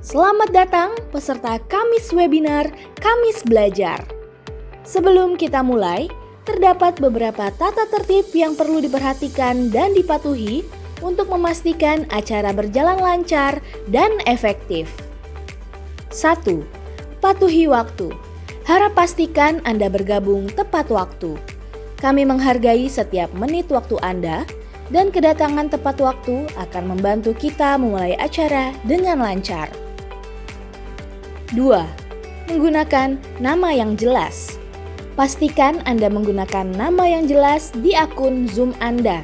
Selamat datang peserta Kamis Webinar Kamis Belajar. Sebelum kita mulai, terdapat beberapa tata tertib yang perlu diperhatikan dan dipatuhi untuk memastikan acara berjalan lancar dan efektif. 1. Patuhi waktu. Harap pastikan Anda bergabung tepat waktu. Kami menghargai setiap menit waktu Anda, dan kedatangan tepat waktu akan membantu kita memulai acara dengan lancar. 2. Menggunakan nama yang jelas. Pastikan Anda menggunakan nama yang jelas di akun Zoom Anda.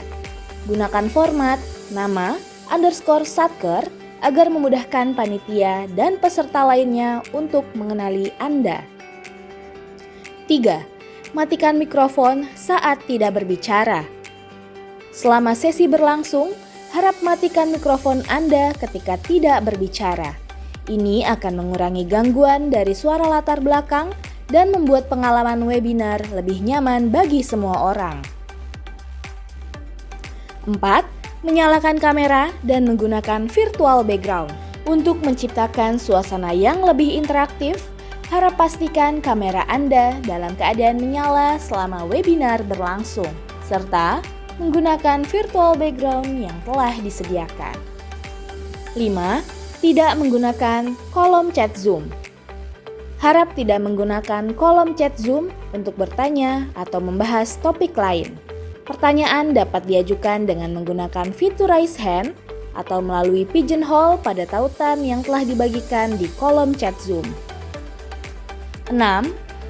Gunakan format nama _satker agar memudahkan panitia dan peserta lainnya untuk mengenali Anda. 3. Matikan mikrofon saat tidak berbicara. Selama sesi berlangsung, harap matikan mikrofon Anda ketika tidak berbicara. Ini akan mengurangi gangguan dari suara latar belakang dan membuat pengalaman webinar lebih nyaman bagi semua orang. 4. Menyalakan kamera dan menggunakan virtual background. Untuk menciptakan suasana yang lebih interaktif, harap pastikan kamera Anda dalam keadaan menyala selama webinar berlangsung, serta menggunakan virtual background yang telah disediakan. 5. Tidak menggunakan kolom chat Zoom. Harap tidak menggunakan kolom chat Zoom untuk bertanya atau membahas topik lain. Pertanyaan dapat diajukan dengan menggunakan fitur raise hand atau melalui pigeonhole pada tautan yang telah dibagikan di kolom chat Zoom. 6.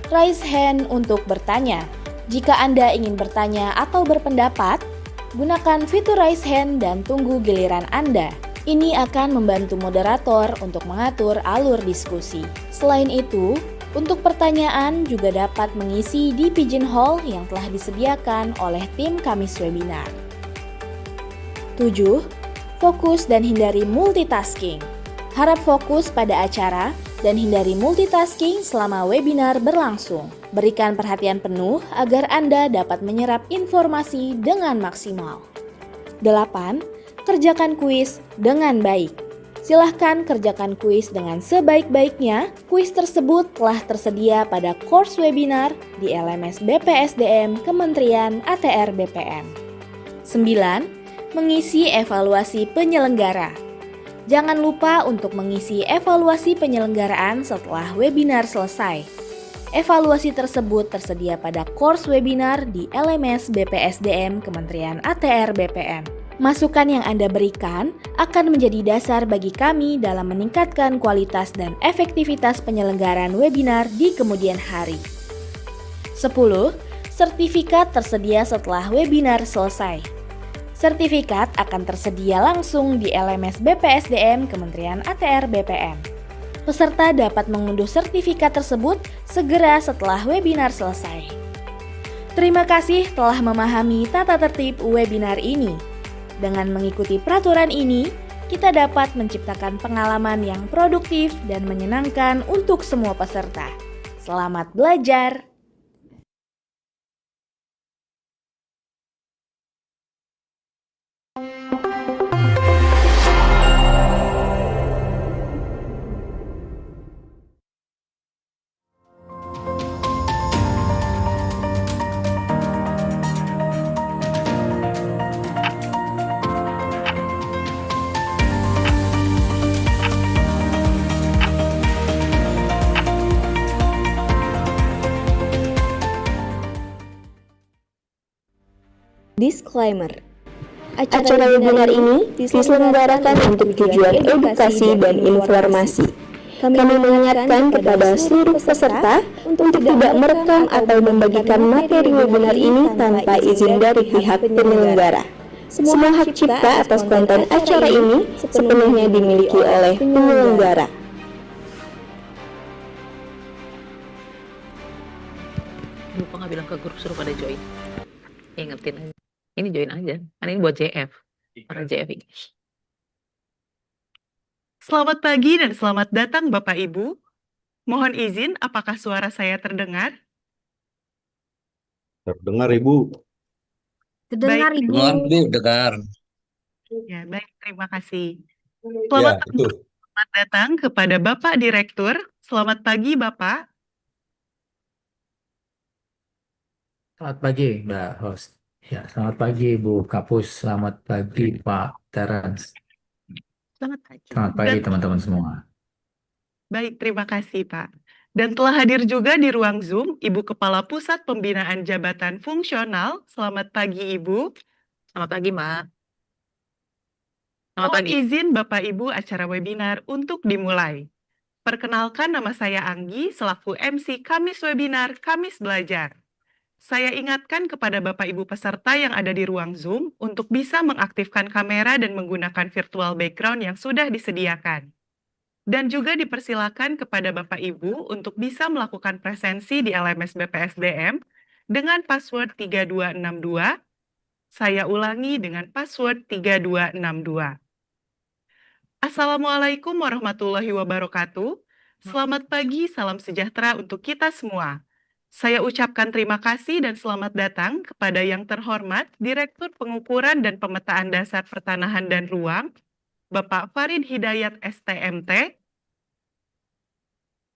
Raise hand untuk bertanya. Jika Anda ingin bertanya atau berpendapat, gunakan fitur raise hand dan tunggu giliran Anda. Ini akan membantu moderator untuk mengatur alur diskusi. Selain itu, untuk pertanyaan juga dapat mengisi di pigeonhole yang telah disediakan oleh tim Kamis Webinar. 7. Fokus dan hindari multitasking. Harap fokus pada acara dan hindari multitasking selama webinar berlangsung. Berikan perhatian penuh agar Anda dapat menyerap informasi dengan maksimal. 8. Kerjakan kuis dengan baik. Silahkan kerjakan kuis dengan sebaik-baiknya. Kuis tersebut telah tersedia pada course webinar di LMS BPSDM Kementerian ATR BPM. 9. Mengisi evaluasi penyelenggara. Jangan lupa untuk mengisi evaluasi penyelenggaraan setelah webinar selesai. Evaluasi tersebut tersedia pada course webinar di LMS BPSDM Kementerian ATR BPM. Masukan yang Anda berikan akan menjadi dasar bagi kami dalam meningkatkan kualitas dan efektivitas penyelenggaraan webinar di kemudian hari. 10. Sertifikat tersedia setelah webinar selesai. Sertifikat akan tersedia langsung di LMS BPSDM Kementerian ATR BPM. Peserta dapat mengunduh sertifikat tersebut segera setelah webinar selesai. Terima kasih telah memahami tata tertib webinar ini. Dengan mengikuti peraturan ini, kita dapat menciptakan pengalaman yang produktif dan menyenangkan untuk semua peserta. Selamat belajar! Disclaimer. Acara webinar ini diselenggarakan untuk tujuan edukasi dan informasi. Kami mengingatkan kepada seluruh peserta untuk tidak merekam atau membagikan materi webinar ini tanpa izin dari pihak penyelenggara. Semua hak cipta atas konten acara ini sepenuhnya dimiliki oleh penyelenggara. Lupa nggak bilang ke grup suruh pada join. Ingetin aja. Ini join aja. Karena ini buat JF. Para JF ini. Selamat pagi dan selamat datang Bapak Ibu. Mohon izin, apakah suara saya terdengar? Terdengar Ibu. Terdengar Baik. Ibu. Dengar, Bu, dengar. Ya, baik, terima kasih. Ya, Selamat betul. Selamat datang kepada Bapak Direktur. Selamat pagi, Bapak. Selamat pagi, Mbak Host. Ya, selamat pagi, Bu Kapus. Selamat pagi, Pak Terence. Selamat pagi. Selamat pagi, Dan teman-teman semua. baik, terima kasih, Pak. Dan telah hadir juga di ruang Zoom Ibu Kepala Pusat Pembinaan Jabatan Fungsional. Selamat pagi, Ibu. Selamat pagi, Mbak. Selamat Mohon pagi. izin Bapak Ibu acara webinar untuk dimulai. Perkenalkan, nama saya Anggi selaku MC Kamis Webinar Kamis Belajar. Saya ingatkan kepada Bapak Ibu peserta yang ada di ruang Zoom untuk bisa mengaktifkan kamera dan menggunakan virtual background yang sudah disediakan. Dan juga dipersilakan kepada Bapak Ibu untuk bisa melakukan presensi di LMS BPSDM dengan password 3262. Saya ulangi dengan password 3262. Assalamualaikum warahmatullahi wabarakatuh. Selamat pagi, salam sejahtera untuk kita semua. Saya ucapkan terima kasih dan selamat datang kepada yang terhormat Direktur Pengukuran dan Pemetaan Dasar Pertanahan dan Ruang, Bapak Farid Hidayat STMT.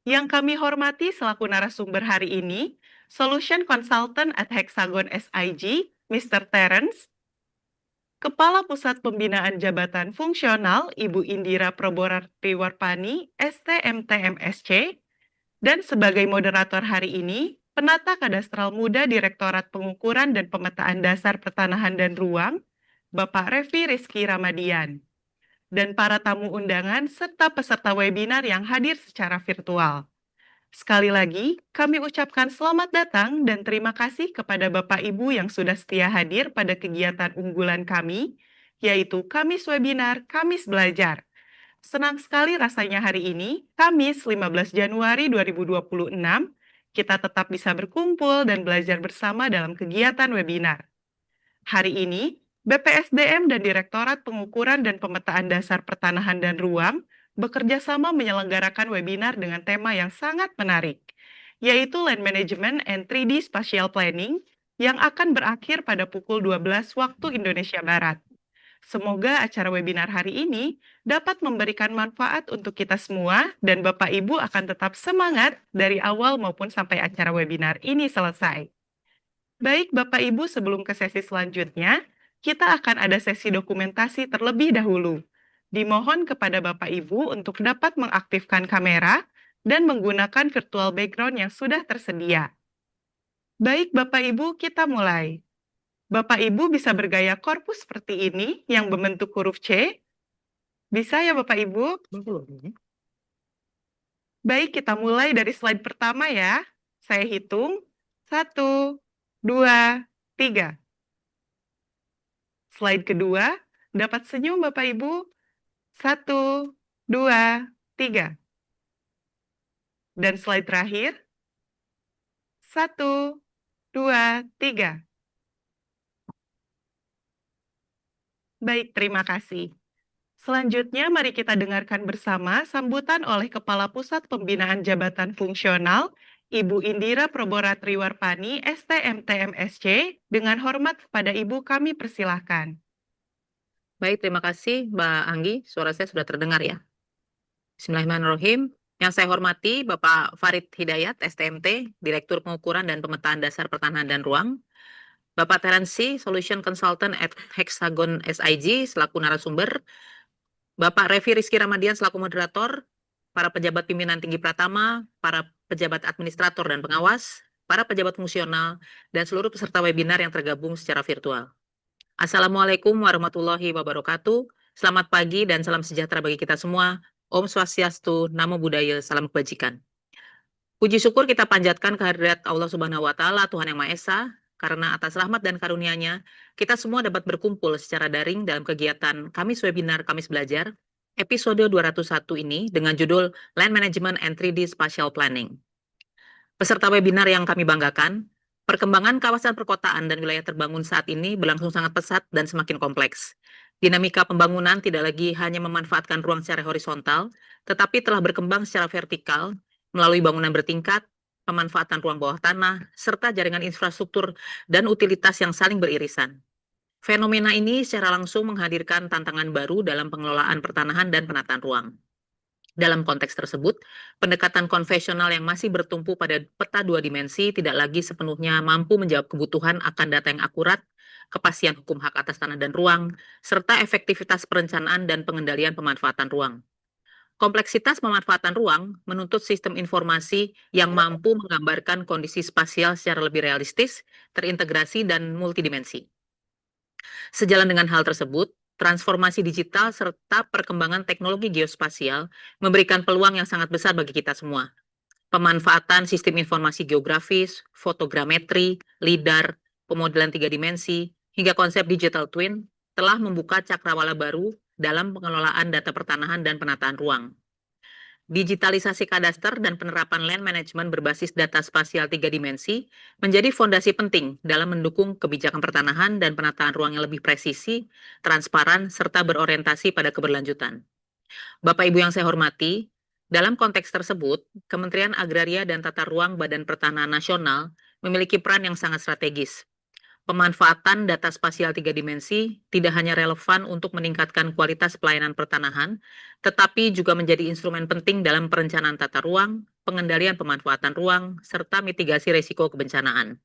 Yang kami hormati selaku narasumber hari ini, Solution Consultant at Hexagon SIG, Mr. Terence, Kepala Pusat Pembinaan Jabatan Fungsional, Ibu Indira Proboratiwarpani, STMT-MSC, dan sebagai moderator hari ini, Penata Kadastral Muda Direktorat Pengukuran dan Pemetaan Dasar Pertanahan dan Ruang, Bapak Revi Rizky Ramadian, dan para tamu undangan serta peserta webinar yang hadir secara virtual. Sekali lagi, kami ucapkan selamat datang dan terima kasih kepada Bapak Ibu yang sudah setia hadir pada kegiatan unggulan kami, yaitu Kamis Webinar Kamis Belajar. Senang sekali rasanya hari ini, Kamis 15 Januari 2026, kita tetap bisa berkumpul dan belajar bersama dalam kegiatan webinar. Hari ini, BPSDM dan Direktorat Pengukuran dan Pemetaan Dasar Pertanahan dan Ruang bekerja sama menyelenggarakan webinar dengan tema yang sangat menarik, yaitu Land Management and 3D Spatial Planning yang akan berakhir pada pukul 12 waktu Indonesia Barat. Semoga acara webinar hari ini dapat memberikan manfaat untuk kita semua dan Bapak Ibu akan tetap semangat dari awal maupun sampai acara webinar ini selesai. Baik Bapak Ibu, sebelum ke sesi selanjutnya, kita akan ada sesi dokumentasi terlebih dahulu. Dimohon kepada Bapak Ibu untuk dapat mengaktifkan kamera dan menggunakan virtual background yang sudah tersedia. Baik Bapak Ibu, kita mulai. Bapak Ibu bisa bergaya korpus seperti ini yang berbentuk huruf C. Bisa ya Bapak Ibu? Baik, kita mulai dari slide pertama ya. Saya hitung. 1, 2, 3. Slide kedua, dapat senyum Bapak Ibu. 1, 2, 3. Dan slide terakhir. 1, 2, 3. Baik, terima kasih. Selanjutnya, mari kita dengarkan bersama sambutan oleh Kepala Pusat Pembinaan Jabatan Fungsional, Ibu Indira Proboratriwarpani, STMT-MSC. Dengan hormat kepada Ibu, kami persilahkan. Baik, terima kasih Mbak Anggi. Suara saya sudah terdengar ya. Bismillahirrahmanirrahim. Yang saya hormati Bapak Farid Hidayat, STMT, Direktur Pengukuran dan Pemetaan Dasar Pertanahan dan Ruang. Bapak Terence, Solution Consultant at Hexagon SIG, selaku narasumber. Bapak Revi Rizky Ramadian, selaku moderator. Para pejabat pimpinan tinggi pratama, para pejabat administrator dan pengawas, para pejabat fungsional, dan seluruh peserta webinar yang tergabung secara virtual. Assalamualaikum warahmatullahi wabarakatuh. Selamat pagi dan salam sejahtera bagi kita semua. Om Swastiastu, Namo Buddhaya, salam kebajikan. Puji syukur kita panjatkan kehadirat Allah Subhanahu wa Ta'ala, Tuhan Yang Maha Esa, karena atas rahmat dan karunia-Nya, kita semua dapat berkumpul secara daring dalam kegiatan Kamis Webinar Kamis Belajar, episode 201 ini dengan judul Land Management and 3D Spatial Planning. Peserta webinar yang kami banggakan, perkembangan kawasan perkotaan dan wilayah terbangun saat ini berlangsung sangat pesat dan semakin kompleks. Dinamika pembangunan tidak lagi hanya memanfaatkan ruang secara horizontal, tetapi telah berkembang secara vertikal melalui bangunan bertingkat, pemanfaatan ruang bawah tanah, serta jaringan infrastruktur dan utilitas yang saling beririsan. Fenomena ini secara langsung menghadirkan tantangan baru dalam pengelolaan pertanahan dan penataan ruang. Dalam konteks tersebut, pendekatan konvensional yang masih bertumpu pada peta dua dimensi tidak lagi sepenuhnya mampu menjawab kebutuhan akan data yang akurat, kepastian hukum hak atas tanah dan ruang, serta efektivitas perencanaan dan pengendalian pemanfaatan ruang. Kompleksitas pemanfaatan ruang menuntut sistem informasi yang mampu menggambarkan kondisi spasial secara lebih realistis, terintegrasi, dan multidimensi. Sejalan dengan hal tersebut, transformasi digital serta perkembangan teknologi geospasial memberikan peluang yang sangat besar bagi kita semua. Pemanfaatan sistem informasi geografis, fotogrametri, lidar, pemodelan tiga dimensi, hingga konsep digital twin telah membuka cakrawala baru dalam pengelolaan data pertanahan dan penataan ruang. Digitalisasi kadaster dan penerapan land management berbasis data spasial tiga dimensi menjadi fondasi penting dalam mendukung kebijakan pertanahan dan penataan ruang yang lebih presisi, transparan, serta berorientasi pada keberlanjutan. Bapak Ibu yang saya hormati, dalam konteks tersebut, Kementerian Agraria dan Tata Ruang Badan Pertanahan Nasional memiliki peran yang sangat strategis. Pemanfaatan data spasial tiga dimensi tidak hanya relevan untuk meningkatkan kualitas pelayanan pertanahan, tetapi juga menjadi instrumen penting dalam perencanaan tata ruang, pengendalian pemanfaatan ruang, serta mitigasi risiko kebencanaan.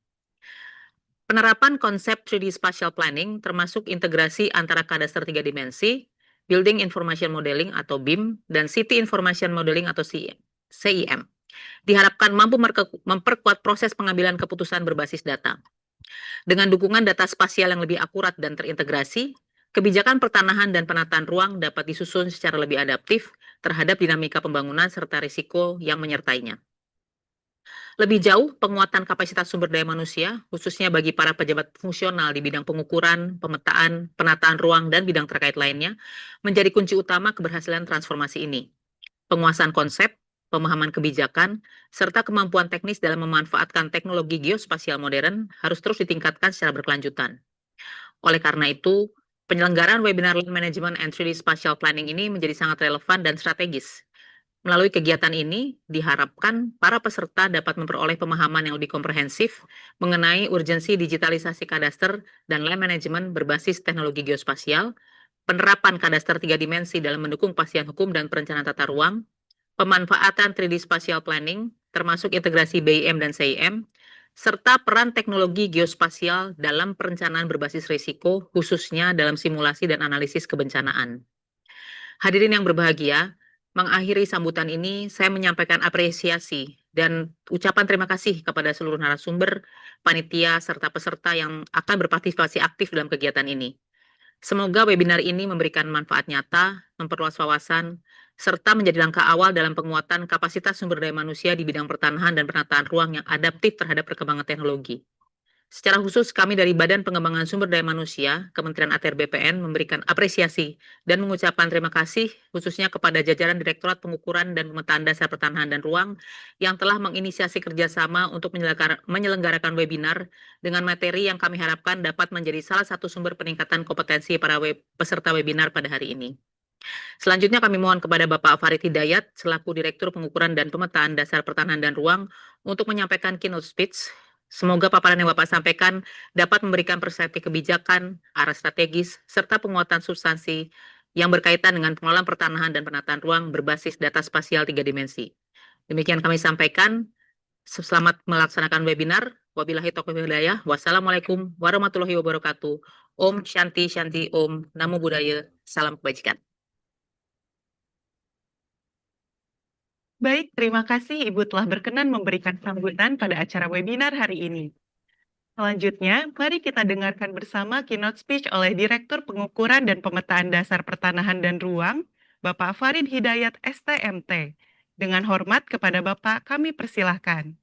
Penerapan konsep 3D Spatial Planning termasuk integrasi antara kadaster tiga dimensi, Building Information Modeling atau BIM, dan City Information Modeling atau CIM. Diharapkan mampu memperkuat proses pengambilan keputusan berbasis data. Dengan dukungan data spasial yang lebih akurat dan terintegrasi, kebijakan pertanahan dan penataan ruang dapat disusun secara lebih adaptif terhadap dinamika pembangunan serta risiko yang menyertainya. Lebih jauh, penguatan kapasitas sumber daya manusia, khususnya bagi para pejabat fungsional di bidang pengukuran, pemetaan, penataan ruang, dan bidang terkait lainnya, menjadi kunci utama keberhasilan transformasi ini. Penguasaan konsep, pemahaman kebijakan, serta kemampuan teknis dalam memanfaatkan teknologi geospasial modern harus terus ditingkatkan secara berkelanjutan. Oleh karena itu, penyelenggaraan webinar Land Management and 3D Spatial Planning ini menjadi sangat relevan dan strategis. Melalui kegiatan ini, diharapkan para peserta dapat memperoleh pemahaman yang lebih komprehensif mengenai urgensi digitalisasi kadaster dan land management berbasis teknologi geospasial, penerapan kadaster tiga dimensi dalam mendukung kepastian hukum dan perencanaan tata ruang, pemanfaatan 3D Spatial Planning, termasuk integrasi BIM dan CIM, serta peran teknologi geospasial dalam perencanaan berbasis risiko, khususnya dalam simulasi dan analisis kebencanaan. Hadirin yang berbahagia, mengakhiri sambutan ini, saya menyampaikan apresiasi dan ucapan terima kasih kepada seluruh narasumber, panitia, serta peserta yang akan berpartisipasi aktif dalam kegiatan ini. Semoga webinar ini memberikan manfaat nyata, memperluas wawasan, serta menjadi langkah awal dalam penguatan kapasitas sumber daya manusia di bidang pertanahan dan penataan ruang yang adaptif terhadap perkembangan teknologi. Secara khusus, kami dari Badan Pengembangan Sumber Daya Manusia, Kementerian ATR BPN memberikan apresiasi dan mengucapkan terima kasih khususnya kepada jajaran Direktorat Pengukuran dan Pemetaan Dasar Pertanahan dan Ruang yang telah menginisiasi kerjasama untuk menyelenggarakan webinar dengan materi yang kami harapkan dapat menjadi salah satu sumber peningkatan kompetensi para peserta webinar pada hari ini. Selanjutnya kami mohon kepada Bapak Farid Hidayat selaku Direktur Pengukuran dan Pemetaan Dasar Pertanahan dan Ruang untuk menyampaikan keynote speech. Semoga paparan yang Bapak sampaikan dapat memberikan perspektif kebijakan, arah strategis, serta penguatan substansi yang berkaitan dengan pengelolaan pertanahan dan penataan ruang berbasis data spasial tiga dimensi. Demikian kami sampaikan. Selamat melaksanakan webinar. Wabillahi taufiq wal hidayah. Wassalamualaikum warahmatullahi wabarakatuh. Om Shanti Shanti Om. Namo Buddhaya. Salam kebajikan. Baik, terima kasih Ibu telah berkenan memberikan sambutan pada acara webinar hari ini. Selanjutnya, mari kita dengarkan bersama keynote speech oleh Direktur Pengukuran dan Pemetaan Dasar Pertanahan dan Ruang, Bapak Farid Hidayat STMT. Dengan hormat kepada Bapak, kami persilahkan.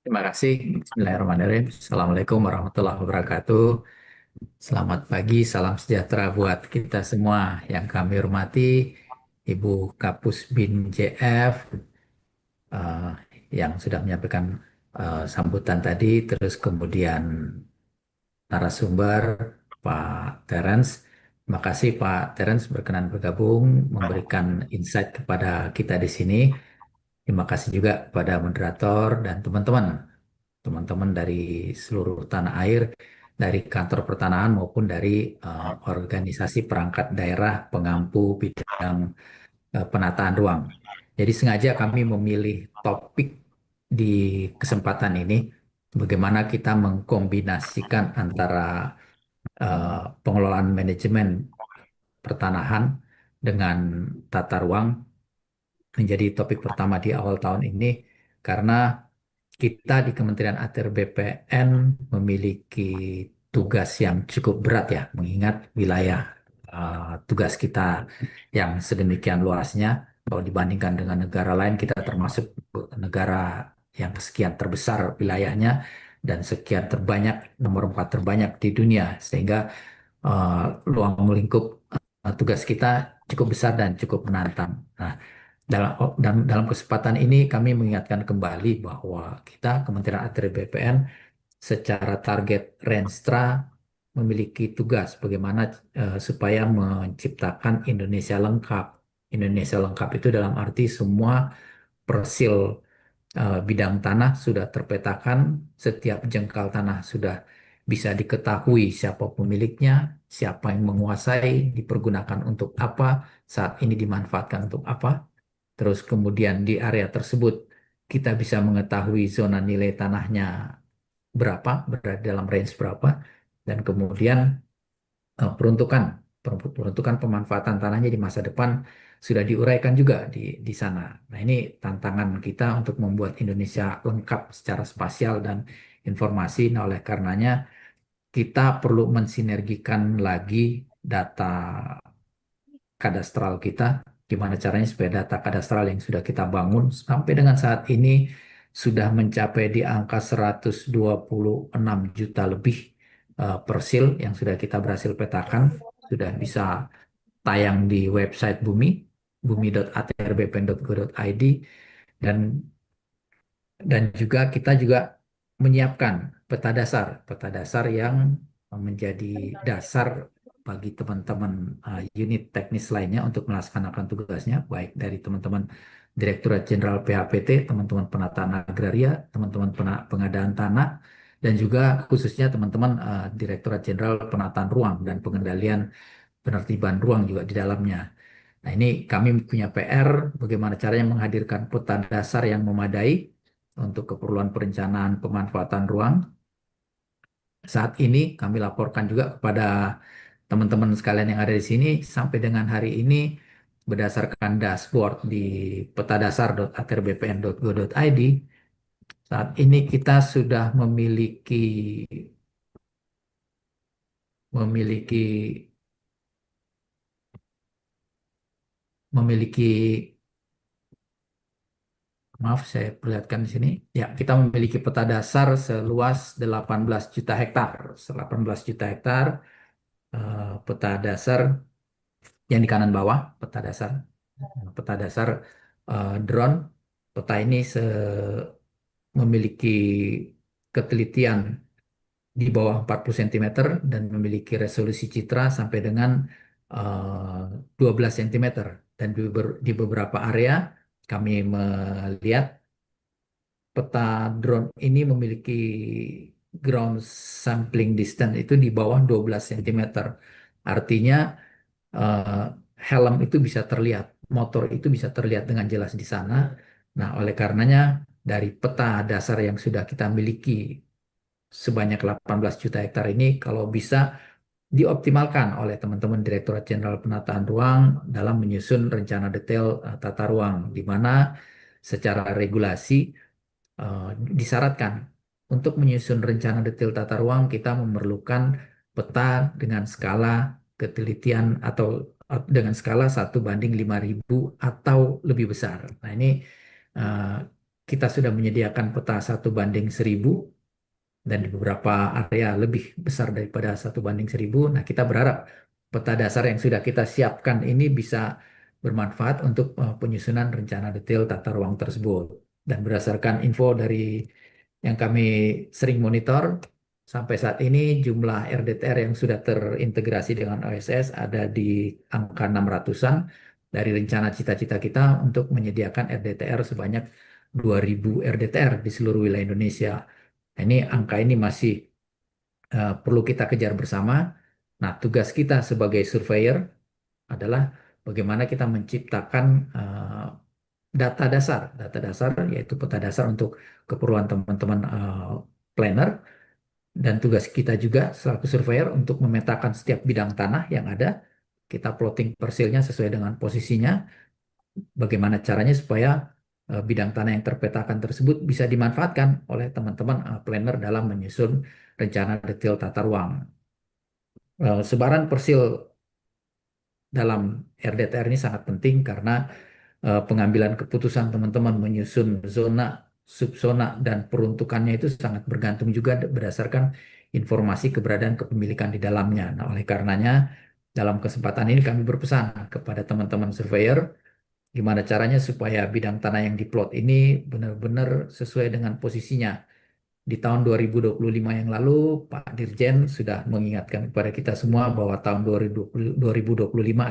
Terima kasih. Bismillahirrahmanirrahim. Assalamualaikum warahmatullahi wabarakatuh. Selamat pagi, salam sejahtera buat kita semua yang kami hormati, Ibu Kapus Bin JF yang sudah menyampaikan sambutan tadi, terus kemudian narasumber Pak Terence. Terima kasih Pak Terence berkenan bergabung, memberikan insight kepada kita di sini. Terima kasih juga kepada moderator dan teman-teman dari seluruh tanah air dari kantor pertanahan maupun dari organisasi perangkat daerah pengampu bidang penataan ruang. Jadi sengaja kami memilih topik di kesempatan ini, bagaimana kita mengkombinasikan antara pengelolaan manajemen pertanahan dengan tata ruang menjadi topik pertama di awal tahun ini, karena kita di Kementerian ATR BPN memiliki tugas yang cukup berat ya, mengingat wilayah tugas kita yang sedemikian luasnya. Kalau dibandingkan dengan negara lain, kita termasuk negara yang sekian terbesar wilayahnya dan sekian terbanyak, nomor 4 terbanyak di dunia, sehingga uh, ruang lingkup tugas kita cukup besar dan cukup menantang. Nah, dalam kesempatan ini kami mengingatkan kembali bahwa kita Kementerian ATR BPN secara target Renstra memiliki tugas bagaimana supaya menciptakan Indonesia lengkap. Indonesia lengkap itu dalam arti semua persil bidang tanah sudah terpetakan, setiap jengkal tanah sudah bisa diketahui siapa pemiliknya, siapa yang menguasai, dipergunakan untuk apa, saat ini dimanfaatkan untuk apa. Terus kemudian di area tersebut kita bisa mengetahui zona nilai tanahnya berapa, berada dalam range berapa, dan kemudian peruntukan peruntukan pemanfaatan tanahnya di masa depan sudah diuraikan juga di sana. Nah, ini tantangan kita untuk membuat Indonesia lengkap secara spasial dan informasi. Nah, oleh karenanya kita perlu mensinergikan lagi data kadastral kita, gimana caranya supaya data kadastral yang sudah kita bangun sampai dengan saat ini sudah mencapai di angka 126 juta lebih persil yang sudah kita berhasil petakan, sudah bisa tayang di website Bumi, bumi.atrbpn.go.id, dan juga kita juga menyiapkan peta dasar yang menjadi dasar bagi teman-teman unit teknis lainnya untuk melaksanakan tugasnya, baik dari teman-teman Direktorat Jenderal PHPT, teman-teman penataan agraria, teman-teman pengadaan tanah, dan juga khususnya teman-teman Direktorat Jenderal Penataan Ruang dan Pengendalian Penertiban Ruang juga di dalamnya. Nah, ini kami punya PR, bagaimana caranya menghadirkan peta dasar yang memadai untuk keperluan perencanaan pemanfaatan ruang. Saat ini kami laporkan juga kepada teman-teman sekalian yang ada di sini, sampai dengan hari ini berdasarkan dashboard di petadasar.atrbpn.go.id, saat ini kita sudah memiliki memiliki maaf, saya perlihatkan di sini. Ya, kita memiliki peta dasar seluas 18 juta hektar. 18 juta hektar peta dasar yang di kanan bawah, peta dasar. Peta dasar drone. Peta ini memiliki ketelitian di bawah 40 cm dan memiliki resolusi citra sampai dengan 12 cm. Dan di beberapa area kami melihat peta drone ini memiliki ground sampling distance itu di bawah 12 cm. Artinya eh, helm itu bisa terlihat, motor itu bisa terlihat dengan jelas di sana. Nah, oleh karenanya dari peta dasar yang sudah kita miliki sebanyak 18 juta hektar ini, kalau bisa dioptimalkan oleh teman-teman Direktorat Jenderal Penataan Ruang dalam menyusun rencana detail tata ruang, di mana secara regulasi disyaratkan untuk menyusun rencana detail tata ruang kita memerlukan peta dengan skala ketelitian atau dengan skala 1:5.000 atau lebih besar. Nah, ini eh, kita sudah menyediakan peta 1:1000 dan di beberapa area lebih besar daripada 1:1000. Nah, kita berharap peta dasar yang sudah kita siapkan ini bisa bermanfaat untuk penyusunan rencana detail tata ruang tersebut. Dan berdasarkan info dari yang kami sering monitor, sampai saat ini jumlah RDTR yang sudah terintegrasi dengan OSS ada di angka 600-an dari rencana cita-cita kita untuk menyediakan RDTR sebanyak 2000 RDTR di seluruh wilayah Indonesia. Nah, ini angka ini masih perlu kita kejar bersama. Nah, tugas kita sebagai surveyor adalah bagaimana kita menciptakan data dasar yaitu peta dasar untuk keperluan teman-teman planner, dan tugas kita juga selaku surveyor untuk memetakan setiap bidang tanah yang ada. Kita plotting persilnya sesuai dengan posisinya. Bagaimana caranya supaya bidang tanah yang terpetakan tersebut bisa dimanfaatkan oleh teman-teman planner dalam menyusun rencana detail tata ruang. Sebaran persil dalam RDTR ini sangat penting karena pengambilan keputusan teman-teman menyusun zona, subzona, dan peruntukannya itu sangat bergantung juga berdasarkan informasi keberadaan kepemilikan di dalamnya. Nah, oleh karenanya, dalam kesempatan ini kami berpesan kepada teman-teman surveyor, gimana caranya supaya bidang tanah yang diplot ini benar-benar sesuai dengan posisinya. Di tahun 2025 yang lalu, Pak Dirjen sudah mengingatkan kepada kita semua bahwa tahun 2025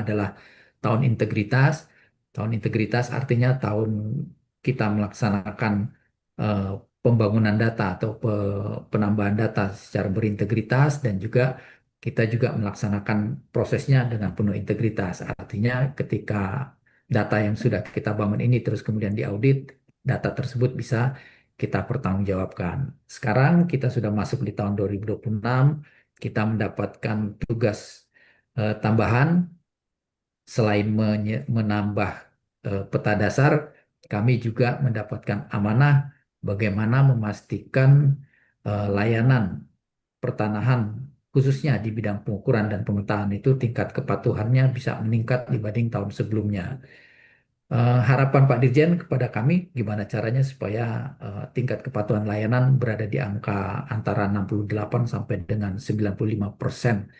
adalah tahun integritas. Tahun integritas artinya tahun kita melaksanakan eh, pembangunan data atau penambahan data secara berintegritas, dan juga kita juga melaksanakan prosesnya dengan penuh integritas. Artinya ketika data yang sudah kita bangun ini terus kemudian diaudit, data tersebut bisa kita pertanggungjawabkan. Sekarang kita sudah masuk di tahun 2026, kita mendapatkan tugas tambahan. Selain menambah peta dasar, kami juga mendapatkan amanah bagaimana memastikan layanan pertanahan khususnya di bidang pengukuran dan pemetaan itu tingkat kepatuhannya bisa meningkat dibanding tahun sebelumnya. Harapan Pak Dirjen kepada kami gimana caranya supaya tingkat kepatuhan layanan berada di angka antara 68 sampai dengan 95%,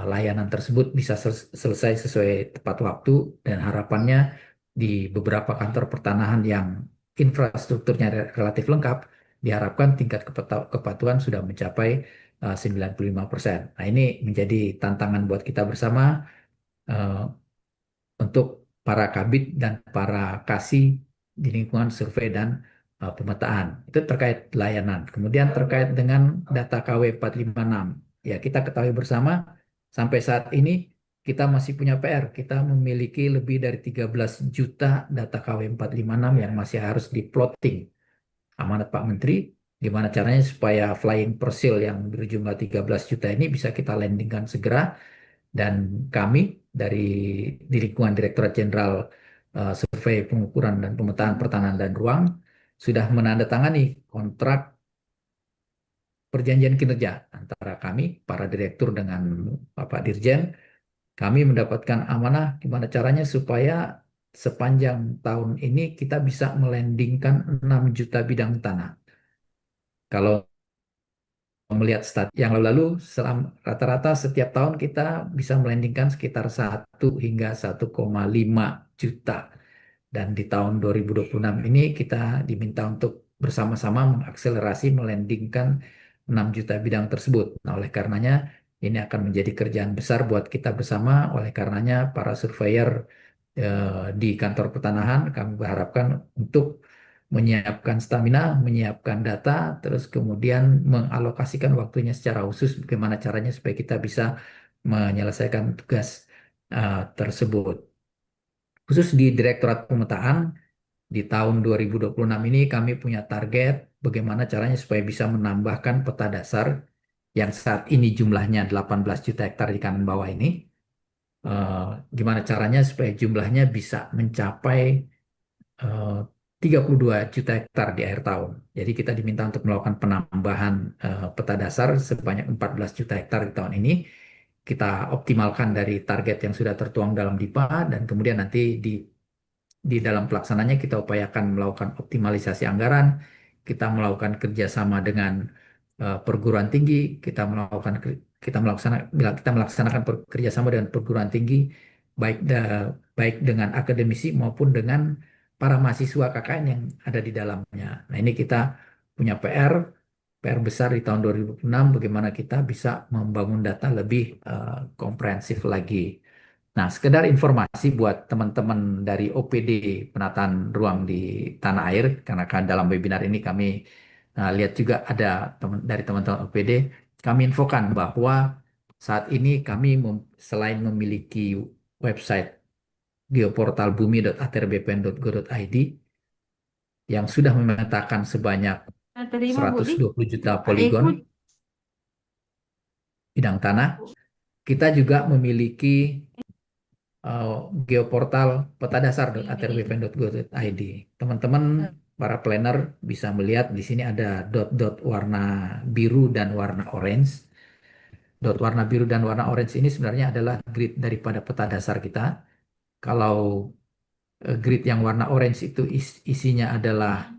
layanan tersebut bisa selesai sesuai tepat waktu, dan harapannya di beberapa kantor pertanahan yang infrastrukturnya relatif lengkap diharapkan tingkat kepatuhan sudah mencapai 95%. Nah, ini menjadi tantangan buat kita bersama eh, untuk para kabit dan para kasih di lingkungan survei dan pemetaan. Itu terkait layanan. Kemudian terkait dengan data KW 456. Ya, kita ketahui bersama sampai saat ini kita masih punya PR. Kita memiliki lebih dari 13 juta data KW 456 yang masih harus diplotting. Amanat Pak Menteri, gimana caranya supaya flying persil yang berjumlah 13 juta ini bisa kita landingkan segera. Dan kami dari di lingkungan Direktorat Jenderal Survei Pengukuran dan Pemetaan Pertanahan dan Ruang sudah menandatangani kontrak perjanjian kinerja antara kami, para direktur, dengan Bapak Dirjen. Kami mendapatkan amanah gimana caranya supaya sepanjang tahun ini kita bisa melandingkan 6 juta bidang tanah. Kalau melihat stat yang lalu-lalu, rata-rata setiap tahun kita bisa melandingkan sekitar 1 hingga 1,5 juta. Dan di tahun 2026 ini kita diminta untuk bersama-sama mengakselerasi melandingkan 6 juta bidang tersebut. Nah, oleh karenanya ini akan menjadi kerjaan besar buat kita bersama. Oleh karenanya para surveyor di kantor pertanahan kami berharapkan untuk menyiapkan stamina, menyiapkan data, terus kemudian mengalokasikan waktunya secara khusus bagaimana caranya supaya kita bisa menyelesaikan tugas tersebut. Khusus di Direktorat Pemetaan, di tahun 2026 ini kami punya target bagaimana caranya supaya bisa menambahkan peta dasar yang saat ini jumlahnya 18 juta hektar di kanan bawah ini. Gimana caranya supaya jumlahnya bisa mencapai 32 juta hektar di akhir tahun. Jadi kita diminta untuk melakukan penambahan peta dasar sebanyak 14 juta hektar di tahun ini. Kita optimalkan dari target yang sudah tertuang dalam DIPA, dan kemudian nanti di dalam pelaksananya kita upayakan melakukan optimalisasi anggaran, kita melakukan kerjasama dengan perguruan tinggi, kita melaksanakan kerjasama dengan perguruan tinggi, baik dengan akademisi maupun dengan para mahasiswa KKN yang ada di dalamnya. Nah, ini kita punya PR besar di tahun 2006, bagaimana kita bisa membangun data lebih komprehensif lagi. Nah, sekedar informasi buat teman-teman dari OPD penataan ruang di tanah air, karena kan dalam webinar ini kami lihat juga ada dari teman-teman OPD. kami infokan bahwa saat ini kami selain memiliki website geoportal bumi.atrbpn.go.id yang sudah memetakan sebanyak 120 juta poligon bidang tanah, kita juga memiliki geoportal petadasar.atrbpn.go.id. Teman-teman para planner bisa melihat di sini ada dot-dot warna biru dan warna orange. Dot warna biru dan warna orange ini sebenarnya adalah grid daripada peta dasar kita. Kalau grid yang warna orange itu isinya adalah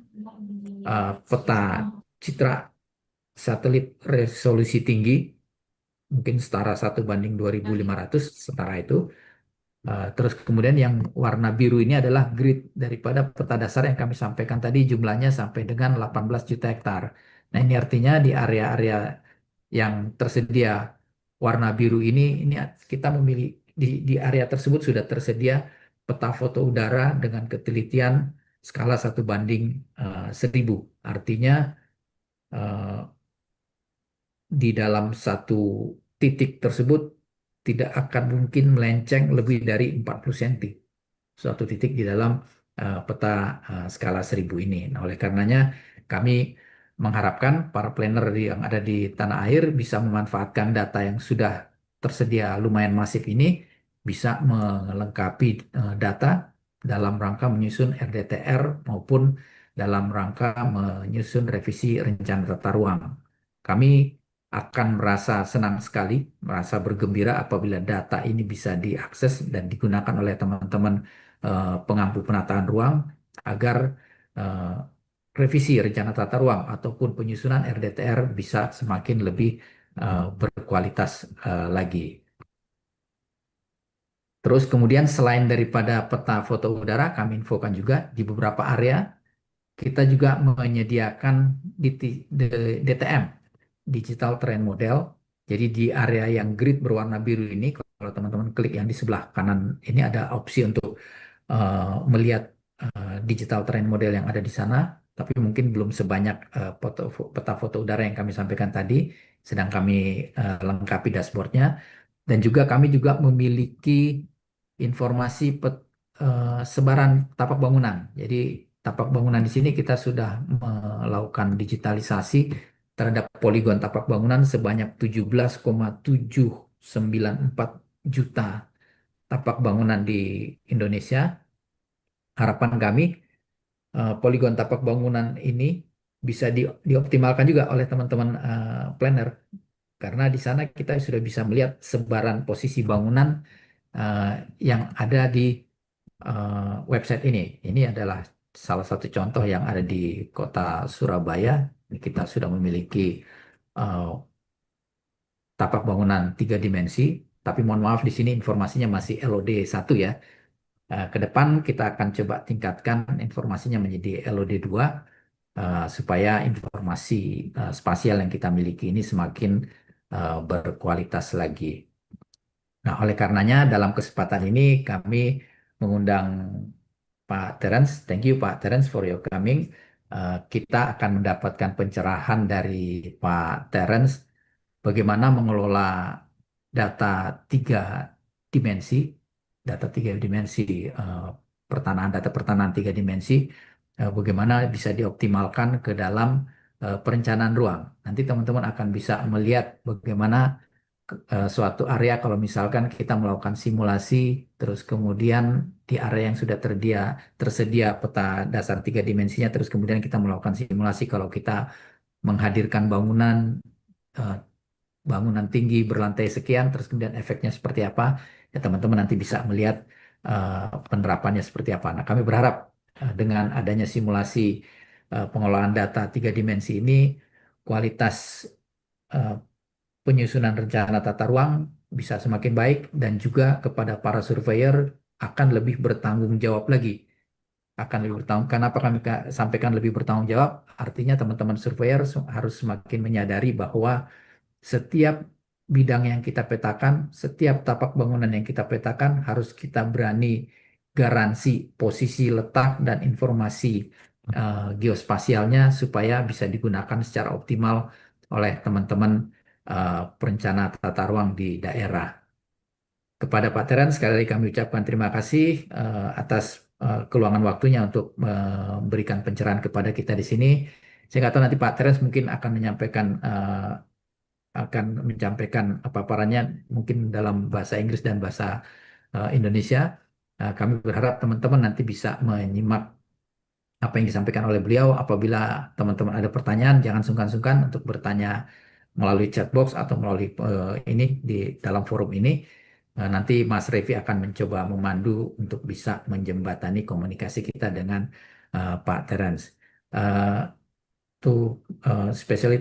peta citra satelit resolusi tinggi, mungkin setara 1:2500, setara itu. Terus kemudian yang warna biru ini adalah grid daripada peta dasar yang kami sampaikan tadi, jumlahnya sampai dengan 18 juta hektar. Nah, ini artinya di area-area yang tersedia warna biru ini kita memilih di area tersebut sudah tersedia peta foto udara dengan ketelitian skala 1:1000. Artinya eh, di dalam satu titik tersebut tidak akan mungkin melenceng lebih dari 40 cm. Suatu titik di dalam peta skala 1000 ini. Nah, oleh karenanya kami mengharapkan para planner yang ada di tanah air bisa memanfaatkan data yang sudah tersedia lumayan masif ini, bisa melengkapi data dalam rangka menyusun RDTR maupun dalam rangka menyusun revisi rencana tata ruang. Kami akan merasa senang sekali, merasa bergembira apabila data ini bisa diakses dan digunakan oleh teman-teman pengampu penataan ruang agar eh, revisi rencana tata ruang ataupun penyusunan RDTR bisa semakin lebih berkualitas lagi. Terus kemudian selain daripada peta foto udara, kami infokan juga di beberapa area kita juga menyediakan DTM, Digital Terrain Model. Jadi di area yang grid berwarna biru ini, kalau teman-teman klik yang di sebelah kanan ini ada opsi untuk melihat digital terrain model yang ada di sana, tapi mungkin belum sebanyak peta foto udara yang kami sampaikan tadi, sedang kami lengkapi dashboardnya. Dan juga kami juga memiliki informasi sebaran tapak bangunan. Jadi tapak bangunan di sini kita sudah melakukan digitalisasi terhadap poligon tapak bangunan sebanyak 17,794 juta tapak bangunan di Indonesia. Harapan kami poligon tapak bangunan ini bisa dioptimalkan juga oleh teman-teman planner, karena di sana kita sudah bisa melihat sebaran posisi bangunan eh, yang ada di website ini. Ini adalah salah satu contoh yang ada di kota Surabaya. Kita sudah memiliki eh, tapak bangunan 3 dimensi, tapi mohon maaf di sini informasinya masih LOD 1 ya. Ke depan kita akan coba tingkatkan informasinya menjadi LOD 2 supaya informasi spasial yang kita miliki ini semakin berkualitas lagi. Nah, oleh karenanya dalam kesempatan ini kami mengundang Pak Terence. Thank you Pak Terence for your coming. Kita akan mendapatkan pencerahan dari Pak Terence bagaimana mengelola data 3 dimensi, eh, data pertanahan 3 dimensi, bagaimana bisa dioptimalkan ke dalam perencanaan ruang. Nanti teman-teman akan bisa melihat bagaimana suatu area kalau misalkan kita melakukan simulasi, terus kemudian di area yang sudah tersedia peta dasar 3 dimensinya, terus kemudian kita melakukan simulasi kalau kita menghadirkan eh, bangunan tinggi berlantai sekian, terus kemudian efeknya seperti apa, ya teman-teman nanti bisa melihat penerapannya seperti apa. Nah, kami berharap dengan adanya simulasi pengolahan data 3 dimensi ini, kualitas eh, penyusunan rencana tata ruang bisa semakin baik dan juga kepada para surveyor akan lebih bertanggung jawab lagi. Akan lebih bertanggung, kenapa kami sampaikan lebih bertanggung jawab? Artinya teman-teman surveyor harus semakin menyadari bahwa setiap bidang yang kita petakan, setiap tapak bangunan yang kita petakan harus kita berani garansi posisi letak dan informasi geospasialnya supaya bisa digunakan secara optimal oleh teman-teman perencana tata ruang di daerah. Kepada Pak Terence, sekali lagi kami ucapkan terima kasih atas keluangan waktunya untuk memberikan pencerahan kepada kita di sini. Saya nggak tahu nanti Pak Terence mungkin akan menyampaikan paparannya mungkin dalam bahasa Inggris dan bahasa Indonesia. Kami berharap teman-teman nanti bisa menyimak apa yang disampaikan oleh beliau. Apabila teman-teman ada pertanyaan, jangan sungkan-sungkan untuk bertanya melalui chat box atau melalui ini di dalam forum ini. Nanti Mas Revi akan mencoba memandu untuk bisa menjembatani komunikasi kita dengan Pak Terence. Uh, special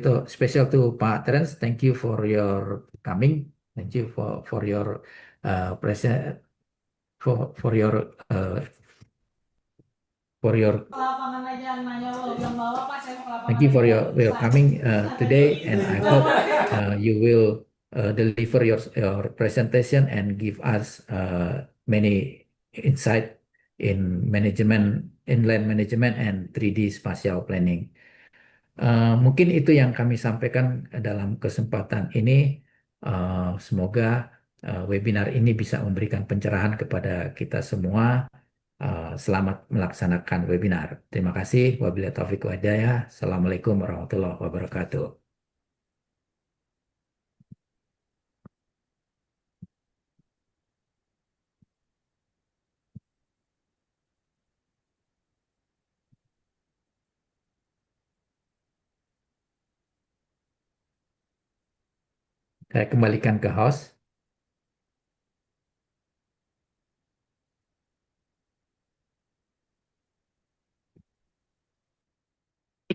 to Pak Terence, thank you for your coming. Thank you for your present for your for your thank you for your coming today, and I hope you will deliver your presentation and give us many insight in land management and 3D spatial planning. Mungkin itu yang kami sampaikan dalam kesempatan ini. Semoga webinar ini bisa memberikan pencerahan kepada kita semua. Selamat melaksanakan webinar. Terima kasih. Wabillahi taufiq wa hidayah. Assalamualaikum warahmatullahi wabarakatuh. Saya kembalikan ke host.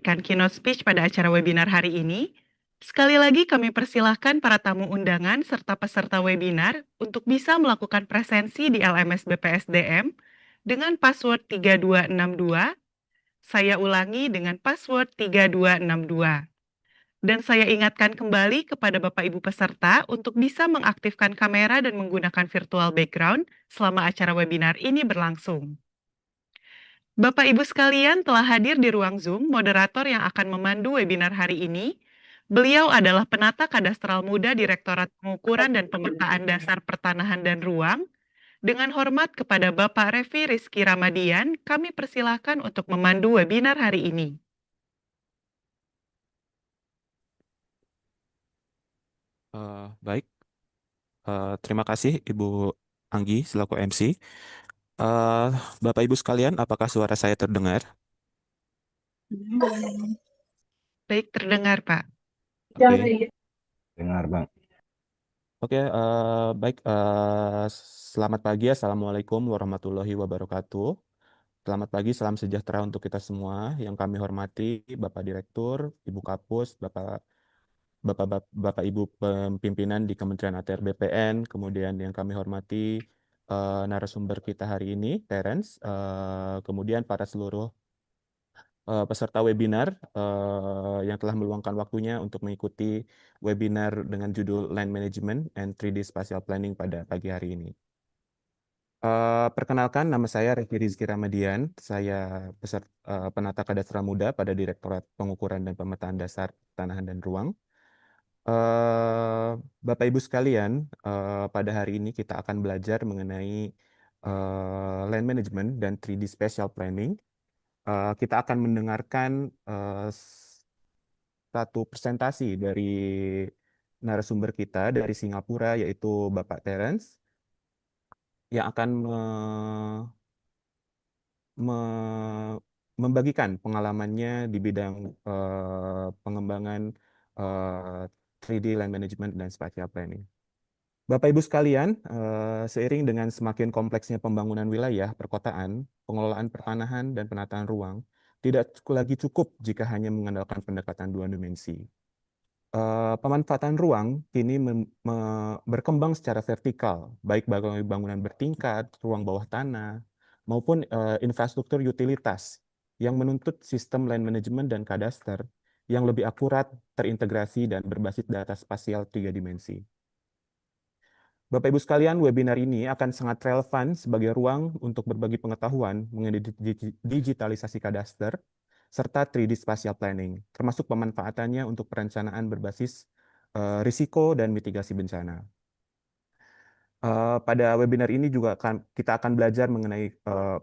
Keynote speech pada acara webinar hari ini. Sekali lagi kami persilahkan para tamu undangan serta peserta webinar untuk bisa melakukan presensi di LMS BPSDM dengan password 3262. Saya ulangi dengan password 3262. Dan saya ingatkan kembali kepada Bapak Ibu peserta untuk bisa mengaktifkan kamera dan menggunakan virtual background selama acara webinar ini berlangsung. Bapak Ibu sekalian telah hadir di ruang Zoom moderator yang akan memandu webinar hari ini. Beliau adalah penata kadastral muda Direktorat Pengukuran dan Pemetaan Dasar Pertanahan dan Ruang. Dengan hormat kepada Bapak Revi Rizky Ramadian, kami persilahkan untuk memandu webinar hari ini. Baik, terima kasih Ibu Anggi selaku MC. Bapak Ibu sekalian, apakah suara saya terdengar? Baik, terdengar Pak. Oke, Dengar, Bang. Oke, baik. Selamat pagi, Assalamualaikum warahmatullahi wabarakatuh. Selamat pagi, salam sejahtera untuk kita semua. Yang kami hormati Bapak Direktur, Ibu Kapus, Bapak Ibu pimpinan di Kementerian ATR BPN, kemudian yang kami hormati narasumber kita hari ini, Terence, kemudian para seluruh peserta webinar yang telah meluangkan waktunya untuk mengikuti webinar dengan judul Land Management and 3D Spatial Planning pada pagi hari ini. Perkenalkan, nama saya Revi Rizky Ramadian. Saya penata kadastral muda pada Direktorat Pengukuran dan Pemetaan Dasar Pertanahan dan Ruang. Bapak Ibu sekalian, pada hari ini kita akan belajar mengenai land management dan 3D spatial planning. Kita akan mendengarkan satu presentasi dari narasumber kita dari Singapura, yaitu Bapak Terence, yang akan membagikan pengalamannya di bidang pengembangan 3D land management dan spatial planning. Bapak Ibu sekalian, seiring dengan semakin kompleksnya pembangunan wilayah perkotaan, pengelolaan pertanahan dan penataan ruang tidak lagi cukup jika hanya mengandalkan pendekatan dua dimensi. Pemanfaatan ruang kini berkembang secara vertikal, baik bangunan bertingkat, ruang bawah tanah, maupun infrastruktur utilitas yang menuntut sistem land management dan cadastre yang lebih akurat, terintegrasi, dan berbasis data spasial 3 dimensi. Bapak Ibu sekalian, webinar ini akan sangat relevan sebagai ruang untuk berbagi pengetahuan mengenai digitalisasi kadastre serta 3D spatial planning, termasuk pemanfaatannya untuk perencanaan berbasis risiko dan mitigasi bencana. Pada webinar ini juga kita akan belajar mengenai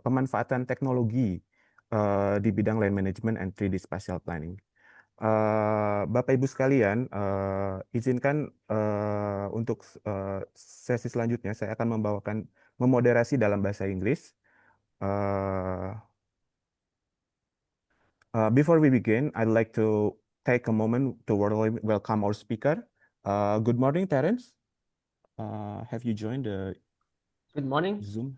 pemanfaatan teknologi di bidang land management and 3D spatial planning. Bapak Ibu sekalian, izinkan untuk sesi selanjutnya saya akan memoderasi dalam bahasa Inggris. Before we begin, I'd like to take a moment to welcome our speaker. Good morning, Terence. Have you joined the Good morning. Zoom?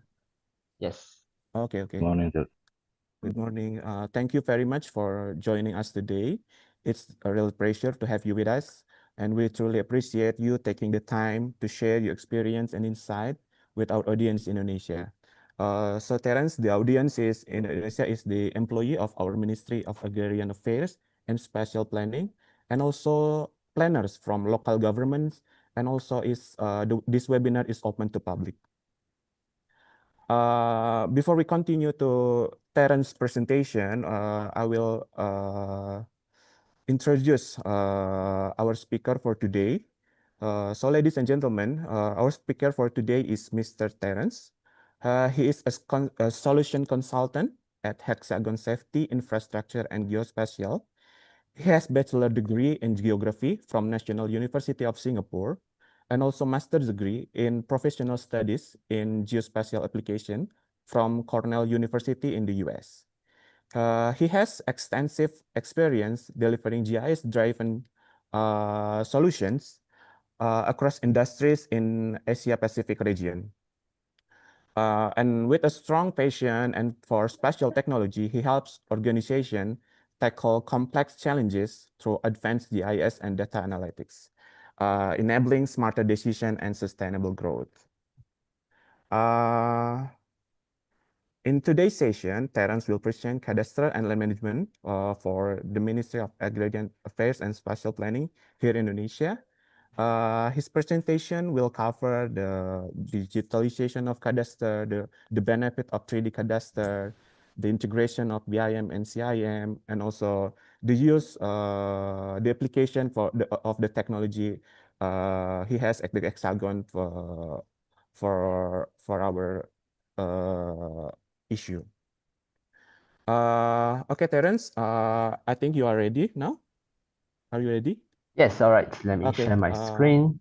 Yes. Okay. Good morning. Good morning. Thank you very much for joining us today. It's a real pleasure to have you with us, and we truly appreciate you taking the time to share your experience and insight with our audience in Indonesia. So Terence, the audience in Indonesia is the employee of our Ministry of Agrarian Affairs and Spatial Planning, and also planners from local governments, and also this webinar is open to public. Before we continue to Terrence's presentation, I will introduce our speaker for today. So ladies and gentlemen, our speaker for today is Mr. Terence. He is a solution consultant at Hexagon Safety, Infrastructure, and Geospatial. He has bachelor degree in geography from National University of Singapore, and also master's degree in professional studies in geospatial application from Cornell University in the US. He has extensive experience delivering GIS-driven solutions across industries in Asia-Pacific region. And with a strong passion and for spatial technology, he helps organizations tackle complex challenges through advanced GIS and data analytics, enabling smarter decision and sustainable growth. In today's session, Terence will present cadastral and land management for the Ministry of Agrarian Affairs and Spatial Planning here in Indonesia. His presentation will cover the digitalization of cadastre, the benefit of 3D cadastre, the integration of BIM and CIM, and also the use, the application of the technology he has at the Hexagon for our issue. Okay, Terence, I think you are ready now. Are you ready? Yes, all right. Let me share my screen.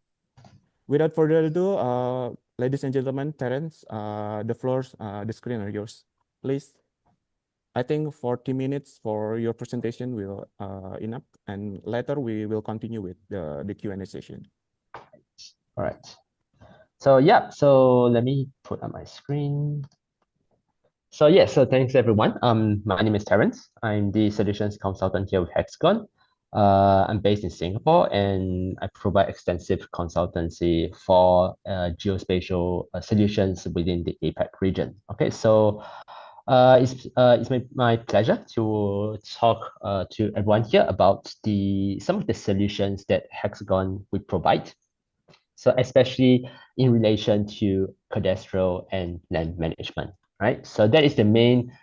Without further ado, ladies and gentlemen, Terence, the screen are yours, please. I think 40 minutes for your presentation will enough, and later we will continue with the Q&A session. All right. So yeah, so let me put on my screen. So yeah, so thanks everyone. My name is Terence. I'm the solutions consultant here with Hexagon. I'm based in Singapore, and I provide extensive consultancy for geospatial solutions within the APAC region. Okay, so it's my pleasure to talk to everyone here about some of the solutions that Hexagon would provide. So especially in relation to cadastral and land management, right? So that is the main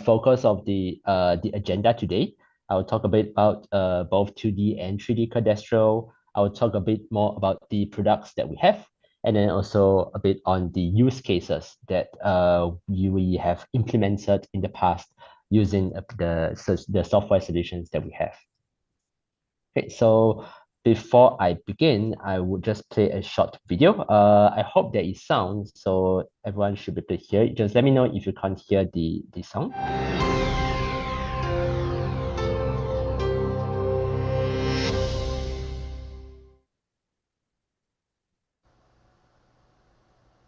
focus of the agenda today. I will talk a bit about both 2D and 3D cadastral. I will talk a bit more about the products that we have, and then also a bit on the use cases that we have implemented in the past using the software solutions that we have. Okay, so before I begin, I would just play a short video. I hope there is sound, so everyone should be able to hear it. Just let me know if you can't hear the sound.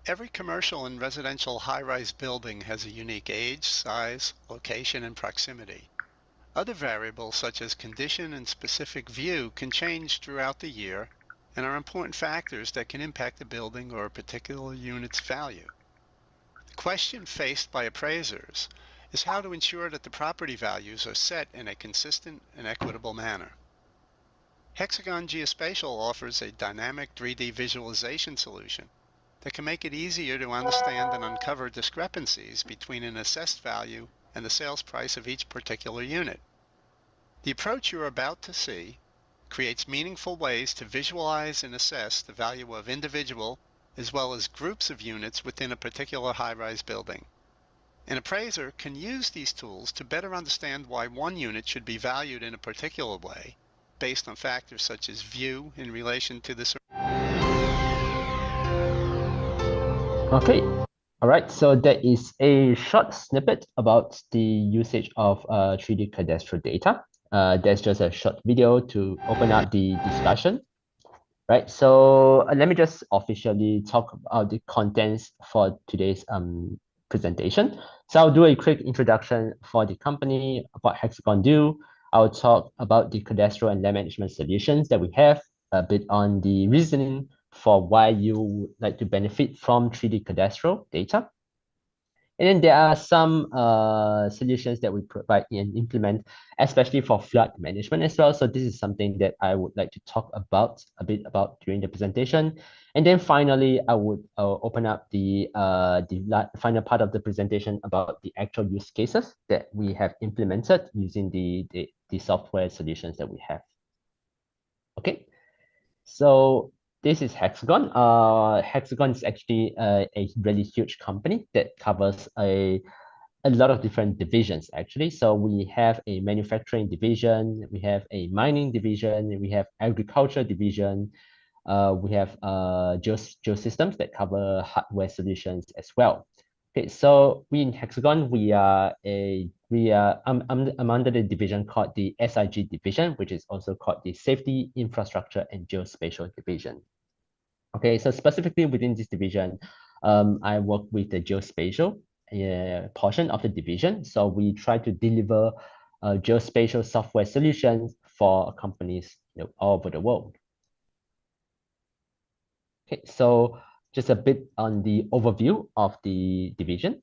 Every commercial and residential high-rise building has a unique age, size, location, and proximity. Other variables such as condition and specific view can change throughout the year and are important factors that can impact the building or a particular unit's value. The question faced by appraisers is how to ensure that the property values are set in a consistent and equitable manner. Hexagon Geospatial offers a dynamic 3D visualization solution that can make it easier to understand and uncover discrepancies between an assessed value and the sales price of each particular unit. The approach you're about to see creates meaningful ways to visualize and assess the value of individual as well as groups of units within a particular high-rise building. An appraiser can use these tools to better understand why one unit should be valued in a particular way, based on factors such as view in relation to the Okay, all right, so that is a short snippet about the usage of 3D cadastral data. That's just a short video to open up the discussion. Right, so let me just officially talk about the contents for today's presentation. So I'll do a quick introduction for the company, what Hexagon do. I'll talk about the cadastral and land management solutions that we have, a bit on the reasoning for why you would like to benefit from 3D cadastral data. And then there are some solutions that we provide and implement, especially for flood management as well. So this is something that I would like to talk about a bit about during the presentation. And then finally, I would open up the final part of the presentation about the actual use cases that we have implemented using the software solutions that we have. Okay, so this is Hexagon. Hexagon is actually a really huge company that covers a lot of different divisions actually. So we have a manufacturing division, we have a mining division, we have agriculture division, we have geosystems that cover hardware solutions as well. Okay, so we in Hexagon, I'm under the division called the SIG division, which is also called the Safety, Infrastructure, and Geospatial division. Okay, so specifically within this division, I work with the geospatial portion of the division. So we try to deliver geospatial software solutions for companies all over the world. Okay, so just a bit on the overview of the division.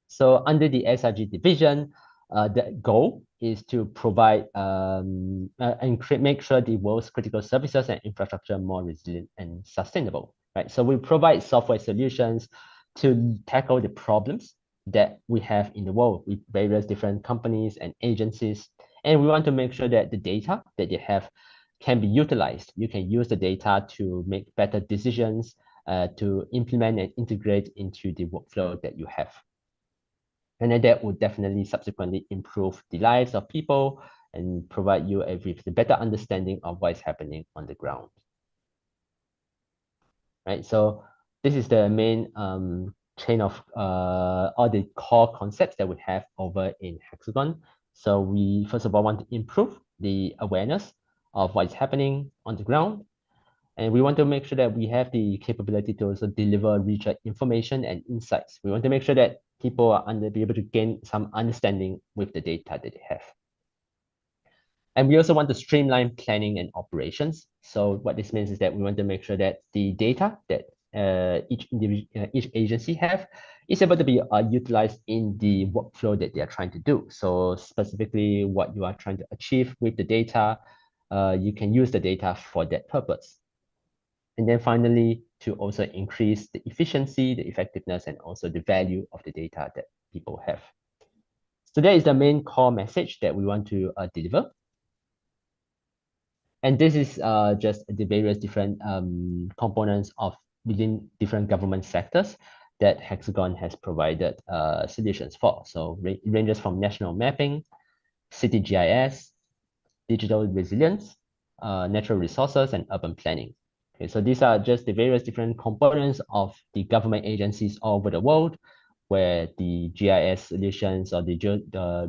So under the SIG division, the goal is to provide and make sure the world's critical services and infrastructure are more resilient and sustainable, right? So we provide software solutions to tackle the problems that we have in the world with various different companies and agencies. And we want to make sure that the data that you have can be utilized. You can use the data to make better decisions, to implement and integrate into the workflow that you have. And then that would definitely subsequently improve the lives of people and provide you with a better understanding of what is happening on the ground. Right, so this is the main chain of all the core concepts that we have over in Hexagon. So we first of all want to improve the awareness of what is happening on the ground. And we want to make sure that we have the capability to also deliver richer information and insights. We want to make sure that people are be able to gain some understanding with the data that they have. And we also want to streamline planning and operations. So what this means is that we want to make sure that the data that each agency have is able to be utilized in the workflow that they are trying to do. So specifically what you are trying to achieve with the data, you can use the data for that purpose. And then finally, to also increase the efficiency, the effectiveness, and also the value of the data that people have. So that is the main core message that we want to deliver. And this is just the various different components of within different government sectors that Hexagon has provided solutions for. So it ranges from national mapping, city GIS, digital resilience, natural resources, and urban planning. Okay, so these are just the various different components of the government agencies all over the world, where the GIS solutions or the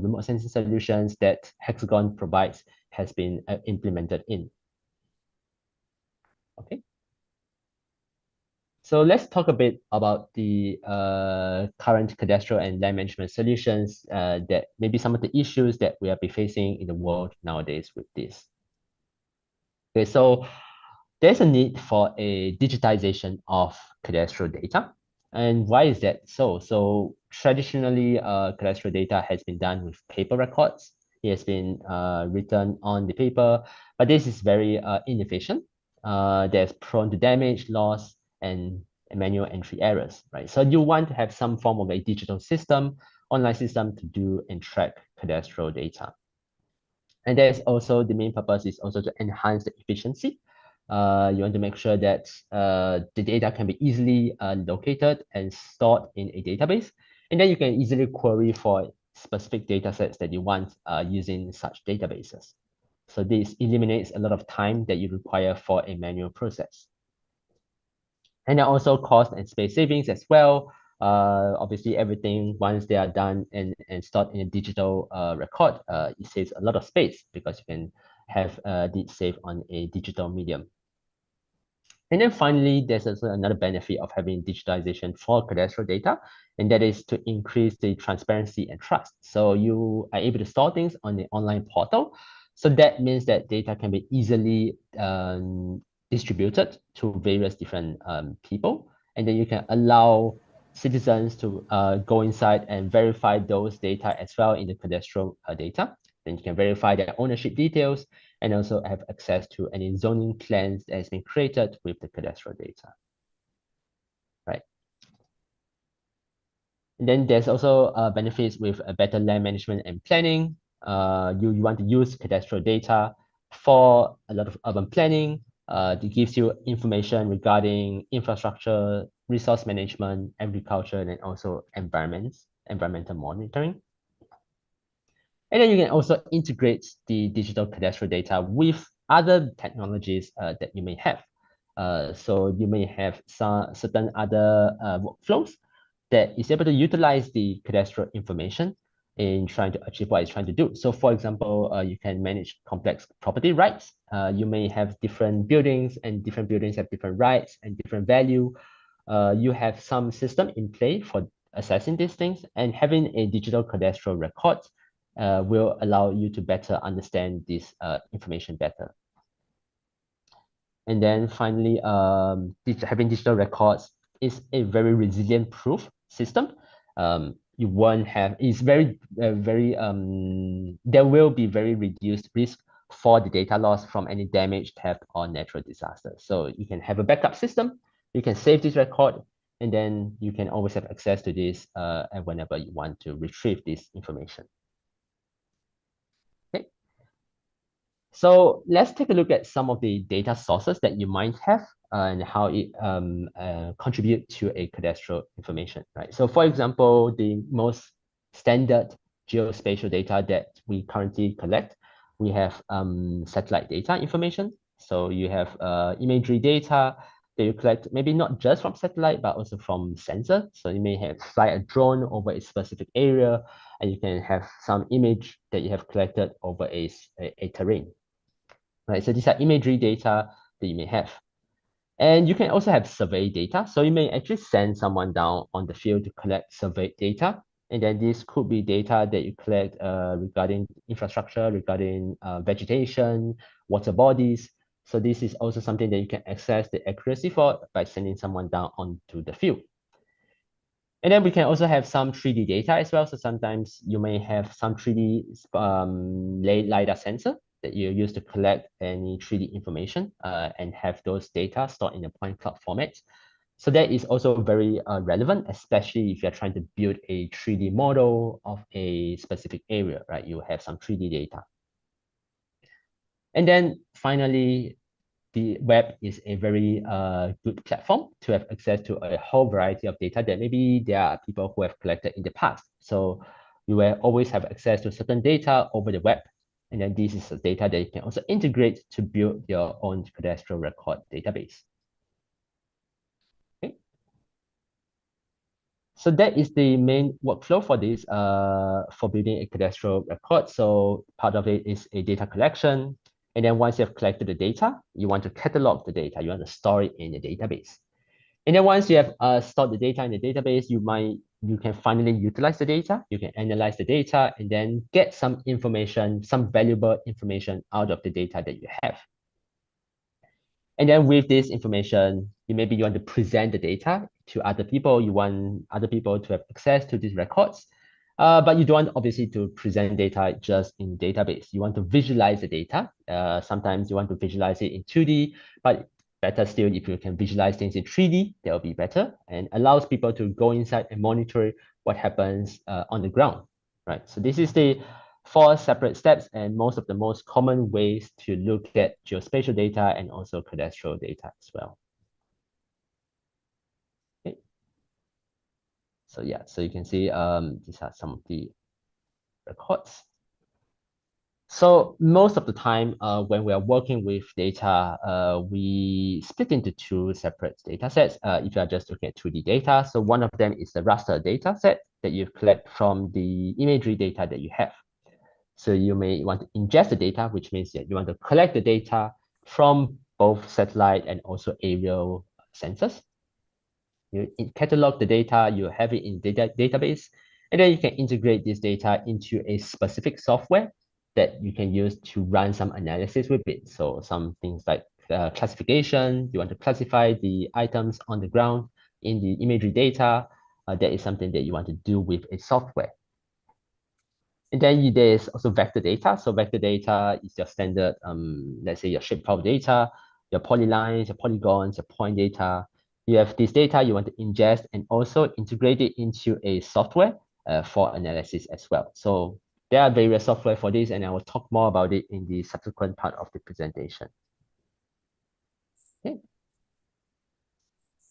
remote sensing solutions that Hexagon provides has been implemented in. Okay. So let's talk a bit about the current cadastral and land management solutions that maybe some of the issues that we are facing in the world nowadays with this. Okay, so there's a need for a digitization of cadastral data. And why is that so? So traditionally, cadastral data has been done with paper records. It has been written on the paper, but this is very inefficient. There's prone to damage, loss, and manual entry errors, right? So you want to have some form of a digital system, online system to do and track cadastral data. And there's also the main purpose is also to enhance the efficiency. You want to make sure that the data can be easily located and stored in a database. And then you can easily query for specific data sets that you want using such databases. So this eliminates a lot of time that you require for a manual process. And then also cost and space savings as well. Obviously, everything, once they are done and stored in a digital record, it saves a lot of space because you can have it saved on a digital medium. And then finally, there's also another benefit of having digitalization for cadastral data, and that is to increase the transparency and trust. So you are able to store things on the online portal. So that means that data can be easily distributed to various different people. And then you can allow citizens to go inside and verify those data as well in the cadastral data. Then you can verify their ownership details and also have access to any zoning plans that has been created with the cadastral data. Right. And then there's also benefits with a better land management and planning. You want to use cadastral data for a lot of urban planning. It gives you information regarding infrastructure, resource management, agriculture, and also environmental monitoring. And then you can also integrate the digital cadastral data with other technologies that you may have. So you may have some certain other workflows that is able to utilize the cadastral information in trying to achieve what it's trying to do. So for example, you can manage complex property rights. You may have different buildings and different buildings have different rights and different value. You have some system in play for assessing these things, and having a digital cadastral record will allow you to better understand this information better. And then finally, having digital records is a very resilient proof system. You won't have, it's very, there will be very reduced risk for the data loss from any damage, theft, or natural disaster. So you can have a backup system, you can save this record, and then you can always have access to this and whenever you want to retrieve this information. Okay. So let's take a look at some of the data sources that you might have and how it contribute to a cadastral information, right? So for example, the most standard geospatial data that we currently collect, we have satellite data information. So you have imagery data that you collect, maybe not just from satellite, but also from sensor. So you may have fly a drone over a specific area, and you can have some image that you have collected over a terrain. Right, so these are imagery data that you may have. And you can also have survey data. So you may actually send someone down on the field to collect survey data. And then this could be data that you collect regarding infrastructure, regarding vegetation, water bodies. So this is also something that you can access the accuracy for by sending someone down onto the field. And then we can also have some 3D data as well. So sometimes you may have some 3D LiDAR sensor that you use to collect any 3D information and have those data stored in a point cloud format. So that is also very relevant, especially if you're trying to build a 3D model of a specific area, right? You have some 3D data. And then finally, the web is a very good platform to have access to a whole variety of data that maybe there are people who have collected in the past. So you will always have access to certain data over the web. And then this is the data that you can also integrate to build your own cadastral record database. Okay. So that is the main workflow for this, for building a cadastral record. So part of it is a data collection. And then once you have collected the data, you want to catalog the data. You want to store it in the database. And then once you have stored the data in the database, you can finally utilize the data. You can analyze the data and then get some information, some valuable information out of the data that you have. And then with this information, maybe you want to present the data to other people. You want other people to have access to these records. But you don't want obviously to present data just in database. You want to visualize the data. Sometimes you want to visualize it in 2D, but better still, if you can visualize things in 3D, that will be better and allows people to go inside and monitor what happens on the ground, right? So this is the 4 separate steps and most of the most common ways to look at geospatial data and also cadastral data as well. Okay. So yeah, so you can see these are some of the records. So most of the time, when we are working with data, we split into 2 separate data sets. If you are just looking at 2D data, so one of them is the raster data set that you collect from the imagery data that you have. So you may want to ingest the data, which means that you want to collect the data from both satellite and also aerial sensors. You catalog the data, you have it in database, and then you can integrate this data into a specific software that you can use to run some analysis with it. So some things like classification, you want to classify the items on the ground in the imagery data. That is something that you want to do with a software. And then there's also vector data. So vector data is your standard, let's say your shapefile data, your polylines, your polygons, your point data. You have this data you want to ingest and also integrate it into a software for analysis as well. So there are various software for this, and I will talk more about it in the subsequent part of the presentation. Okay.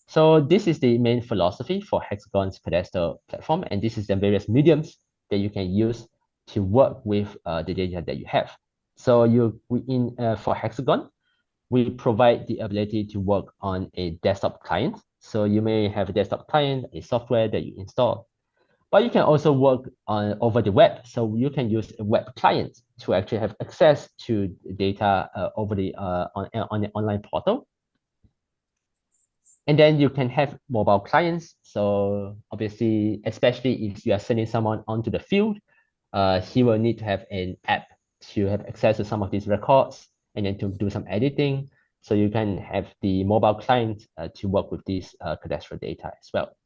So this is the main philosophy for Hexagon's cadastral platform, and this is the various mediums that you can use to work with the data that you have. So for Hexagon, we provide the ability to work on a desktop client. So you may have a desktop client, a software that you install, but you can also work over the web. So you can use a web client to actually have access to data over the on the online portal. And then you can have mobile clients. So obviously, especially if you are sending someone onto the field, he will need to have an app to have access to some of these records and then to do some editing. So you can have the mobile client to work with these cadastral data as well.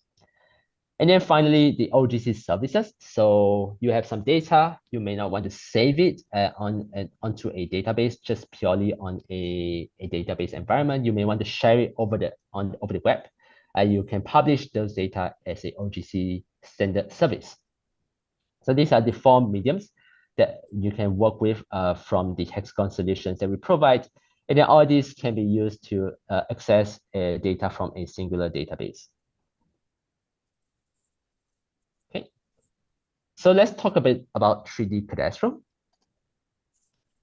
And then finally, the OGC services. So you have some data, you may not want to save it onto a database, just purely on a database environment. You may want to share it over the web. You can publish those data as a OGC standard service. So these are the 4 mediums that you can work with from the Hexagon solutions that we provide. And then all these can be used to access data from a singular database. Okay. So let's talk a bit about 3D cadastral.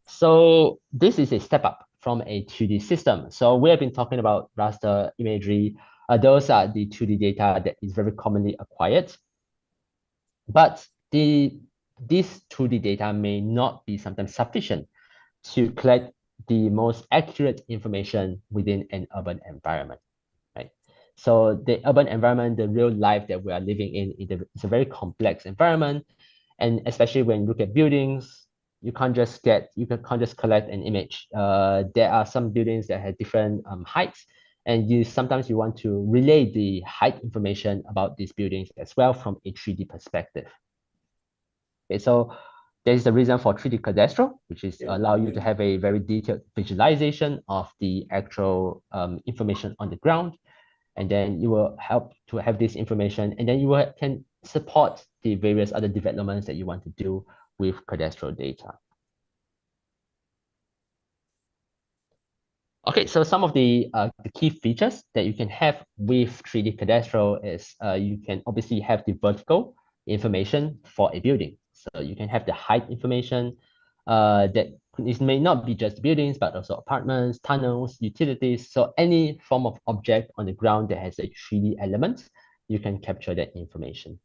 So this is a step up from a 2D system. So we have been talking about raster imagery. Those are the 2D data that is very commonly acquired. But this 2D data may not be sometimes sufficient to collect the most accurate information within an urban environment, right? So the urban environment, the real life that we are living in, is a very complex environment. And especially when you look at buildings, you can't just collect an image. There are some buildings that have different heights, and sometimes you want to relay the height information about these buildings as well from a 3D perspective. Okay, so there is the reason for 3D cadastral, which is allow you to have a very detailed visualization of the actual information on the ground. And then you will help to have this information, and then you can support the various other developments that you want to do with cadastral data. Okay, so some of the key features that you can have with 3D cadastral is you can obviously have the vertical information for a building. So you can have the height information that it may not be just buildings, but also apartments, tunnels, utilities. So any form of object on the ground that has a 3D element, you can capture that information.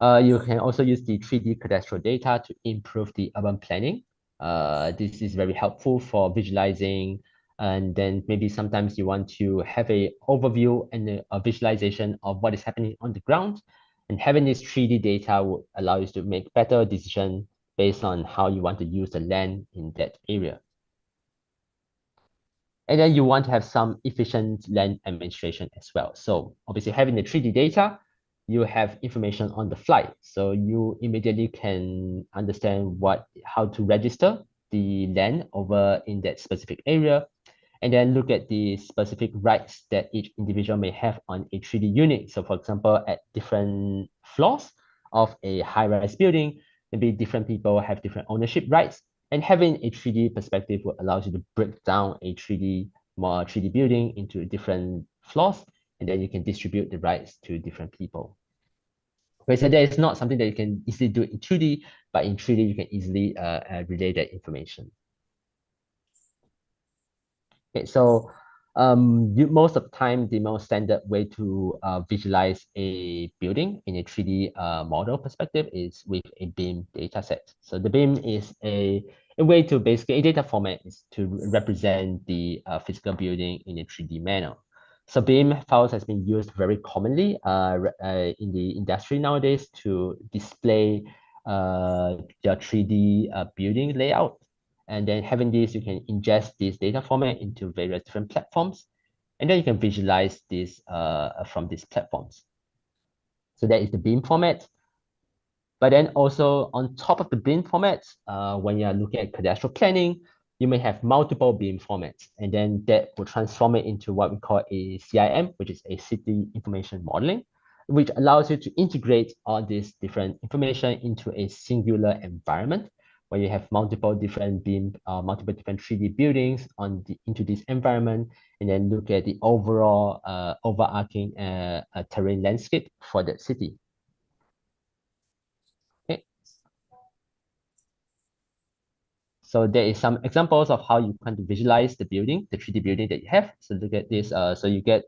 You can also use the 3D cadastral data to improve the urban planning. This is very helpful for visualizing, and then maybe sometimes you want to have an overview and a visualization of what is happening on the ground. And having this 3D data will allow you to make better decisions based on how you want to use the land in that area. And then you want to have some efficient land administration as well. So obviously having the 3D data, you have information on the fly. So you immediately can understand how to register the land over in that specific area, and then look at the specific rights that each individual may have on a 3D unit. So for example, at different floors of a high-rise building, maybe different people have different ownership rights. And having a 3D perspective will allow you to break down a 3D building into different floors, and then you can distribute the rights to different people. Okay, so there is not something that you can easily do in 2D, but in 3D you can easily relay that information. Okay, so most of the time, the most standard way to visualize a building in a 3D model perspective is with a BIM dataset. So the BIM is a way to basically, a data format is to represent the physical building in a 3D manner. So BIM files has been used very commonly in the industry nowadays to display your 3D building layout. And then having this, you can ingest this data format into various different platforms. And then you can visualize this from these platforms. So that is the BIM format. But then also on top of the BIM formats, when you are looking at cadastral planning, you may have multiple BIM formats. And then that will transform it into what we call a CIM, which is a city information modeling, which allows you to integrate all this different information into a singular environment where you have multiple different BIM, multiple different 3D buildings into this environment, and then look at the overall overarching terrain landscape for that city. Okay. So there is some examples of how you can visualize the building, the 3D building that you have. So look at this. So you get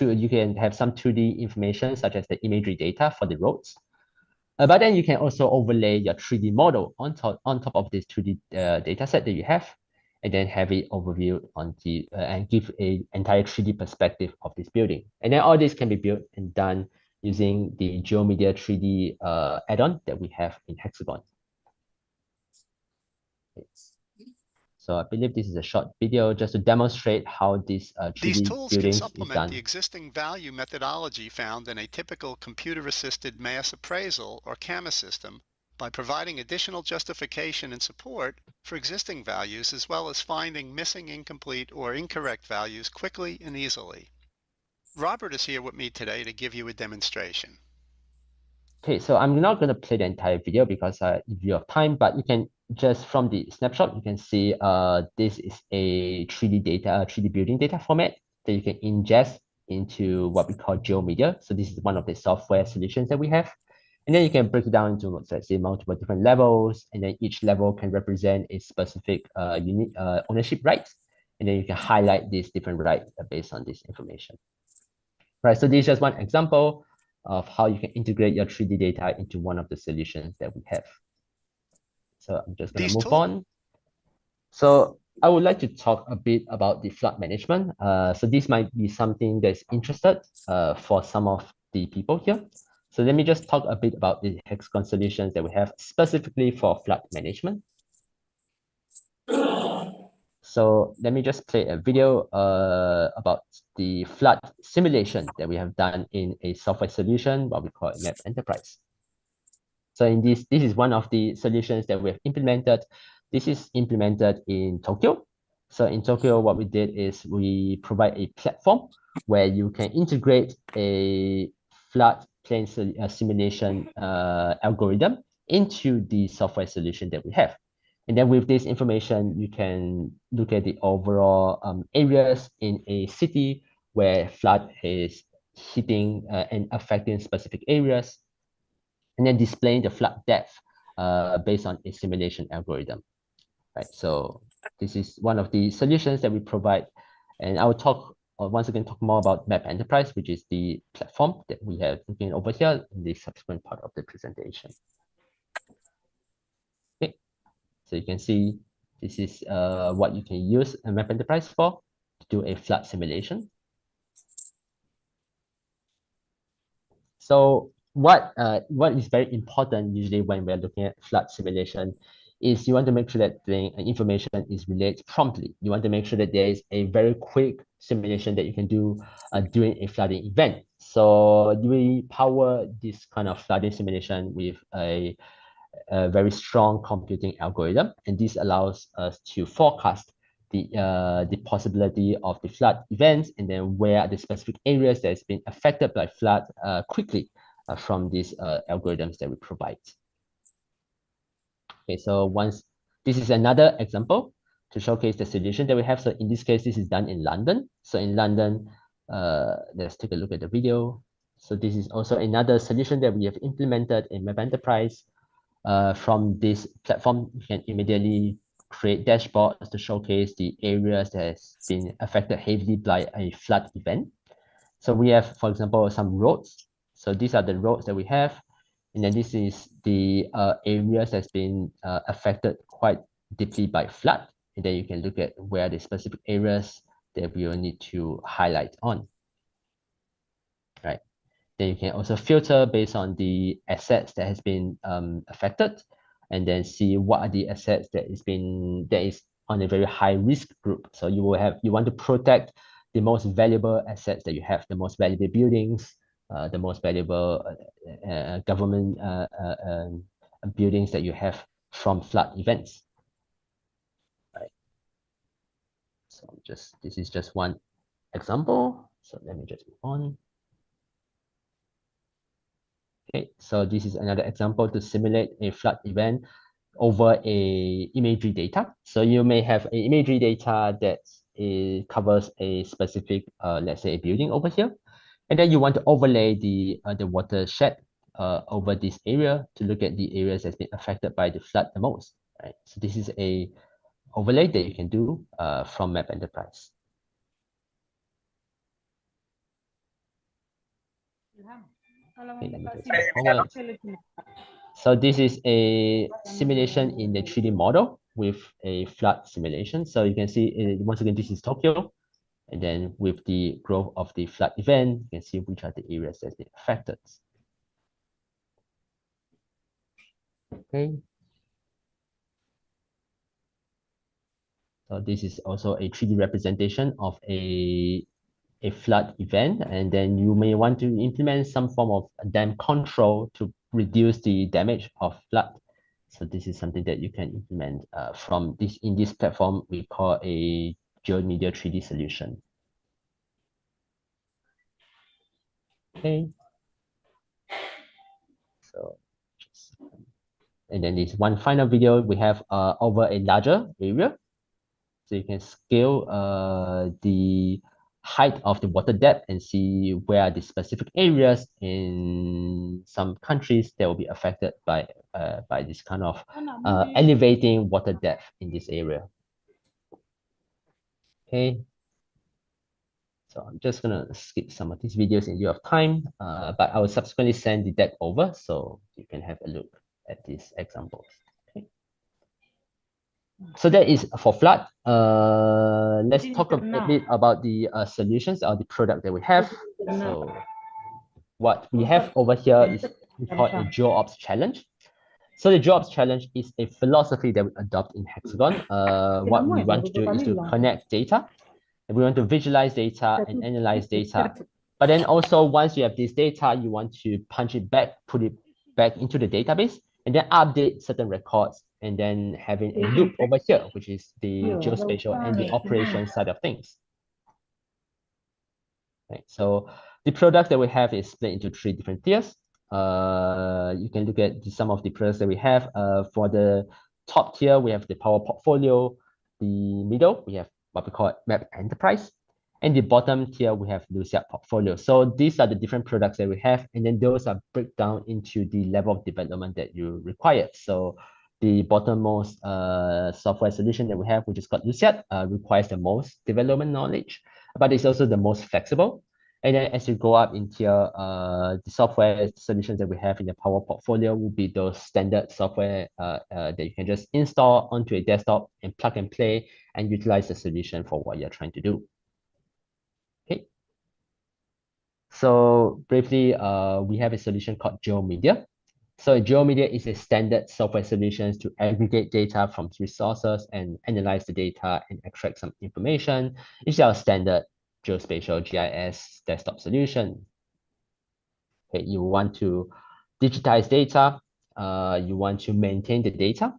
you can have some 2D information such as the imagery data for the roads. But then you can also overlay your 3D model on top of this 2D data set that you have, and then have it overview on the and give a entire 3D perspective of this building. And then all this can be built and done using the GeoMedia 3D add-on that we have in Hexagon. So I believe this is a short video just to demonstrate how this 3D These tools can buildings is supplement done. the existing value methodology found in a typical computer-assisted mass appraisal or CAMA system by providing additional justification and support for existing values, as well as finding missing, incomplete, or incorrect values quickly and easily. Robert is here with me today to give you a demonstration. Okay, so I'm not going to play the entire video because if you have time, but you can just from the snapshot, you can see this is a 3D building data format that you can ingest into what we call GeoMedia. So this is one of the software solutions that we have. And then you can break it down into, let's say, multiple different levels, and then each level can represent a specific unique ownership rights. And then you can highlight these different rights based on this information. Right, so this is just one example of how you can integrate your 3D data into one of the solutions that we have. So I'm just going to move on. So I would like to talk a bit about the flood management. So this might be something that's interested for some of the people here. So let me just talk a bit about the Hexagon solutions that we have specifically for flood management. So let me just play a video about the flood simulation that we have done in a software solution, what we call Map Enterprise. So in this is one of the solutions that we have implemented. This is implemented in Tokyo. So in Tokyo, what we did is we provide a platform where you can integrate a flood plain simulation algorithm into the software solution that we have. And then with this information, you can look at the overall areas in a city where flood is hitting and affecting specific areas, and then displaying the flood depth based on a simulation algorithm. Right. So this is one of the solutions that we provide, and I will talk once again talk more about Map Enterprise, which is the platform that we have looking over here in the subsequent part of the presentation. Okay. So you can see this is what you can use a Map Enterprise for to do a flood simulation. So what is very important usually when we're looking at flood simulation is you want to make sure that the information is relayed promptly. You want to make sure that there is a very quick simulation that you can do during a flooding event. So we power this kind of flooding simulation with a very strong computing algorithm, and this allows us to forecast the possibility of the flood events, and then where are the specific areas that has been affected by flood quickly from these algorithms that we provide. Okay, so this is another example to showcase the solution that we have. So in this case, this is done in London. So in London, let's take a look at the video. So this is also another solution that we have implemented in Map Enterprise. From this platform, you can immediately create dashboards to showcase the areas that has been affected heavily by a flood event. So we have, for example, some roads. So these are the roads that we have. And then this is the areas that's been affected quite deeply by flood. And then you can look at where the specific areas that we will need to highlight on. Right. Then you can also filter based on the assets that has been affected, and then see what are the assets that is on a very high risk group. So you want to protect the most valuable assets that you have, the most valuable buildings, the most valuable government buildings that you have from flood events. Right. So this is just one example. So let me just move on. Okay, so this is another example to simulate a flood event over a imagery data. So you may have a imagery data that covers a specific, let's say, a building over here, and then you want to overlay the watershed over this area to look at the areas that's been affected by the flood the most. Right. So this is a overlay that you can do from Map Enterprise. Okay, let me just move forward. So this is a simulation in the 3D model with a flood simulation. So you can see, once again, this is Tokyo. And then with the growth of the flood event, you can see which are the areas that have been affected. Okay. So this is also a 3D representation of a flood event, and then you may want to implement some form of dam control to reduce the damage of flood. So this is something that you can implement in this platform we call a GeoMedia 3D solution. Okay. So and then this one final video we have over a larger area. So you can scale the height of the water depth and see where are the specific areas in some countries that will be affected by this kind of elevating water depth in this area. Okay. So I'm just gonna skip some of these videos in lieu of time, but I will subsequently send the deck over so you can have a look at these examples. Okay. So that is for flood. Let's talk a bit about the solutions or the product that we have. So what we have over here is we call a GeoOps challenge. So the GeoOps challenge is a philosophy that we adopt in Hexagon. What we want to do is to connect data. And we want to visualize data and analyze data. But then also once you have this data, you want to punch it back, put it back into the database, and then update certain records, and then having a loop over here, which is the geospatial and the operation side of things. Right. So the product that we have is split into 3 different tiers. You can look at some of the products that we have. For the top tier, we have the Power Portfolio. The middle, we have what we call Map Enterprise. And the bottom tier, we have Lucia Portfolio. So these are the different products that we have. And then those are breakdown into the level of development that you require. So the bottommost software solution that we have, which is called Lucia, requires the most development knowledge, but it's also the most flexible. And then as you go up in tier, the software solutions that we have in the Power Portfolio will be those standard software that you can just install onto a desktop and plug and play and utilize the solution for what you're trying to do. Okay. So briefly, we have a solution called GeoMedia. So GeoMedia is a standard software solution to aggregate data from resources and analyze the data and extract some information. It's our standard geospatial GIS desktop solution. Okay, you want to digitize data, you want to maintain the data,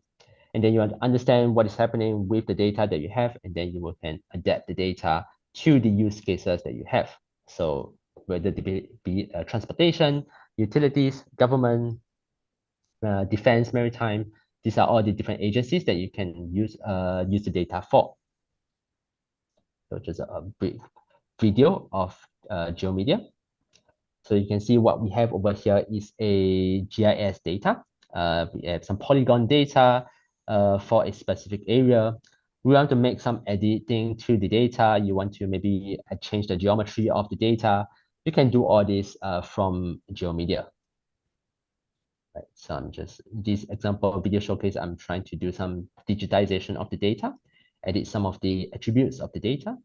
and then you want to understand what is happening with the data that you have, and then you can adapt the data to the use cases that you have. So whether it be transportation, utilities, government, defense, maritime, these are all the different agencies that you can use the data for. So just a brief video of GeoMedia. So you can see what we have over here is a GIS data. We have some polygon data for a specific area. We want to make some editing to the data. You want to maybe change the geometry of the data. You can do all this from GeoMedia. Right, so I'm just, this example video showcase, I'm trying to do some digitization of the data, edit some of the attributes of the data.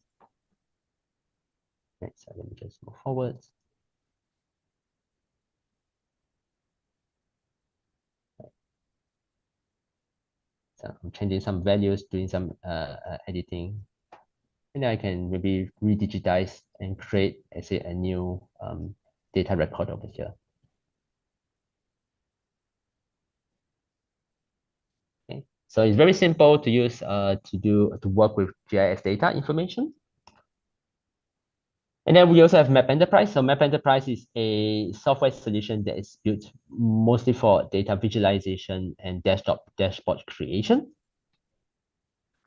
Right, so let me just move forward. So I'm changing some values, doing some editing, and then I can maybe redigitize and create, let's say, a new data record over here. Okay, so it's very simple to use to work with GIS data information. And then we also have Map Enterprise. So Map Enterprise is a software solution that is built mostly for data visualization and dashboard creation.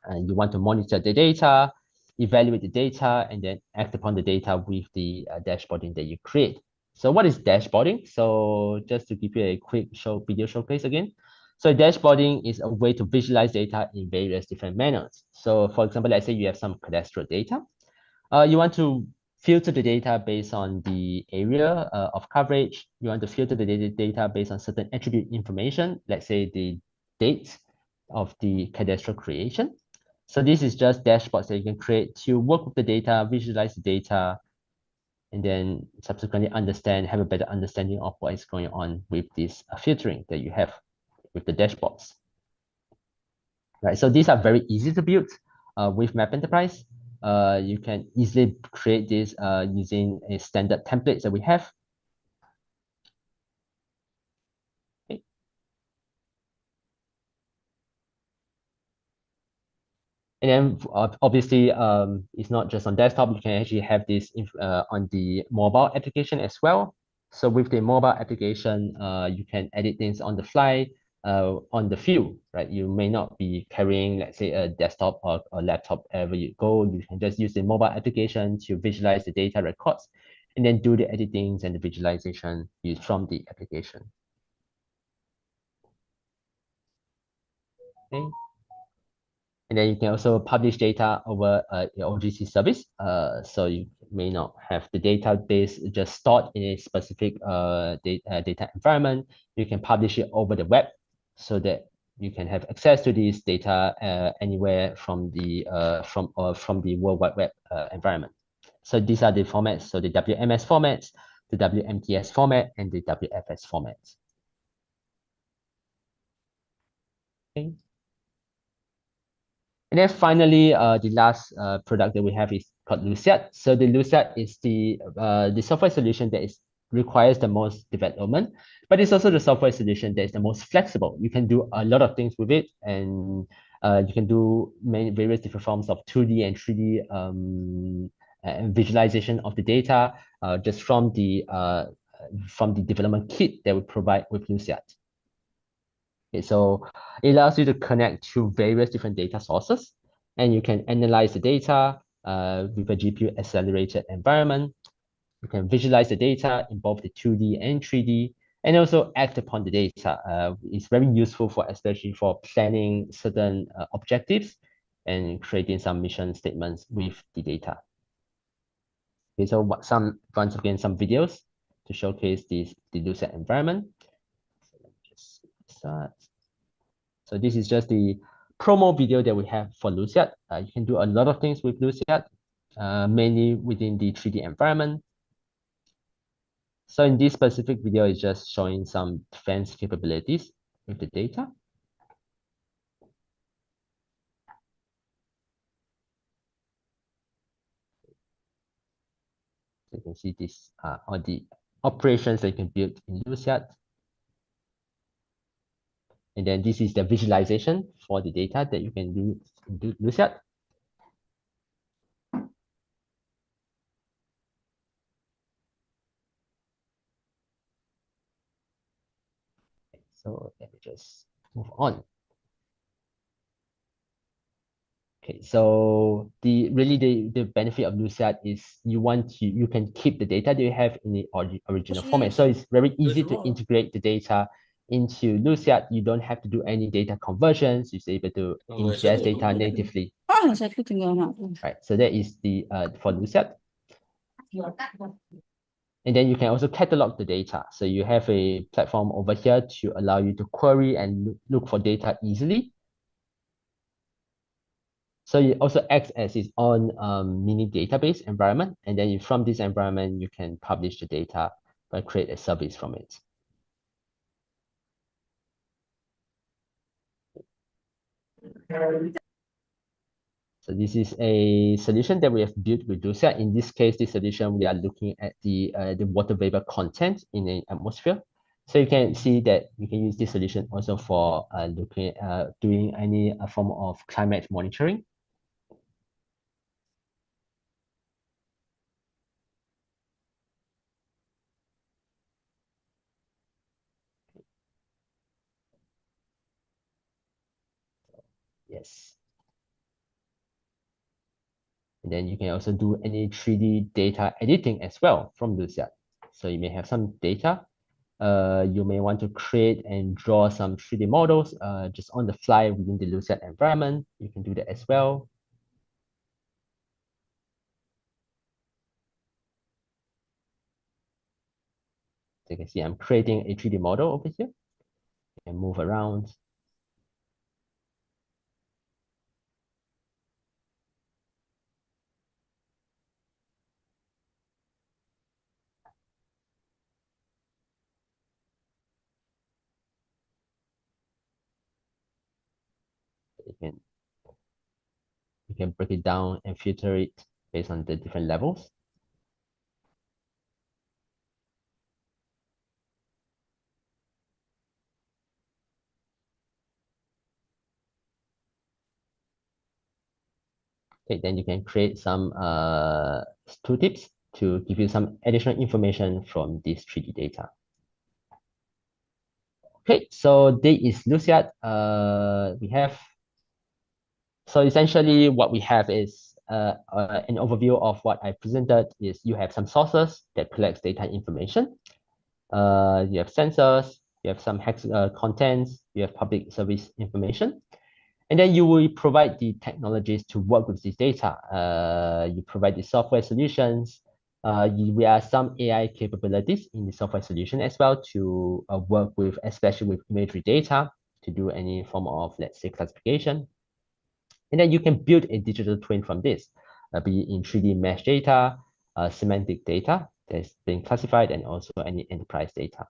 And you want to monitor the data, evaluate the data, and then act upon the data with the dashboarding that you create. So what is dashboarding? So just to give you a quick video showcase again. So dashboarding is a way to visualize data in various different manners. So for example, let's say you have some cadastral data. You want to filter the data based on the area of coverage. You want to filter the data based on certain attribute information, let's say the date of the cadastral creation. So this is just dashboards that you can create to work with the data, visualize the data, and then subsequently have a better understanding of what is going on with this filtering that you have with the dashboards. Right, so these are very easy to build with Map Enterprise. You can easily create this using a standard templates that we have. Okay. And then obviously, it's not just on desktop. You can actually have this on the mobile application as well. So with the mobile application, you can edit things on the fly, on the field, right? You may not be carrying, let's say, a desktop or a laptop wherever you go. You can just use the mobile application to visualize the data records, and then do the editings and the visualization used from the application. Okay. And then you can also publish data over your OGC service. So you may not have the database just stored in a specific data environment. You can publish it over the web so that you can have access to this data anywhere from the World Wide Web environment. So these are the formats. So the WMS formats, the WMTS format, and the WFS formats. Okay. And then finally, the last product that we have is called Luciad. So the Luciad is the software solution that requires the most development, but it's also the software solution that is the most flexible. You can do a lot of things with it, and you can do various different forms of 2D and 3D visualization of the data just from the development kit that we provide with Luciad. Okay, so it allows you to connect to various different data sources, and you can analyze the data with a GPU accelerated environment. You can visualize the data in both the 2D and 3D, and also act upon the data. It's very useful especially for planning certain objectives and creating some mission statements with the data. Okay, so once again, some videos to showcase the Luciad environment. So let me just start. So this is just the promo video that we have for Luciad. You can do a lot of things with Luciad, mainly within the 3D environment. So in this specific video, it's just showing some advanced capabilities with the data. So you can see this all the operations that you can build in Luciad. And then this is the visualization for the data that you can do in Luciad. So let me just move on. Okay, so the benefit of Luciad is you can keep the data that you have in the original format. So it's very easy to integrate the data into Luciad. You don't have to do any data conversions. You're able to ingest data natively. Right, so that is the for Luciad. And then you can also catalog the data. So you have a platform over here to allow you to query and look for data easily. So it also acts as its own mini database environment. And then from this environment, you can publish the data and create a service from it. So this is a solution that we have built with Luciad. In this case, this solution, we are looking at the water vapor content in the atmosphere. So you can see that you can use this solution also for doing any form of climate monitoring. Yes. And then you can also do any 3D data editing as well from Luciad. So you may have some data. You may want to create and draw some 3D models just on the fly within the Luciad environment. You can do that as well. So you can see I'm creating a 3D model over here and move around. You can break it down and filter it based on the different levels. Okay, then you can create some tooltips to give you some additional information from this 3D data. Okay, so this is Luciad. So essentially what we have is an overview of what I presented is you have some sources that collects data information. You have sensors, you have some contents, you have public service information. And then you will provide the technologies to work with this data. You provide the software solutions. We have some AI capabilities in the software solution as well to work with, especially with imagery data, to do any form of, let's say, classification. And then you can build a digital twin from this, be it in 3D mesh data, semantic data that's being classified, and also any enterprise data.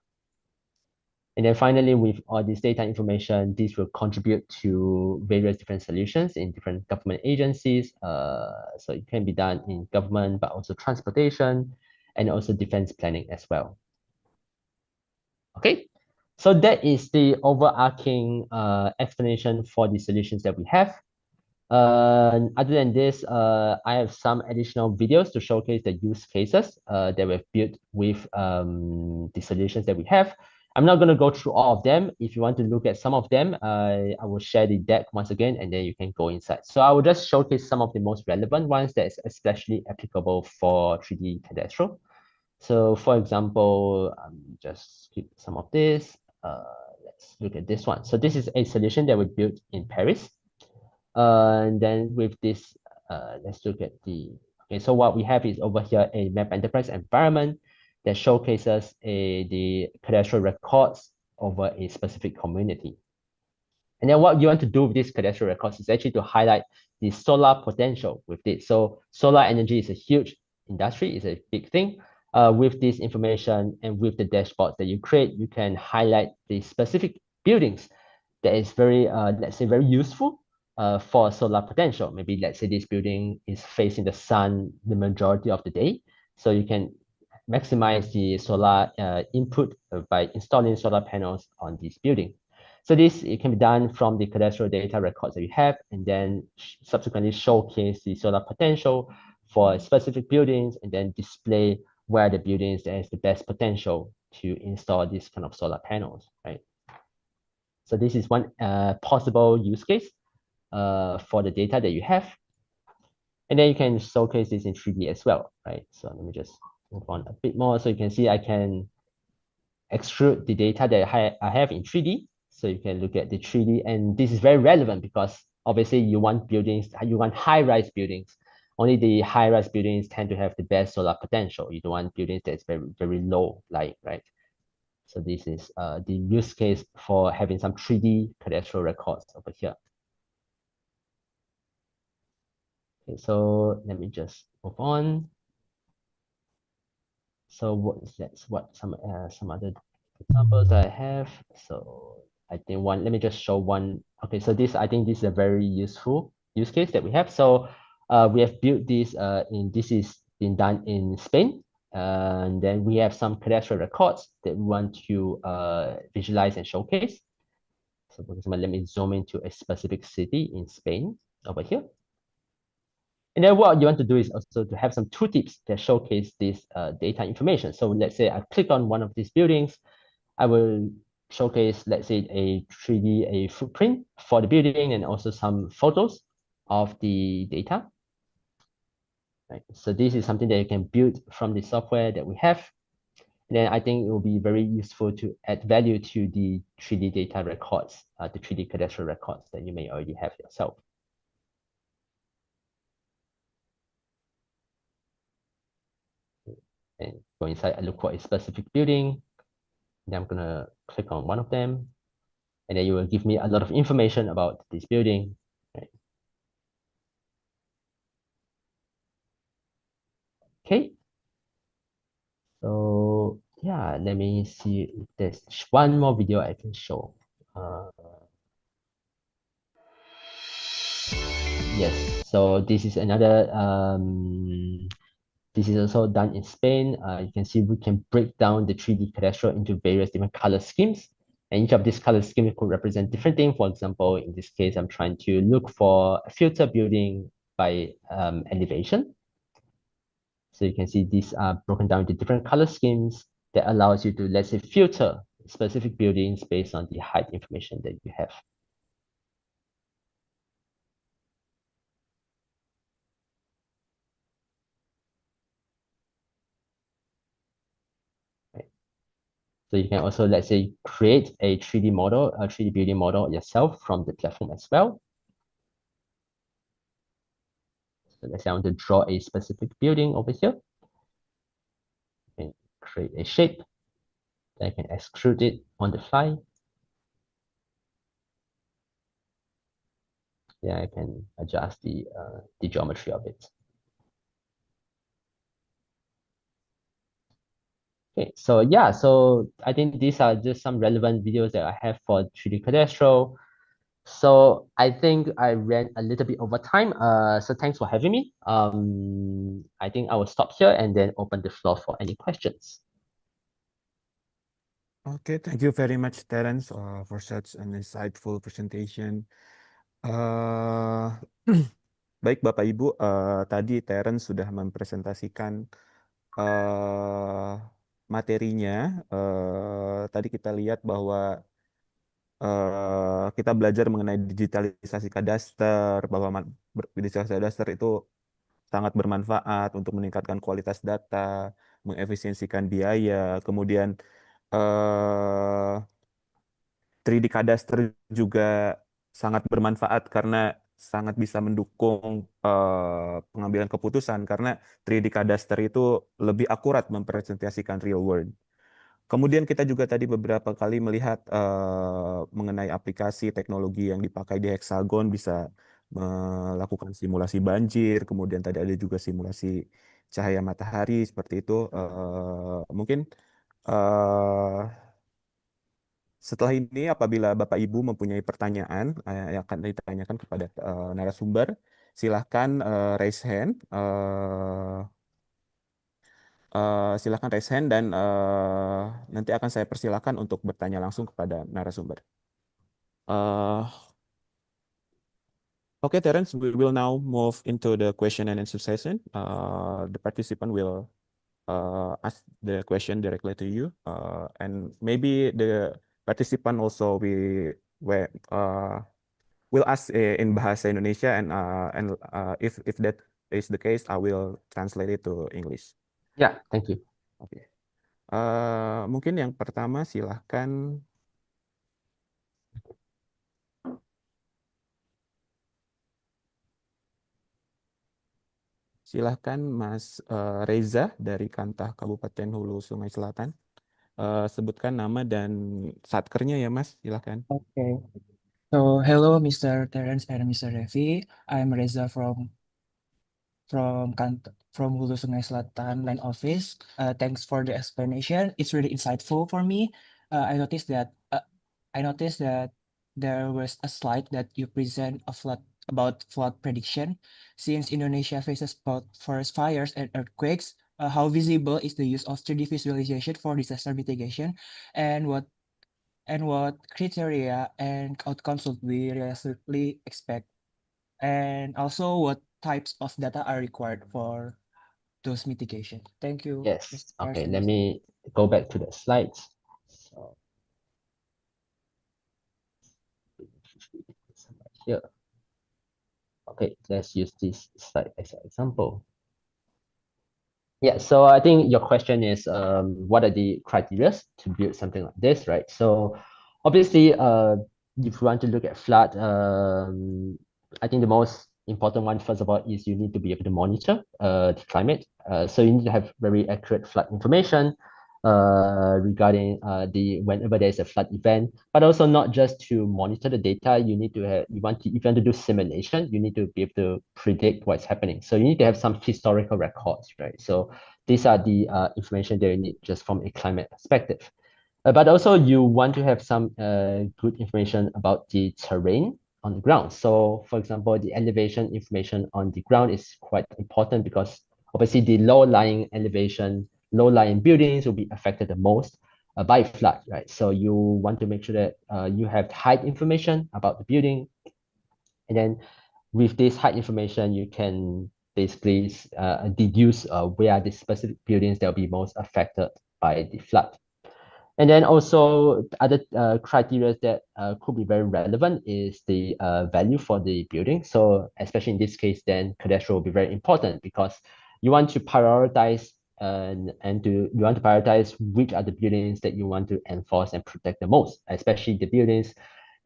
And then finally, with all this data information, this will contribute to various different solutions in different government agencies. So it can be done in government, but also transportation and also defense planning as well. Okay, so that is the overarching explanation for the solutions that we have. Other than this, I have some additional videos to showcase the use cases that we've built with the solutions that we have. I'm not going to go through all of them. If you want to look at some of them, I will share the deck once again, and then you can go inside. So I will just showcase some of the most relevant ones that is especially applicable for 3D cadastral. So for example, just skip some of this. Let's look at this one. So this is a solution that we built in Paris. And then with this, let's look at okay, so what we have is over here a map enterprise environment that showcases the cadastral records over a specific community. And then what you want to do with these cadastral records is actually to highlight the solar potential with it. So solar energy is a huge industry, it's a big thing. With this information and with the dashboards that you create, you can highlight the specific buildings that is very, let's say, very useful for solar potential. Maybe let's say this building is facing the sun the majority of the day. So you can maximize the solar input by installing solar panels on this building. So it can be done from the cadastral data records that you have, and then subsequently showcase the solar potential for specific buildings, and then display where the buildings there is the best potential to install this kind of solar panels, right? So this is one possible use case for the data that you have. And then you can showcase this in 3D as well, right? So let me just move on a bit more. So you can see I can extrude the data that I have in 3D. So you can look at the 3D, and this is very relevant because obviously you want buildings, you want high-rise buildings. Only the high-rise buildings tend to have the best solar potential. You don't want buildings that's very, very low lying, right? So this is the use case for having some 3D cadastral records over here. Okay, so let me just move on. So that's what some other examples I have. So I think let me just show one. Okay, so I think this is a very useful use case that we have. So we have built this this is been done in Spain. And then we have some cadastral records that we want to visualize and showcase. So for example, let me zoom into a specific city in Spain over here. And then what you want to do is also to have some tooltips that showcase this data information. So let's say I click on one of these buildings, I will showcase, let's say, a 3D, a footprint for the building, and also some photos of the data. Right. So this is something that you can build from the software that we have. And then I think it will be very useful to add value to the 3D data records, the 3D cadastral records that you may already have yourself. And go inside, I look for a specific building. Then I'm gonna click on one of them, and then you will give me a lot of information about this building. Right? Okay. So yeah, let me see if there's one more video I can show. Yes, so this is another this is also done in Spain. You can see we can break down the 3D cadastral into various different color schemes. And each of these color schemes could represent different things. For example, in this case, I'm trying to look for a filter building by elevation. So you can see these are broken down into different color schemes that allows you to, let's say, filter specific buildings based on the height information that you have. So you can also, let's say, create a 3D model, a 3D building model yourself from the platform as well. So let's say I want to draw a specific building over here. And create a shape. Then I can extrude it on the fly. Yeah, I can adjust the geometry of it. Okay, so yeah, so I think these are just some relevant videos that I have for 3D cadastral. So I think I ran a little bit over time. So thanks for having me. I think I will stop here and then open the floor for any questions. Okay, thank you very much, Terence, for such an insightful presentation. Baik, Bapak Ibu, tadi Terence sudah mempresentasikan materinya. Tadi kita lihat bahwa kita belajar mengenai digitalisasi kadaster, bahwa digitalisasi kadaster itu sangat bermanfaat untuk meningkatkan kualitas data, mengefisiensikan biaya, kemudian 3D cadastre juga sangat bermanfaat karena sangat bisa mendukung pengambilan keputusan karena 3D cadastre itu lebih akurat mempresentasikan real world. Kemudian kita juga tadi beberapa kali melihat mengenai aplikasi teknologi yang dipakai di Hexagon, bisa melakukan simulasi banjir, kemudian tadi ada juga simulasi cahaya matahari seperti itu. Mungkin setelah ini apabila Bapak Ibu mempunyai pertanyaan yang akan ditanyakan kepada narasumber, silahkan raise hand. Silahkan raise hand dan nanti akan saya persilahkan untuk bertanya langsung kepada narasumber. Okay, Terence, we will now move into the question and answer session. The participant will ask the question directly to you, and maybe the participant also will ask in bahasa Indonesia, and if that is the case, I will translate it to English. Yeah, thank you. Oke. Mungkin yang pertama silahkan. Silahkan Mas Reza dari Kantah Kabupaten Hulu Sungai Selatan. Sebutkan nama dan satkernya ya Mas, silahkan. Okay. So hello, Mr. Terence and Mr. Revi. I'm Reza from Hulu Sungai Selatan Land Office. Thanks for the explanation. It's really insightful for me. I noticed that there was a slide that you present about flood prediction. Since Indonesia faces both forest fires and earthquakes, how visible is the use of 3D visualization for disaster mitigation, and what criteria and outcomes would we realistically expect? And also, what types of data are required for those mitigation? Thank you, Yes. Mr. Okay, Harrison. let me go back to the slides. So here. Okay, let's use this slide as an example. Yeah, so I think your question is what are the criteria to build something like this, right? So obviously, if you want to look at flood, I think the most important one, first of all, is you need to be able to monitor the climate. So you need to have very accurate flood information regarding whenever there's a flood event, but also not just to monitor the data. You need to have, if you want to do simulation, you need to be able to predict what's happening. So you need to have some historical records, right? So these are the information that you need just from a climate perspective. But also you want to have some good information about the terrain on the ground. So for example, the elevation information on the ground is quite important because obviously the low-lying elevation, low-lying buildings will be affected the most by flood, right? So you want to make sure that you have height information about the building. And then with this height information, you can basically deduce where are the specific buildings that will be most affected by the flood. And then also other criteria that could be very relevant is the value for the building. So especially in this case, then cadastral will be very important because you want to prioritize you want to prioritize which are the buildings that you want to enforce and protect the most, especially the buildings.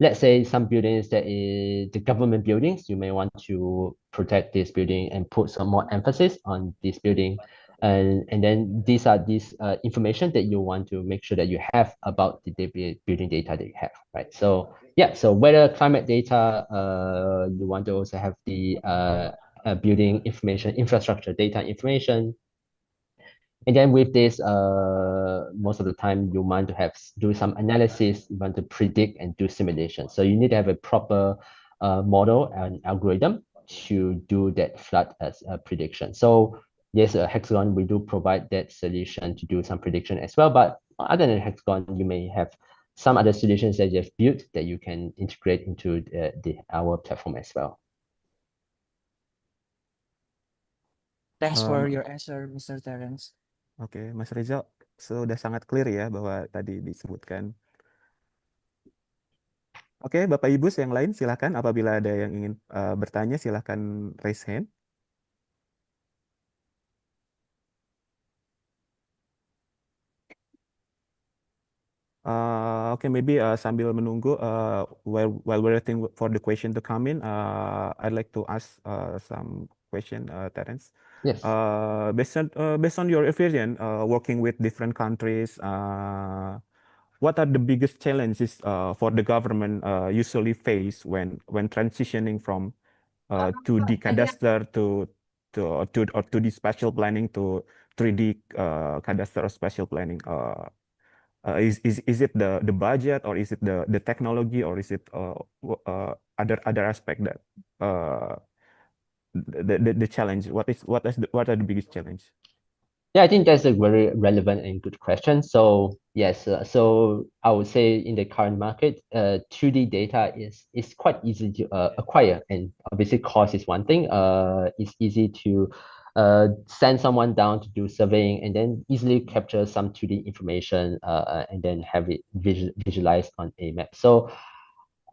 Let's say some buildings that is the government buildings, you may want to protect this building and put some more emphasis on this building. And then these are information that you want to make sure that you have about the building data that you have, right? So yeah, so whether climate data, you want to also have the building information, infrastructure data information. And then with this, most of the time you want to do some analysis, you want to predict and do simulation. So you need to have a proper model and algorithm to do that flood as a prediction. So yes, Hexagon, we do provide that solution to do some prediction as well. But other than Hexagon, you may have some other solutions that you have built that you can integrate into our platform as well. Thanks for your answer, Mr. Terence. Oke, Mas Reza, sudah sangat clear ya bahwa tadi disebutkan. Oke, Bapak Ibu yang lain silakan apabila ada yang ingin bertanya silakan raise hand. Okay, maybe sambil menunggu while we're waiting for the question to come in, I'd like to ask some question, Terence. Yes. Based on your experience working with different countries, what are the biggest challenges for the government usually face when transitioning from 2D cadastre to the spatial planning to 3D cadastre or spatial planning? Is it the budget, or is it the technology, or is it other aspect that the challenge? What are the biggest challenge? Yeah, I think that's a very relevant and good question. So yes, so I would say in the current market, 2D data is quite easy to acquire, and obviously cost is one thing. It's easy to send someone down to do surveying and then easily capture some 2D information and then have it visualized on a map. So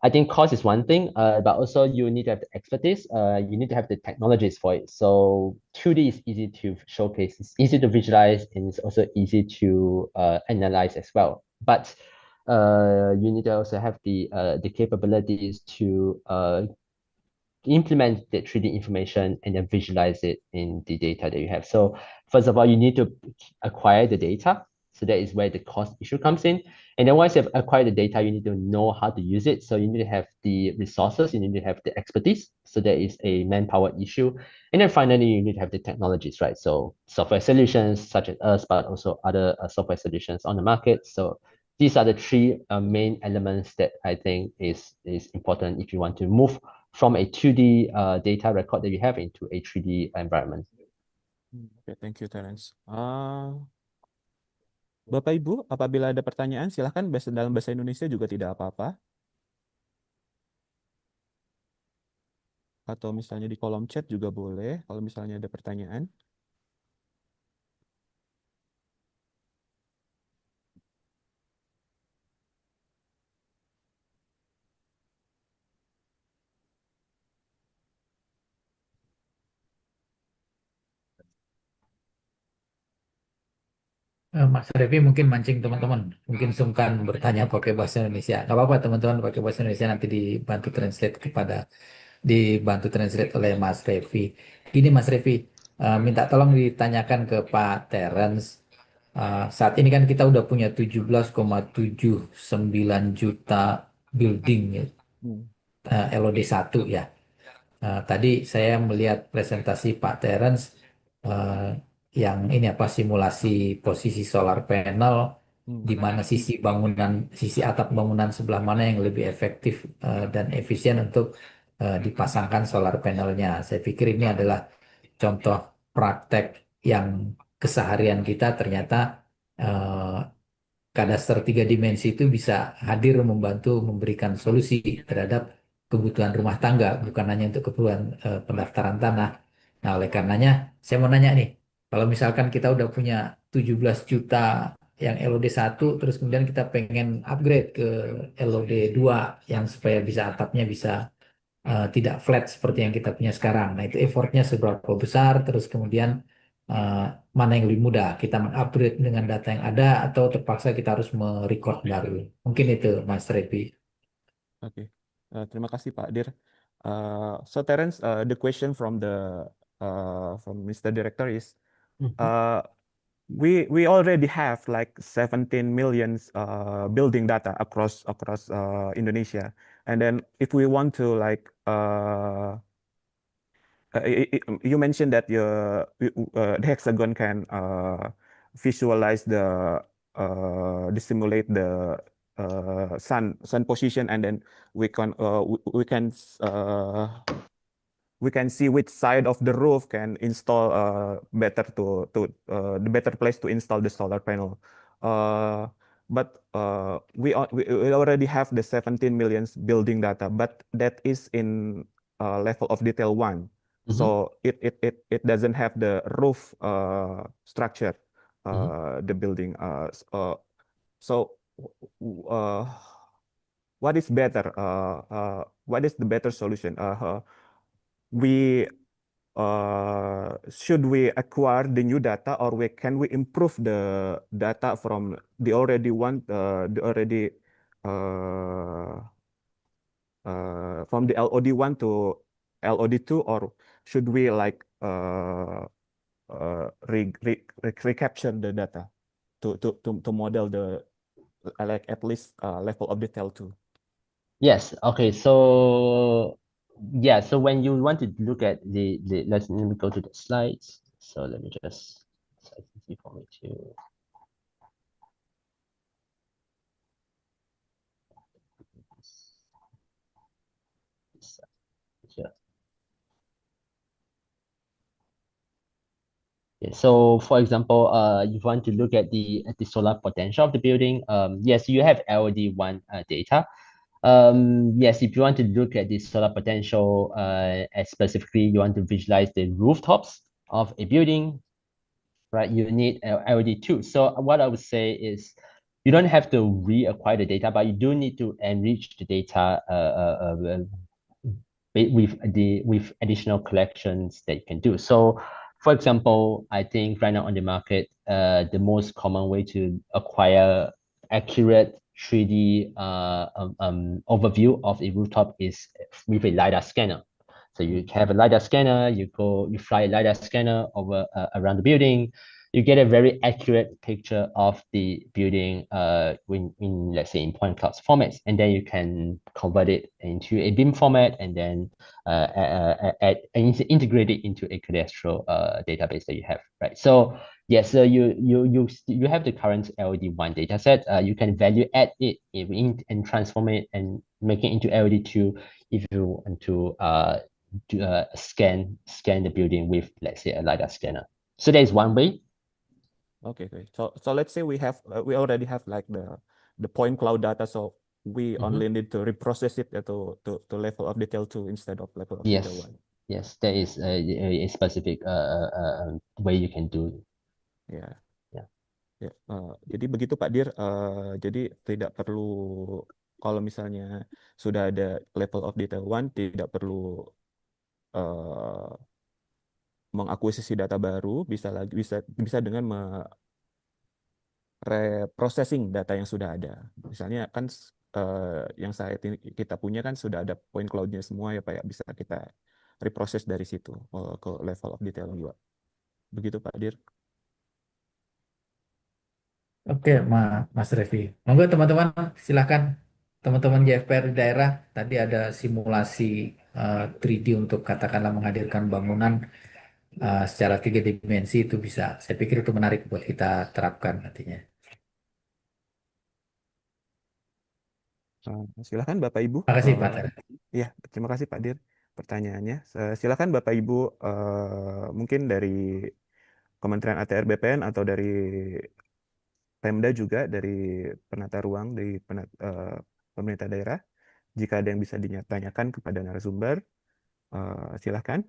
I think cost is one thing, but also you need to have the expertise. You need to have the technologies for it. So 2D is easy to showcase, it's easy to visualize, and it's also easy to analyze as well. But you need to also have the capabilities to implement the 3D information and then visualize it in the data that you have. So first of all, you need to acquire the data. So that is where the cost issue comes in. And then once you've acquired the data, you need to know how to use it. So you need to have the resources, you need to have the expertise. So there is a manpower issue. And then finally, you need to have the technologies, right? So software solutions such as us, but also other software solutions on the market. So these are the three main elements that I think is important if you want to move from a 2D data record that you have into a 3D environment. Okay, thank you, Terence. Bapak Ibu, apabila ada pertanyaan, silahkan dalam bahasa Indonesia juga tidak apa-apa. Atau misalnya di kolom chat juga boleh, kalau misalnya ada pertanyaan. Mas Revi mungkin mancing teman-teman, mungkin sungkan bertanya pakai bahasa Indonesia. Nggak apa-apa teman-teman pakai bahasa Indonesia, nanti dibantu translate oleh Mas Revi. Gini Mas Revi, minta tolong ditanyakan ke Pak Terence. Saat ini kan kita udah punya 17,79 juta building ya, LOD 1 ya. Tadi saya melihat presentasi Pak Terence yang ini apa simulasi posisi solar panel di mana sisi atap bangunan sebelah mana yang lebih efektif dan efisien untuk dipasangkan solar panelnya. Saya pikir ini adalah contoh praktek yang keseharian kita ternyata cadastre 3 dimensi itu bisa hadir membantu memberikan solusi terhadap kebutuhan rumah tangga, bukan hanya untuk keperluan pendaftaran tanah. Nah, oleh karenanya saya mau nanya nih, kalau misalkan kita udah punya 17 juta yang LOD 1, terus kemudian kita pengen upgrade ke LOD 2 yang supaya bisa atapnya bisa tidak flat seperti yang kita punya sekarang. Nah, itu effortnya seberapa besar, terus kemudian uh, mana yang lebih mudah, kita mengupgrade dengan data yang ada atau terpaksa kita harus merecord baru. Mungkin itu Mas Revi. Oke, terima kasih Pak Dir. So Terence, the question from from Mr. Director is, we already have like 17 million building data across Indonesia, and then if we want to like you mentioned that the Hexagon can visualize simulate the sun position, and then we can see which side of the roof can install better the better place to install the solar panel. But we already have the 17 million building data, but that is in level of detail 1. So it doesn't have the roof structure, the building. So what is better? What is the better solution? Should we acquire the new data, or can we improve the data from the already from the LOD 1 to LOD 2, or should we like recapture the data to model the like at least level of detail 2? Yes. Okay. So yeah. So when you want to look at let me go to the slides. So let me just easy for me to. Here. Yeah, so for example, you want to look at the solar potential of the building. Yes, you have LOD 1 data. Yes, if you want to look at the solar potential, specifically, you want to visualize the rooftops of a building, right? You need LOD 2. So what I would say is you don't have to reacquire the data, but you do need to enrich the data with additional collections that you can do. So, for example, I think right now on the market, the most common way to acquire accurate 3D overview of a rooftop is with a LiDAR scanner. So you have a LiDAR scanner, you fly a LiDAR scanner over around the building, you get a very accurate picture of the building in let's say in point clouds formats, and then you can convert it into a BIM format and then integrate it into a cadastral database that you have, right? So yes, so you have the current LED1 dataset. You can value add it and transform it and make it into LED2 if you want to scan the building with, let's say, a LiDAR scanner. So that is one way. Okay. So let's say we already have like the point cloud data, so we only need to reprocess it to level of detail 2 instead of level of detail 1. Yes, there is a specific way you can do it. Ya. Ya. Ya, jadi begitu Pak Dir. Jadi tidak perlu, kalau misalnya sudah ada level of detail 1, tidak perlu mengakuisisi data baru, bisa dengan reprocessing data yang sudah ada. Misalnya kan yang kita punya kan sudah ada point cloud-nya semua ya Pak ya, bisa kita reproses dari situ ke level of detail 2. Begitu Pak Dir. Oke, Mas Revi. Monggo teman-teman, silakan. Teman-teman JFPR di daerah, tadi ada simulasi 3D untuk katakanlah menghadirkan bangunan secara 3 dimensi, itu bisa. Saya pikir itu menarik buat kita terapkan nantinya. Silakan Bapak Ibu. Terima kasih Pak Tera. Ya, terima kasih Pak Dir pertanyaannya. Silakan Bapak Ibu mungkin dari Kementerian ATR BPN atau dari Pemda juga, dari penata ruang, dari pemerintah daerah. Jika ada yang bisa ditanyakan kepada narasumber, silakan.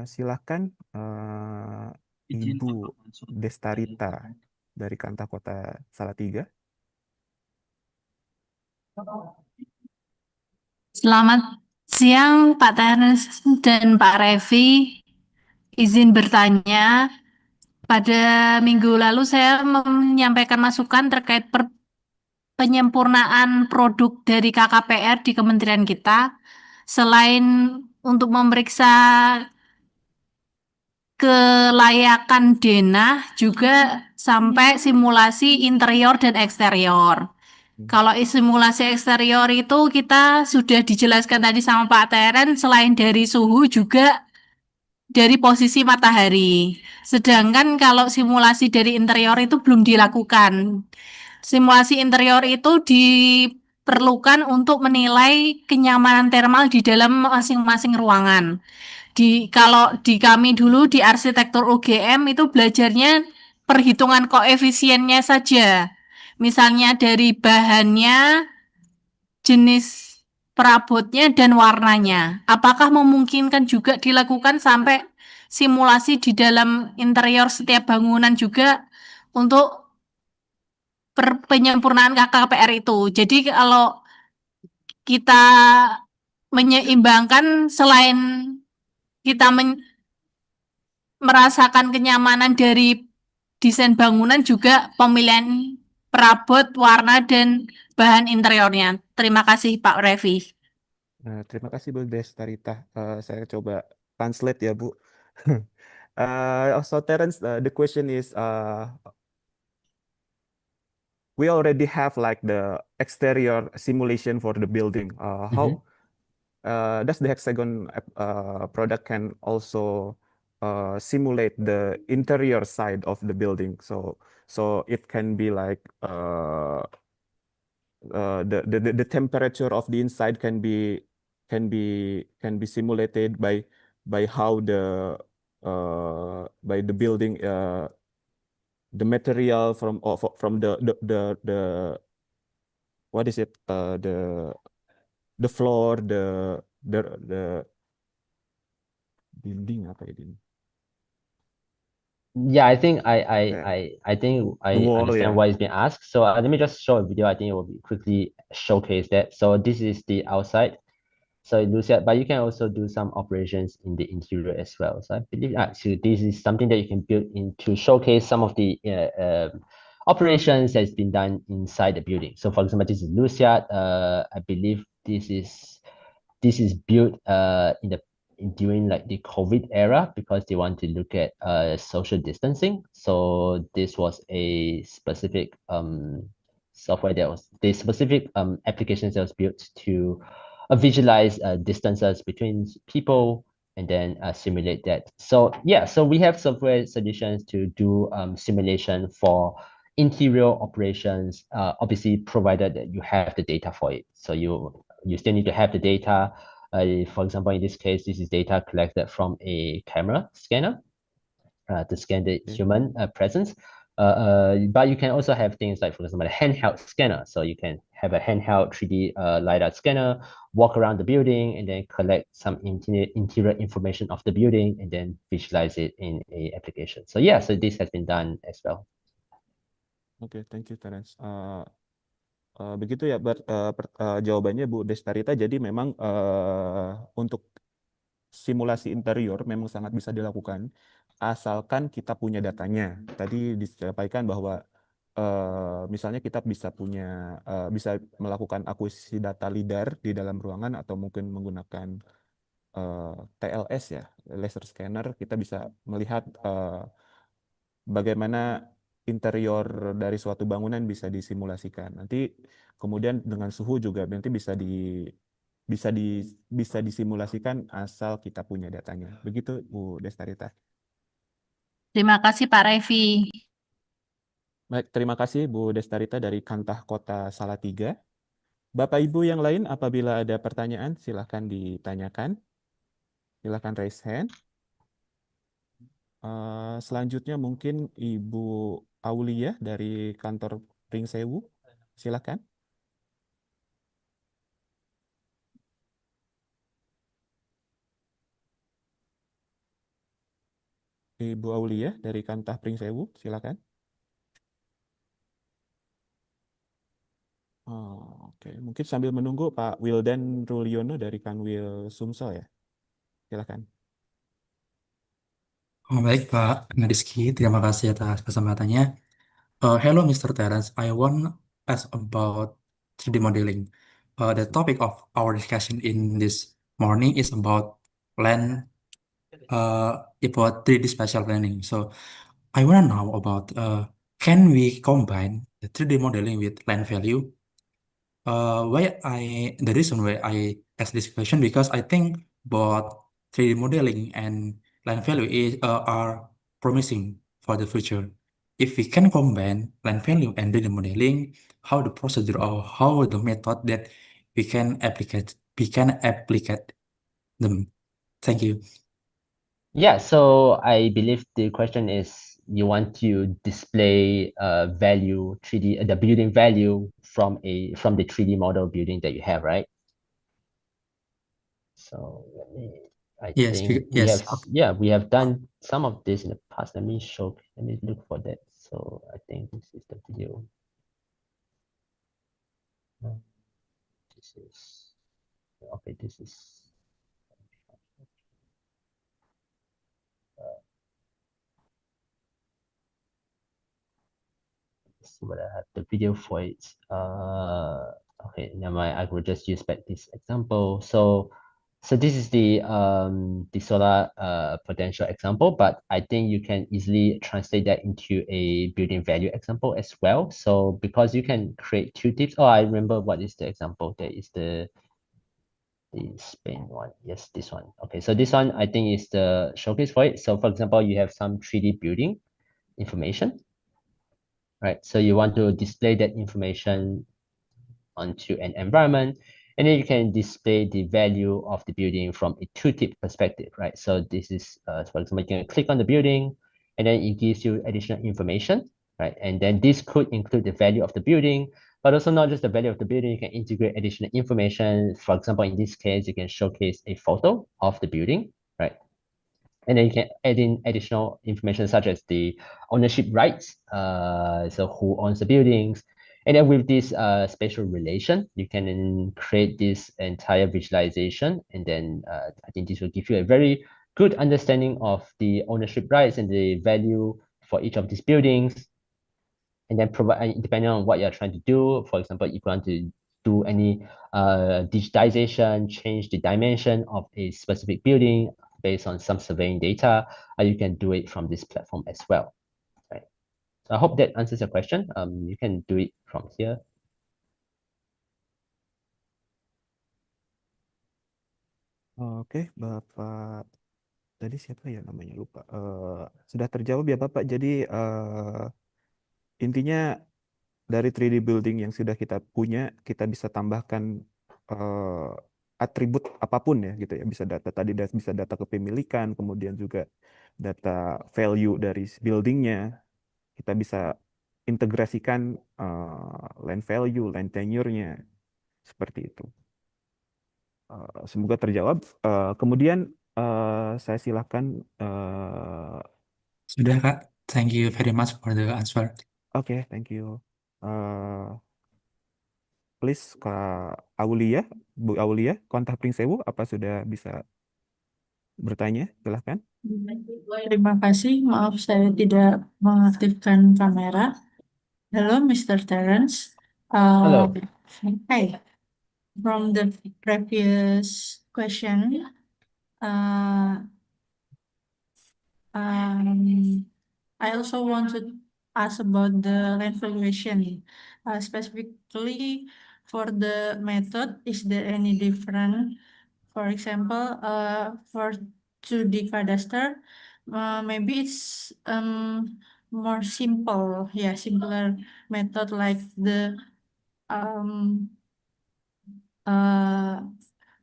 Silakan Ibu Destarita dari Kanta Kota Salatiga. Selamat siang Pak Ternes dan Pak Revi. Izin bertanya, pada minggu lalu saya menyampaikan masukan terkait penyempurnaan produk dari KKPR di kementerian kita. Selain untuk memeriksa kelayakan denah, juga sampai simulasi interior dan eksterior. Kalau simulasi eksterior itu kita sudah dijelaskan tadi sama Pak Teren, selain dari suhu juga dari posisi matahari. Sedangkan kalau simulasi dari interior itu belum dilakukan. Simulasi interior itu diperlukan untuk menilai kenyamanan termal di dalam masing-masing ruangan. Kalau di kami dulu di arsitektur UGM itu belajarnya perhitungan koefisiennya saja. Misalnya dari bahannya, jenis perabotnya, dan warnanya. Apakah memungkinkan juga dilakukan sampai simulasi di dalam interior setiap bangunan juga untuk penyempurnaan KKPR itu? Jadi kalau kita menyeimbangkan, selain kita merasakan kenyamanan dari desain bangunan, juga pemilihan perabot, warna, dan bahan interiornya. Terima kasih Pak Revi. Terima kasih Bu Destarita. Saya coba translate ya Bu. So Terence, the question is, we already have like the exterior simulation for the building. How does the Hexagon product can also simulate the interior side of the building? So it can be like the temperature of the inside can be simulated by how by the building, the material from the what is it, the floor, the building apa ini? Yeah, I think Yeah. I think I The wall, understand yeah. what is being asked. So let me just show a video. I think it will quickly showcase that. So this is the outside. So it looks at, but you can also do some operations in the interior as well. So I believe actually this is something that you can build in to showcase some of the operations that's been done inside the building. So for example, this is Luciad. I believe this is built in the during like the COVID era because they want to look at social distancing. So this was a specific software that was the specific applications that was built to visualize distances between people and then simulate that. So yeah, so we have software solutions to do simulation for interior operations, obviously provided that you have the data for it. So you still need to have the data. For example, in this case, this is data collected from a camera scanner to scan the human presence. But you can also have things like, for example, a handheld scanner. So you can have a handheld 3D LiDAR scanner, walk around the building, and then collect some interior information of the building, and then visualize it in a application. So yeah, so this has been done as well. Oke, thank you, Terence. Begitu ya, jawabannya Bu Destarita. Jadi memang untuk simulasi interior memang sangat bisa dilakukan asalkan kita punya datanya. Tadi disampaikan bahwa misalnya kita bisa bisa melakukan akuisisi data LiDAR di dalam ruangan atau mungkin menggunakan TLS ya, laser scanner. Kita bisa melihat bagaimana interior dari suatu bangunan bisa disimulasikan. Nanti kemudian dengan suhu juga nanti bisa disimulasikan asal kita punya datanya. Begitu Bu Destarita. Terima kasih Pak Revi. Baik, terima kasih Bu Destarita dari Kantah Kota Salatiga. Bapak Ibu yang lain apabila ada pertanyaan silahkan ditanyakan. Silahkan raise hand. Selanjutnya mungkin Ibu Aulia dari kantor Pringsewu. Silakan. Ibu Aulia dari Kantah Pringsewu, silakan. Oke. Mungkin sambil menunggu Pak Wildan Ruliono dari Kanwil Sumsel ya. Silakan. Baik Pak Ngadiski, terima kasih atas kesempatannya. Hello Mr. Terence, I want to ask about 3D modeling. The topic of our discussion in this morning is about land, about 3D spatial planning. So I want to know about can we combine the 3D modeling with land value? The reason why I ask this question because I think both 3D modeling and land value are promising for the future. If we can combine land value and 3D modeling, how the procedure or how the method that we can applicate them. Thank you. Yeah, so I believe the question is you want to display value 3D the building value from the 3D model building that you have, right? So I Yes, think we have done some of this in the past. Let me look for that. So I think this is the video. This is okay. This is let's see what I have the video for it. Okay, never mind. I will just use back this example. So this is the solar potential example, but I think you can easily translate that into a building value example as well. So because you can create two tips. Oh, I remember what is the example. There is the Spain one. Yes, this one. Okay, so this one I think is the showcase for it. So for example, you have some 3D building information, right? So you want to display that information onto an environment, and then you can display the value of the building from a two-tip perspective, right? So this is, for example, you can click on the building, and then it gives you additional information, right? And then this could include the value of the building, but also not just the value of the building. You can integrate additional information. For example, in this case, you can showcase a photo of the building, right? And then you can add in additional information such as the ownership rights, so who owns the buildings. And then with this spatial relation, you can then create this entire visualization. And then I think this will give you a very good understanding of the ownership rights and the value for each of these buildings. And then provide, depending on what you're trying to do, for example, if you want to do any digitization, change the dimension of a specific building based on some surveying data, you can do it from this platform as well. Right. So I hope that answers your question. You can do it from here. Oke, Bapak tadi siapa ya namanya lupa. Sudah terjawab ya Bapak. Jadi intinya dari 3D building yang sudah kita punya, kita bisa tambahkan atribut apapun ya gitu ya. Bisa data tadi bisa data kepemilikan, kemudian juga data value dari buildingnya. Kita bisa integrasikan land value, land tenure-nya seperti itu. Semoga terjawab. Kemudian saya silakan. Sudah, Kak. Thank you very much for the answer. Oke, thank you. Please, Kak Aulia, Bu Aulia, kontak Pringsewu, apa sudah bisa bertanya? Silahkan. Terima kasih. Maaf saya tidak mengaktifkan kamera. Hello, Mr. Terence. Hello. Hi. From the previous question, I also want to ask about the land valuation. Specifically for the method, is there any different? For example, for 2D cadastre, maybe it's more simple, yeah, simpler method like the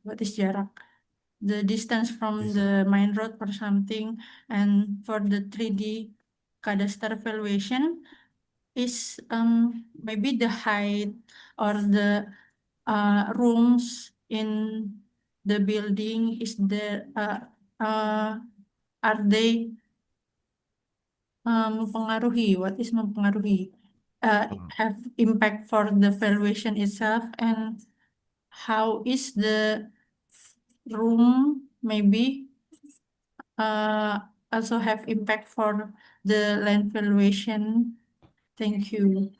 what is jarak? The distance from the main road or something. And for the 3D cadastre valuation is maybe the height or the rooms in the building is there, are they mempengaruhi? What is mempengaruhi? Have impact for the valuation itself, and how is the room maybe also have impact for the land valuation? Thank you.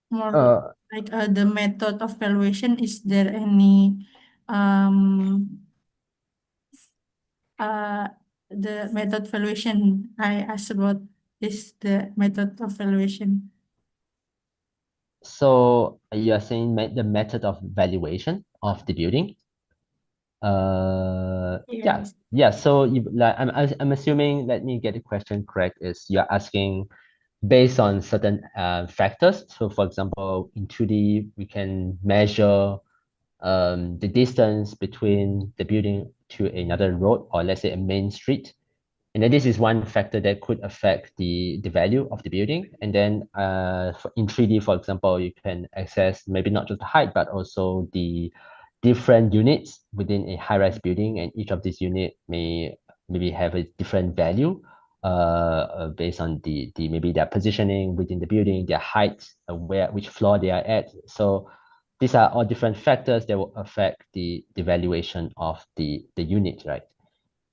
More like the method of valuation, is there any the method valuation I asked about is the method of valuation. So you are saying the method of valuation of the building? Yes. Yeah. So I'm assuming, let me get the question correct, is you're asking based on certain factors. So for example, in 2D, we can measure the distance between the building to another road, or let's say a main street. And then this is one factor that could affect the value of the building. And then in 3D, for example, you can access maybe not just the height, but also the different units within a high-rise building. And each of these units may maybe have a different value based on the maybe their positioning within the building, their height, which floor they are at. So these are all different factors that will affect the valuation of the unit, right?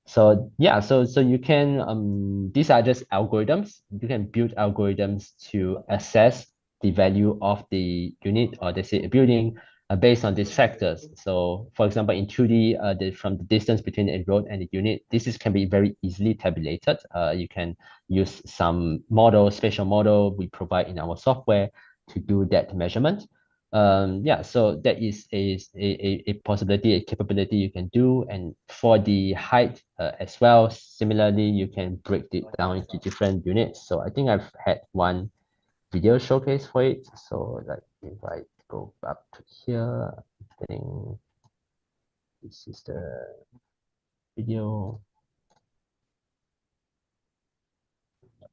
So yeah, so you can these are just algorithms. You can build algorithms to assess the value of the unit, or let's say a building, based on these factors. So for example, in 2D, from the distance between a road and a unit, can be very easily tabulated. You can use some model, spatial model we provide in our software to do that measurement. Yeah, so that is a possibility, a capability you can do. And for the height as well, similarly, you can break it down into different units. So I think I've had one video showcase for it. So like if I go up to here, I think this is the video.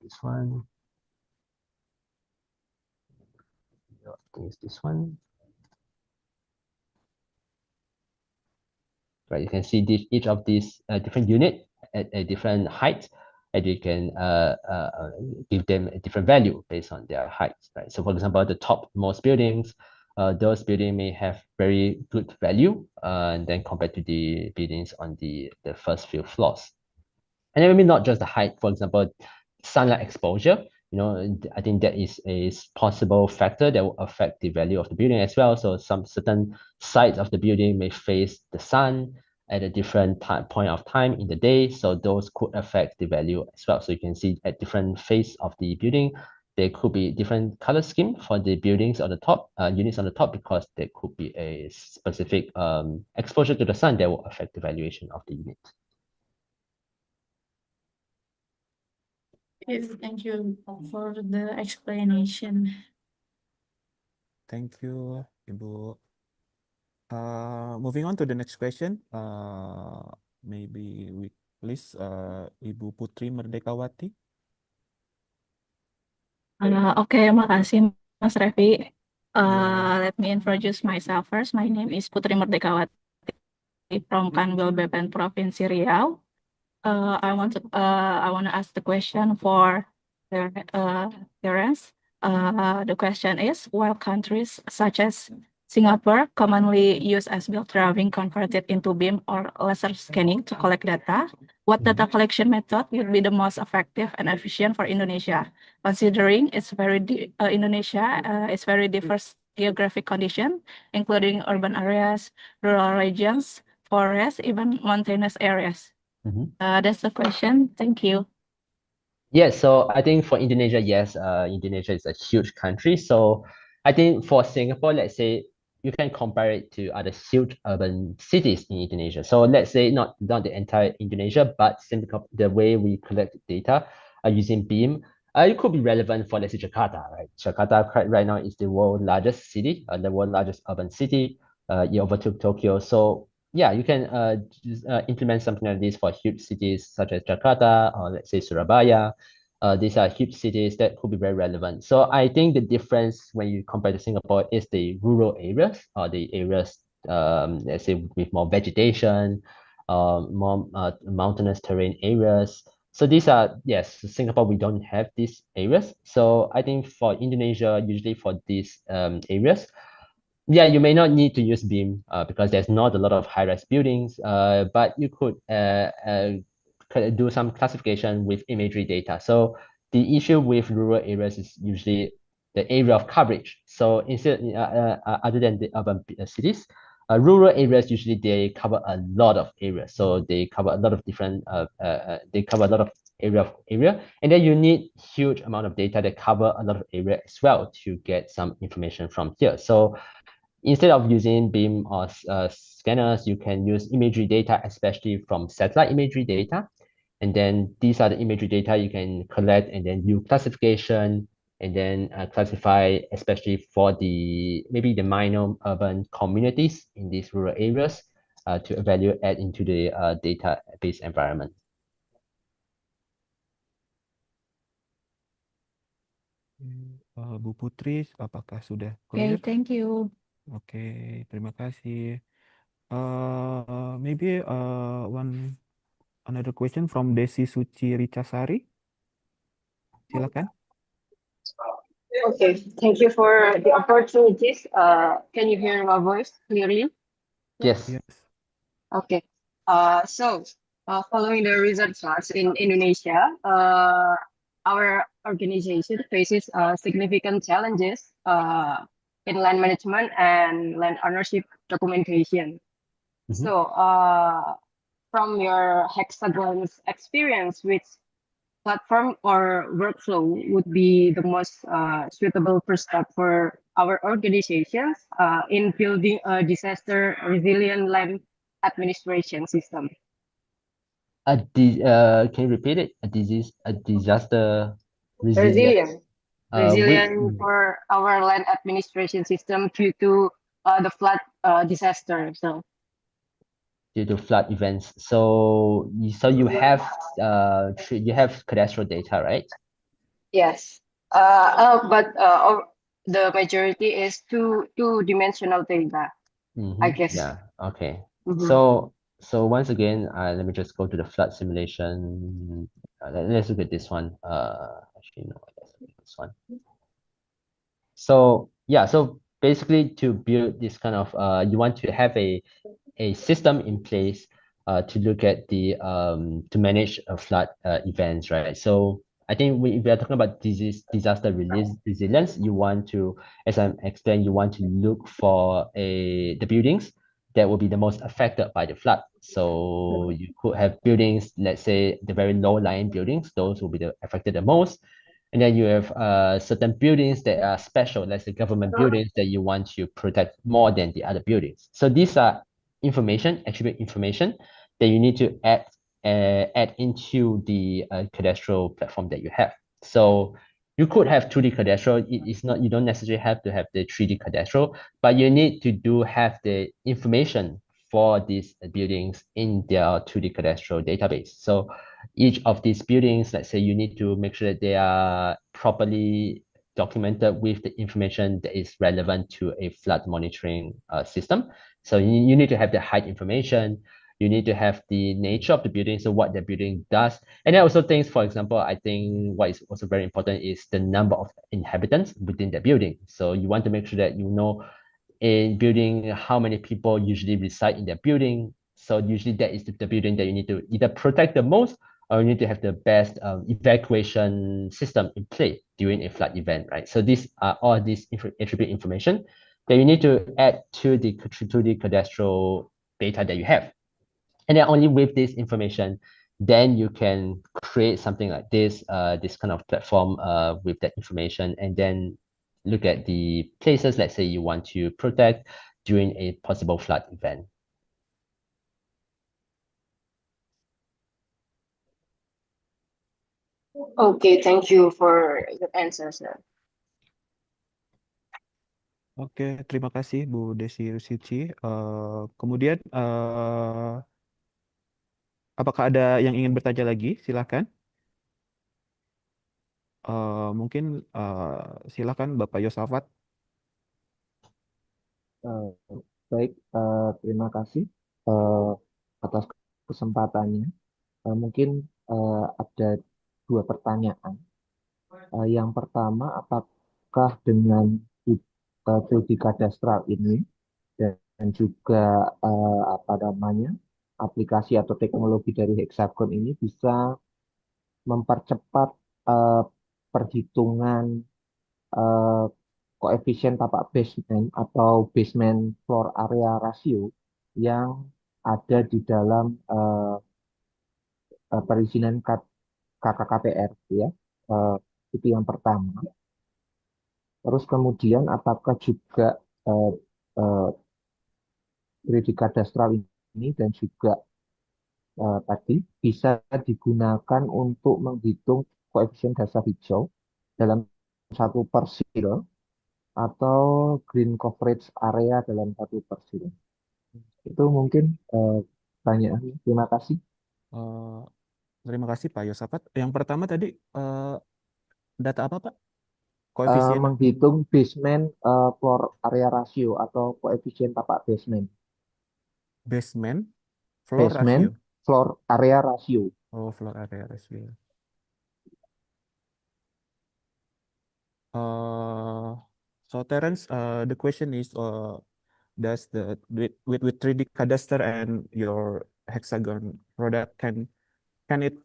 This one. I think it's this one. Right, you can see each of these different units at a different height, and you can give them a different value based on their height, right? So for example, the topmost buildings, those buildings may have very good value, and then compared to the buildings on the first few floors. And then maybe not just the height, for example, sunlight exposure. I think that is a possible factor that will affect the value of the building as well. So some certain sides of the building may face the sun at a different point of time in the day. So those could affect the value as well. So you can see at different face of the building, there could be different color scheme for the buildings on the top, units on the top, because there could be a specific exposure to the sun that will affect the valuation of the unit. Yes, thank you for the explanation. Thank you, Ibu. Moving on to the next question. Maybe we please Ibu Putri Merdekawati. Oke, makasih Mas Revi. Yeah. Let me introduce myself first. My name is Putri Merdekawati from Kanwil Bepen, Provinsi Riau. I want to ask the question for Terence. The question is, while countries such as Singapore commonly use as-built drawing converted into BIM or laser scanning to collect data, what data collection method will be the most effective and efficient for Indonesia, considering Indonesia is very diverse geographic condition, including urban areas, rural regions, forests, even mountainous areas? That's the question. Thank you. Yes, so I think for Indonesia, yes, Indonesia is a huge country. So I think for Singapore, let's say you can compare it to other huge urban cities in Indonesia. So let's say not the entire Indonesia, but Singapore, the way we collect data using BIM, it could be relevant for, let's say, Jakarta, right? Jakarta right now is the world's largest city, the world's largest urban city. It overtook Tokyo. So yeah, you can implement something like this for huge cities such as Jakarta or let's say Surabaya. These are huge cities that could be very relevant. So I think the difference when you compare to Singapore is the rural areas or the areas, let's say, with more vegetation, more mountainous terrain areas. So these are, yes, Singapore, we don't have these areas. So I think for Indonesia, usually for these areas, yeah, you may not need to use BIM because there's not a lot of high-rise buildings, but you could do some classification with imagery data. So the issue with rural areas is usually the area of coverage. So instead, other than the urban cities, rural areas usually they cover a lot of areas. So they cover a lot of different, they cover a lot of area, and then you need huge amount of data that cover a lot of area as well to get some information from here. So instead of using BIM or scanners, you can use imagery data, especially from satellite imagery data. And then these are the imagery data you can collect and then do classification and then classify, especially for maybe the minor urban communities in these rural areas to add into the database environment. Bu Putri, apakah sudah Okay, clear? thank you. Oke, terima kasih. Maybe another question from Desi Suci Ricasari. Silakan. Okay, thank you for the opportunities. Can you hear my voice clearly? Yes. Yes. Okay. So following the results in Indonesia, our organization faces significant challenges in land management and land ownership documentation. So from your Hexagon's experience, which platform or workflow would be the most suitable first step for our organizations in building a disaster resilient land administration system? Can you repeat it? A disaster resilient. Resilient for our land administration system due to the flood disaster. So due to flood events. So you have cadastral data, right? yes, but the majority is two-dimensional data, I guess. Yeah. Okay. So So once again, let me just go to the flood simulation. Let's look at this one. Actually, no, let's look at this one. So yeah, so basically to build this kind of, you want to have a system in place to look at the to manage flood events, right? So I think if we are talking about disaster resilience, you want to, as I explained, you want to look for the buildings that will be the most affected by the flood. So you could have buildings, let's say the very low-lying buildings, those will be affected the most. And then you have certain buildings that are special, let's say government buildings that you want to protect more than the other buildings. So these are attribute information that you need to add into the cadastral platform that you have. So you could have 2D cadastral. It is not, you don't necessarily have to have the 3D cadastral, but you need to have the information for these buildings in their 2D cadastral database. So each of these buildings, let's say you need to make sure that they are properly documented with the information that is relevant to a flood monitoring system. So you need to have the height information, you need to have the nature of the building, so what the building does. And then also things, for example, I think what is also very important is the number of inhabitants within the building. So you want to make sure that you know in building how many people usually reside in that building. So usually that is the building that you need to either protect the most, or you need to have the best evacuation system in play during a flood event, right? So these are all these attribute information that you need to add to the cadastral data that you have. And then only with this information, then you can create something like this, this kind of platform with that information, and then look at the places, let's say you want to protect during a possible flood event. Okay, thank you for your answer, sir. Oke, terima kasih Bu Desi Rusici. Kemudian, apakah ada yang ingin bertanya lagi? Silakan. Mungkin silakan Bapak Yosafat. Baik, terima kasih atas kesempatannya. Mungkin ada dua pertanyaan. Yang pertama, apakah dengan 3D cadastral ini dan juga apa namanya aplikasi atau teknologi dari Hexagon ini bisa mempercepat perhitungan koefisien tapak basement atau basement floor area ratio yang ada di dalam perizinan KKKPR, ya. Itu yang pertama. Terus kemudian apakah juga 3D cadastral ini dan juga tadi bisa digunakan untuk menghitung koefisien dasar hijau dalam satu persil atau green coverage area dalam satu persil. Itu mungkin pertanyaannya. Terima kasih. Terima kasih Pak Yosafat. Yang pertama tadi data apa Pak? Koefisien menghitung basement floor area ratio atau koefisien tapak basement. Basement floor ratio. Floor area ratio. Oh, floor area ratio. So Terence, the question is, does with 3D cadastre and your Hexagon product can it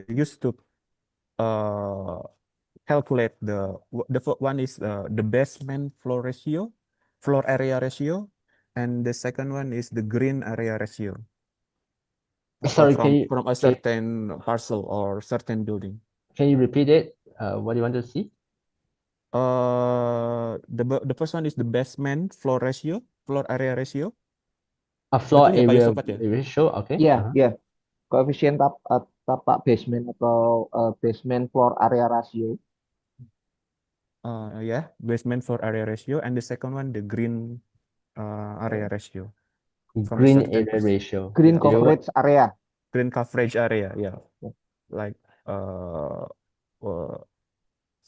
used to calculate the one is the basement floor area ratio, and the second one is the green area ratio. Sorry, from a certain parcel or certain building. Can you repeat it? What do you want to see? The first one is the basement floor area ratio. Floor area ratio, okay. Ya, ya. Koefisien tapak basement atau basement floor area ratio. Yeah, basement floor area ratio, and the second one the green area ratio. Green area ratio. Green coverage area. Green coverage area, ya. Like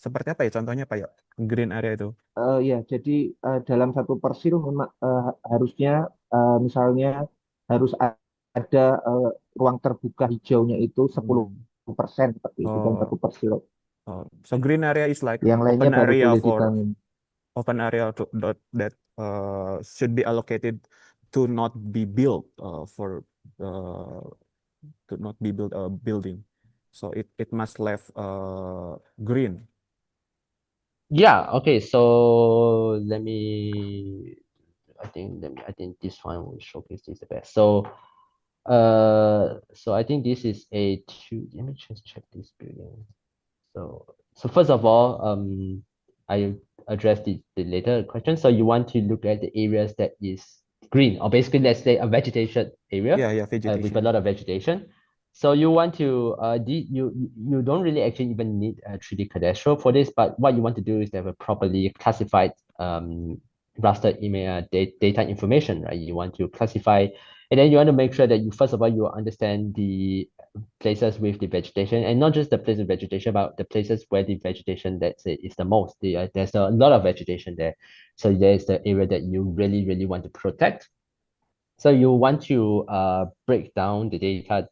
seperti apa ya contohnya Pak ya? Green area itu? Ya, jadi dalam satu persil memang harusnya misalnya harus ada ruang terbuka hijaunya itu 10% seperti itu dan Oh, satu per silo. so green area is like Yang lainnya open baru area boleh for dibangun. open area that should be allocated to not be built for to not be built a building. So it must left green. Yeah, okay, so let me I think this one will showcase this the best. So I think this is a two. Let me just check this building. So first of all, I addressed the later question. So you want to look at the areas that is green, or basically let's say a vegetation area Yeah, with a vegetation. lot of vegetation. So you want to you don't really actually even need a 3D cadastral for this, but what you want to do is to have a properly classified raster email data information, right? You want to classify, and then you want to make sure that you first of all you understand the places with the vegetation, and not just the place of vegetation, but the places where the vegetation that's it is the most. There's a lot of vegetation there, so there's the area that you really want to protect. So you want to break down the data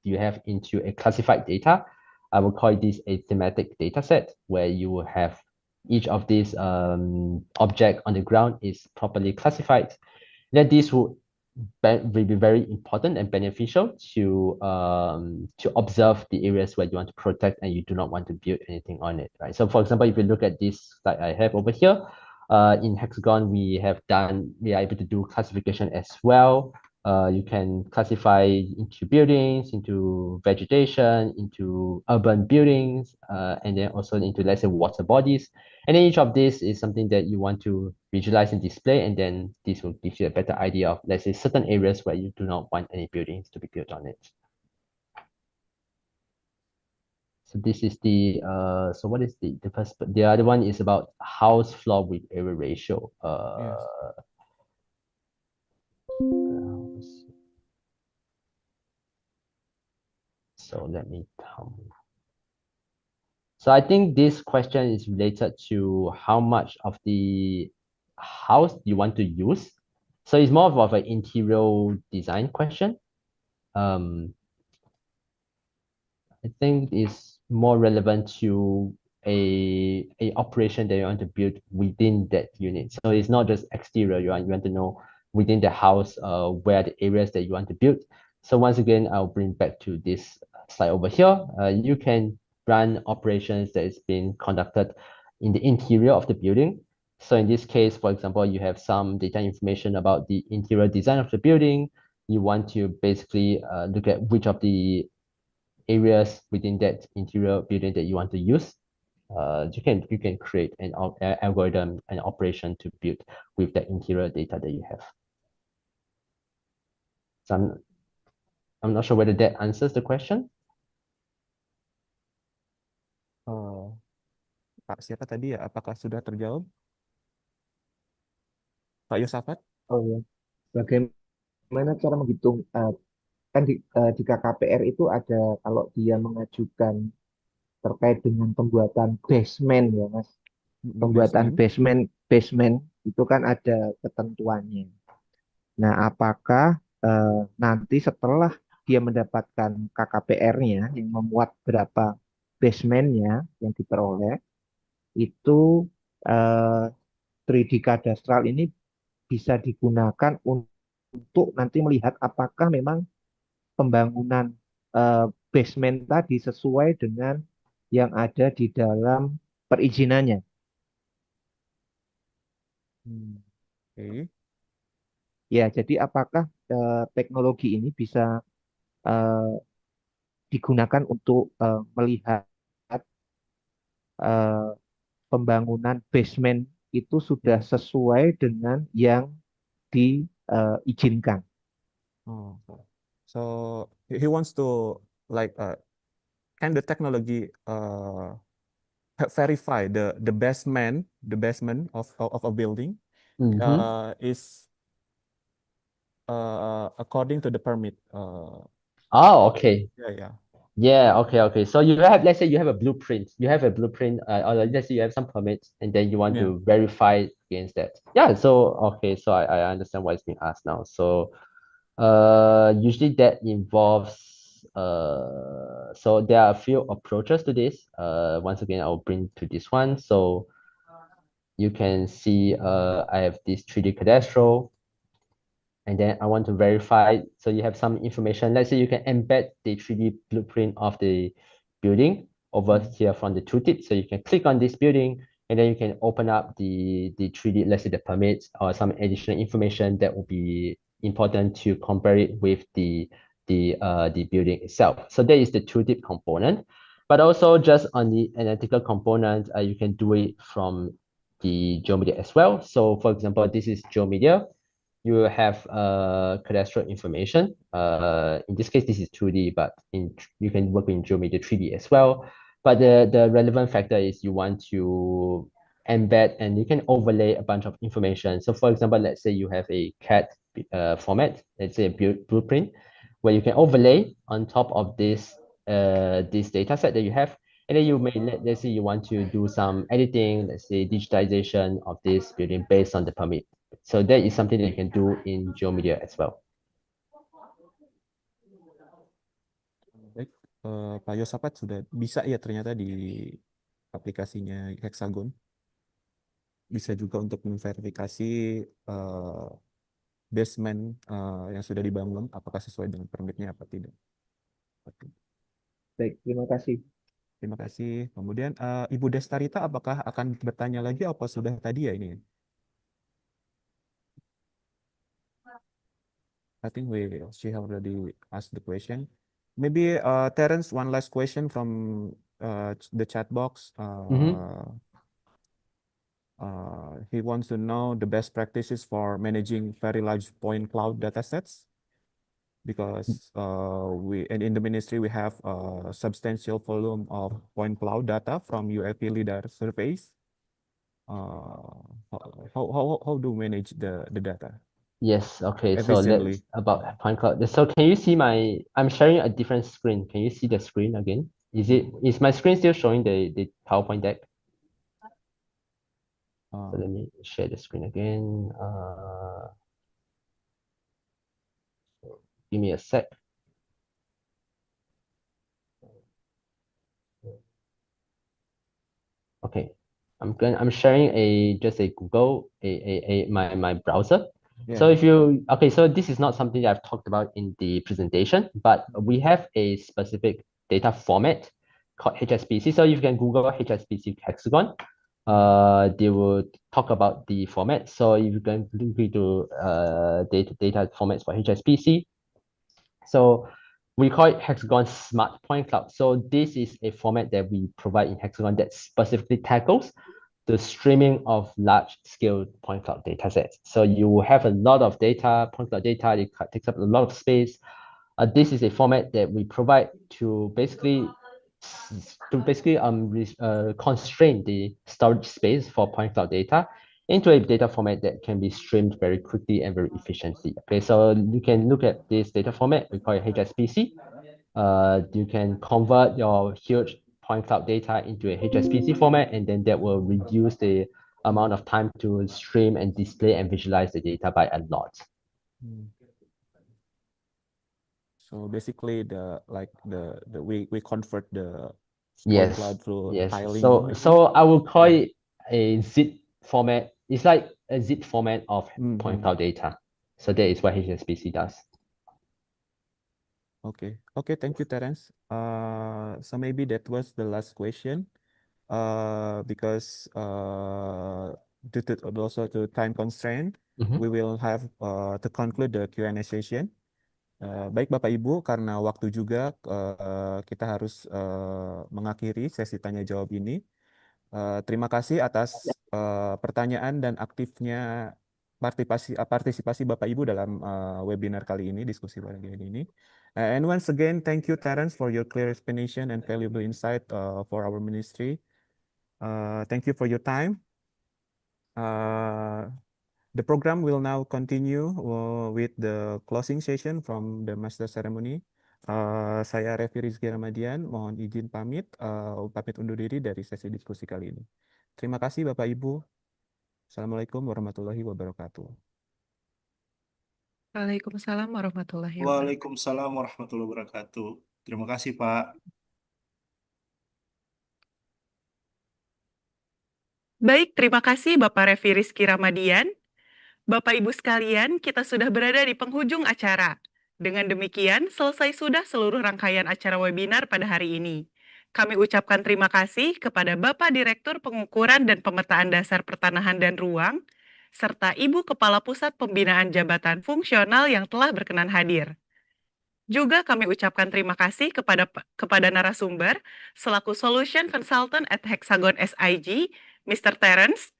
you have into a classified data. I will call this a thematic data set, where you will have each of these object on the ground is properly classified. Then this will be very important and beneficial to observe the areas where you want to protect and you do not want to build anything on it, right? So for example, if you look at this slide I have over here, in Hexagon, we are able to do classification as well. You can classify into buildings, into vegetation, into urban buildings, and then also into, let's say, water bodies. And then each of these is something that you want to visualize and display, and then this will give you a better idea of, let's say, certain areas where you do not want any buildings to be built on it. So this is the so what is the first? The other one is about house floor with area ratio. Yes. So let me come. So I think this question is related to how much of the house you want to use. So it's more of an interior design question. I think it's more relevant to a operation that you want to build within that unit. So it's not just exterior. You want to know within the house where the areas that you want to build. So once again, I'll bring back to this slide over here. You can run operations that is being conducted in the interior of the building. So in this case, for example, you have some data information about the interior design of the building. You want to basically look at which of the areas within that interior building that you want to use. You can create an algorithm, an operation to build with the interior data that you have. So I'm not sure whether that answers the question. Pak siapa tadi ya? Apakah sudah terjawab? Pak Yosafat? Oh ya, bagaimana cara menghitung kan di KKPR itu ada kalau dia mengajukan terkait dengan pembuatan basement ya Mas. Pembuatan basement itu kan ada ketentuannya. Nah, apakah nanti setelah dia mendapatkan KKPR-nya yang memuat berapa basementnya yang diperoleh, itu 3D cadastral ini bisa digunakan untuk nanti melihat apakah memang pembangunan basement tadi sesuai dengan yang ada di dalam perizinannya. Okay. Ya, jadi apakah teknologi ini bisa digunakan untuk melihat pembangunan basement itu sudah sesuai dengan yang diizinkan. Oh, so he wants to like can the technology verify the basement of a building is according to the permit. Oh, okay. Yeah. Yeah, okay. So you have, let's say you have a blueprint. You have a blueprint, or let's say you have some permits, and then you want to verify against that. Yeah, so okay, so I understand what is being asked now. So Usually that involves, so there are a few approaches to this. Once again, I'll bring to this one. So you can see I have this 3D cadastral, and then I want to verify. So you have some information. Let's say you can embed the 3D blueprint of the building over here from the tooltip. So you can click on this building, and then you can open up the 3D, let's say the permits or some additional information that will be important to compare it with the building itself. So that is the tooltip component. But also just on the analytical component, you can do it from the GeoMedia as well. So for example, this is GeoMedia. You will have cadastral information. In this case, this is 2D, but you can work in GeoMedia 3D as well. But the relevant factor is you want to embed and you can overlay a bunch of information. So for example, let's say you have a CAD format, let's say a blueprint, where you can overlay on top of this data set that you have. And then you may, let's say you want to do some editing, let's say digitization of this building based on the permit. So that is something that you can do in GeoMedia as well. Baik, Pak Yosapat sudah bisa ya ternyata di aplikasinya Hexagon. Bisa juga untuk memverifikasi basement yang sudah dibangun, apakah sesuai dengan permitnya apa tidak. Baik, terima kasih. Terima kasih. Kemudian Ibu Destarita, apakah akan bertanya lagi apa sudah tadi ya ini? I think she already asked the question. Maybe Terence, one last question from the chat box. He wants to know the best practices for managing very large point cloud datasets, because in the ministry we have a substantial volume of point cloud data from UFP LIDAR surveys. How do we manage the data? Yes, okay, so Efficiently. let's about point cloud. So can you see I'm sharing a different screen. Can you see the screen again? Is my screen still showing the PowerPoint deck? So let me share the screen again. Give me a sec. Okay, I'm sharing just a Google my browser. Yeah. So so this is not something that I've talked about in the presentation, but we have a specific data format called HSBC. So you can Google HSBC Hexagon. They will talk about the format. So if you can look into data formats for HSBC. So we call it Hexagon Smart Point Cloud. So this is a format that we provide in Hexagon that specifically tackles the streaming of large-scale point cloud data sets. So you have a lot of data, point cloud data, it takes up a lot of space. This is a format that we provide to basically constrain the storage space for point cloud data into a data format that can be streamed very quickly and very efficiently. Okay, so you can look at this data format, we call it HSBC. You can convert your huge point cloud data into a HSBC format, and then that will reduce the amount of time to stream and display and visualize the data by a lot. So basically, we convert the Yes, point cloud through yes. tiling. So I will call it a zip format. It's like a zip format of point cloud data. So that is what HSBC does. Okay, thank you, Terence. So maybe that was the last question. Because due to also to time constraint, we will have to conclude the Q&A session. Baik Bapak Ibu, karena waktu juga kita harus mengakhiri sesi tanya jawab ini. Terima kasih atas pertanyaan dan aktifnya partisipasi Bapak Ibu dalam webinar kali ini, diskusi webinar ini. And once again, thank you Terence for your clear explanation and valuable insight for our ministry. Thank you for your time. The program will now continue with the closing session from the master ceremony. Saya Revi Rizky Ramadian, mohon izin pamit undur diri dari sesi diskusi kali ini. Terima kasih Bapak Ibu. Assalamualaikum warahmatullahi wabarakatuh. Waalaikumsalam warahmatullahi wabarakatuh. Waalaikumsalam warahmatullahi wabarakatuh. Terima kasih, Pak. Baik, terima kasih Bapak Revi Rizky Ramadian. Bapak Ibu sekalian, kita sudah berada di penghujung acara. Dengan demikian, selesai sudah seluruh rangkaian acara webinar pada hari ini. Kami ucapkan terima kasih kepada Bapak Direktur Pengukuran dan Pemetaan Dasar Pertanahan dan Ruang, serta Ibu Kepala Pusat Pembinaan Jabatan Fungsional yang telah berkenan hadir. Juga kami ucapkan terima kasih kepada narasumber selaku Solution Consultant at Hexagon SIG, Mr. Terence.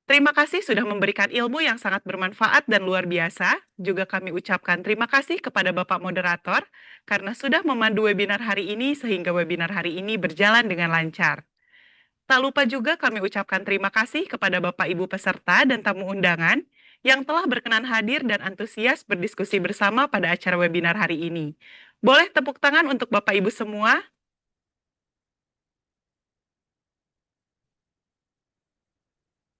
Terima kasih sudah memberikan ilmu yang sangat bermanfaat dan luar biasa. Juga kami ucapkan terima kasih kepada Bapak Moderator karena sudah memandu webinar hari ini sehingga webinar hari ini berjalan dengan lancar. Tak lupa juga kami ucapkan terima kasih kepada Bapak Ibu peserta dan tamu undangan yang telah berkenan hadir dan antusias berdiskusi bersama pada acara webinar hari ini. Boleh tepuk tangan untuk Bapak Ibu semua?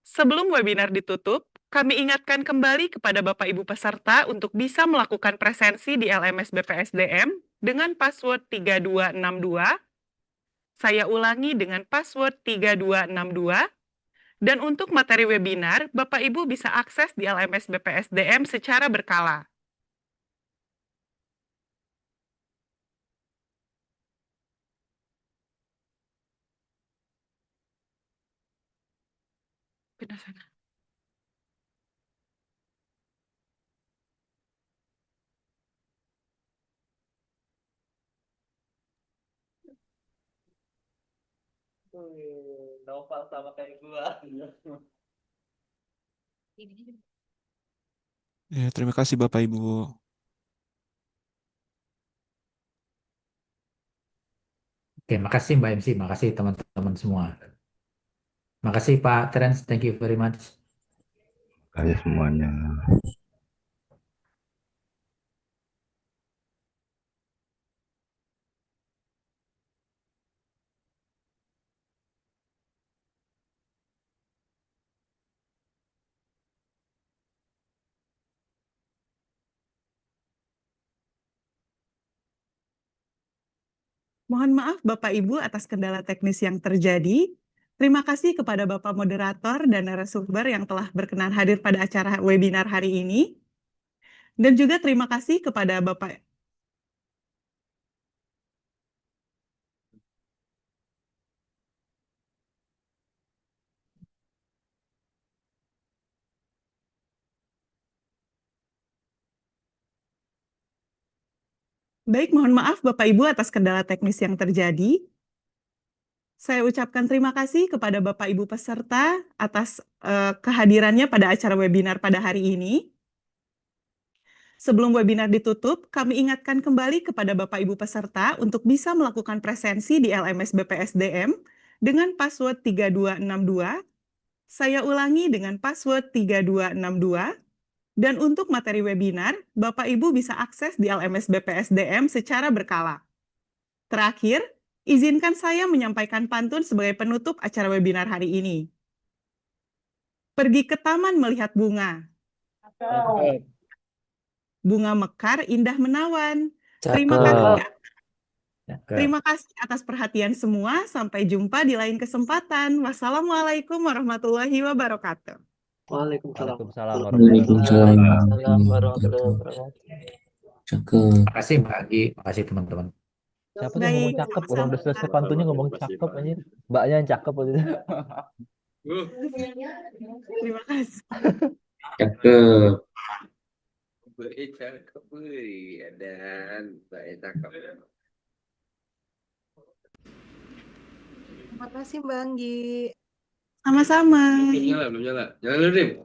Sebelum webinar ditutup, kami ingatkan kembali kepada Bapak Ibu peserta untuk bisa melakukan presensi di LMS BPSDM dengan password 3262. Saya ulangi dengan password 3262. Dan untuk materi webinar, Bapak Ibu bisa akses di LMS BPSDM secara berkala. Pindah sana. Novel sama kayak gua. Ya, terima kasih Bapak Ibu. Oke, makasih Mbak MC, makasih teman-teman semua. Makasih Pak Terence, thank you very much. Terima kasih semuanya. Mohon maaf Bapak Ibu atas kendala teknis yang terjadi. Terima kasih kepada Bapak Moderator dan narasumber yang telah berkenan hadir pada acara webinar hari ini. Dan juga terima kasih kepada Bapak Baik, mohon maaf Bapak Ibu atas kendala teknis yang terjadi. Saya ucapkan terima kasih kepada Bapak Ibu peserta atas kehadirannya pada acara webinar pada hari ini. Sebelum webinar ditutup, kami ingatkan kembali kepada Bapak Ibu peserta untuk bisa melakukan presensi di LMS BPSDM dengan password 3262. Saya ulangi dengan password 3262. Dan untuk materi webinar, Bapak Ibu bisa akses di LMS BPSDM secara berkala. Terakhir, izinkan saya menyampaikan pantun sebagai penutup acara webinar hari ini. Pergi ke taman melihat bunga. Bunga mekar indah menawan. Terima kasih. Terima kasih atas perhatian semua. Sampai jumpa di lain kesempatan. Wassalamualaikum warahmatullahi wabarakatuh. Waalaikumsalam warahmatullahi wabarakatuh. Makasih Mbak Agi, makasih teman-teman. Siapa tuh ngomong cakep? Orang udah selesai pantunnya ngomong cakep aja. Mbaknya yang cakep aja. Terima kasih. Cakep. Cakep, dan Mbaknya cakep. Terima kasih Mbak Anggi. Sama-sama. Belum nyala. Jalan dulu, Dim.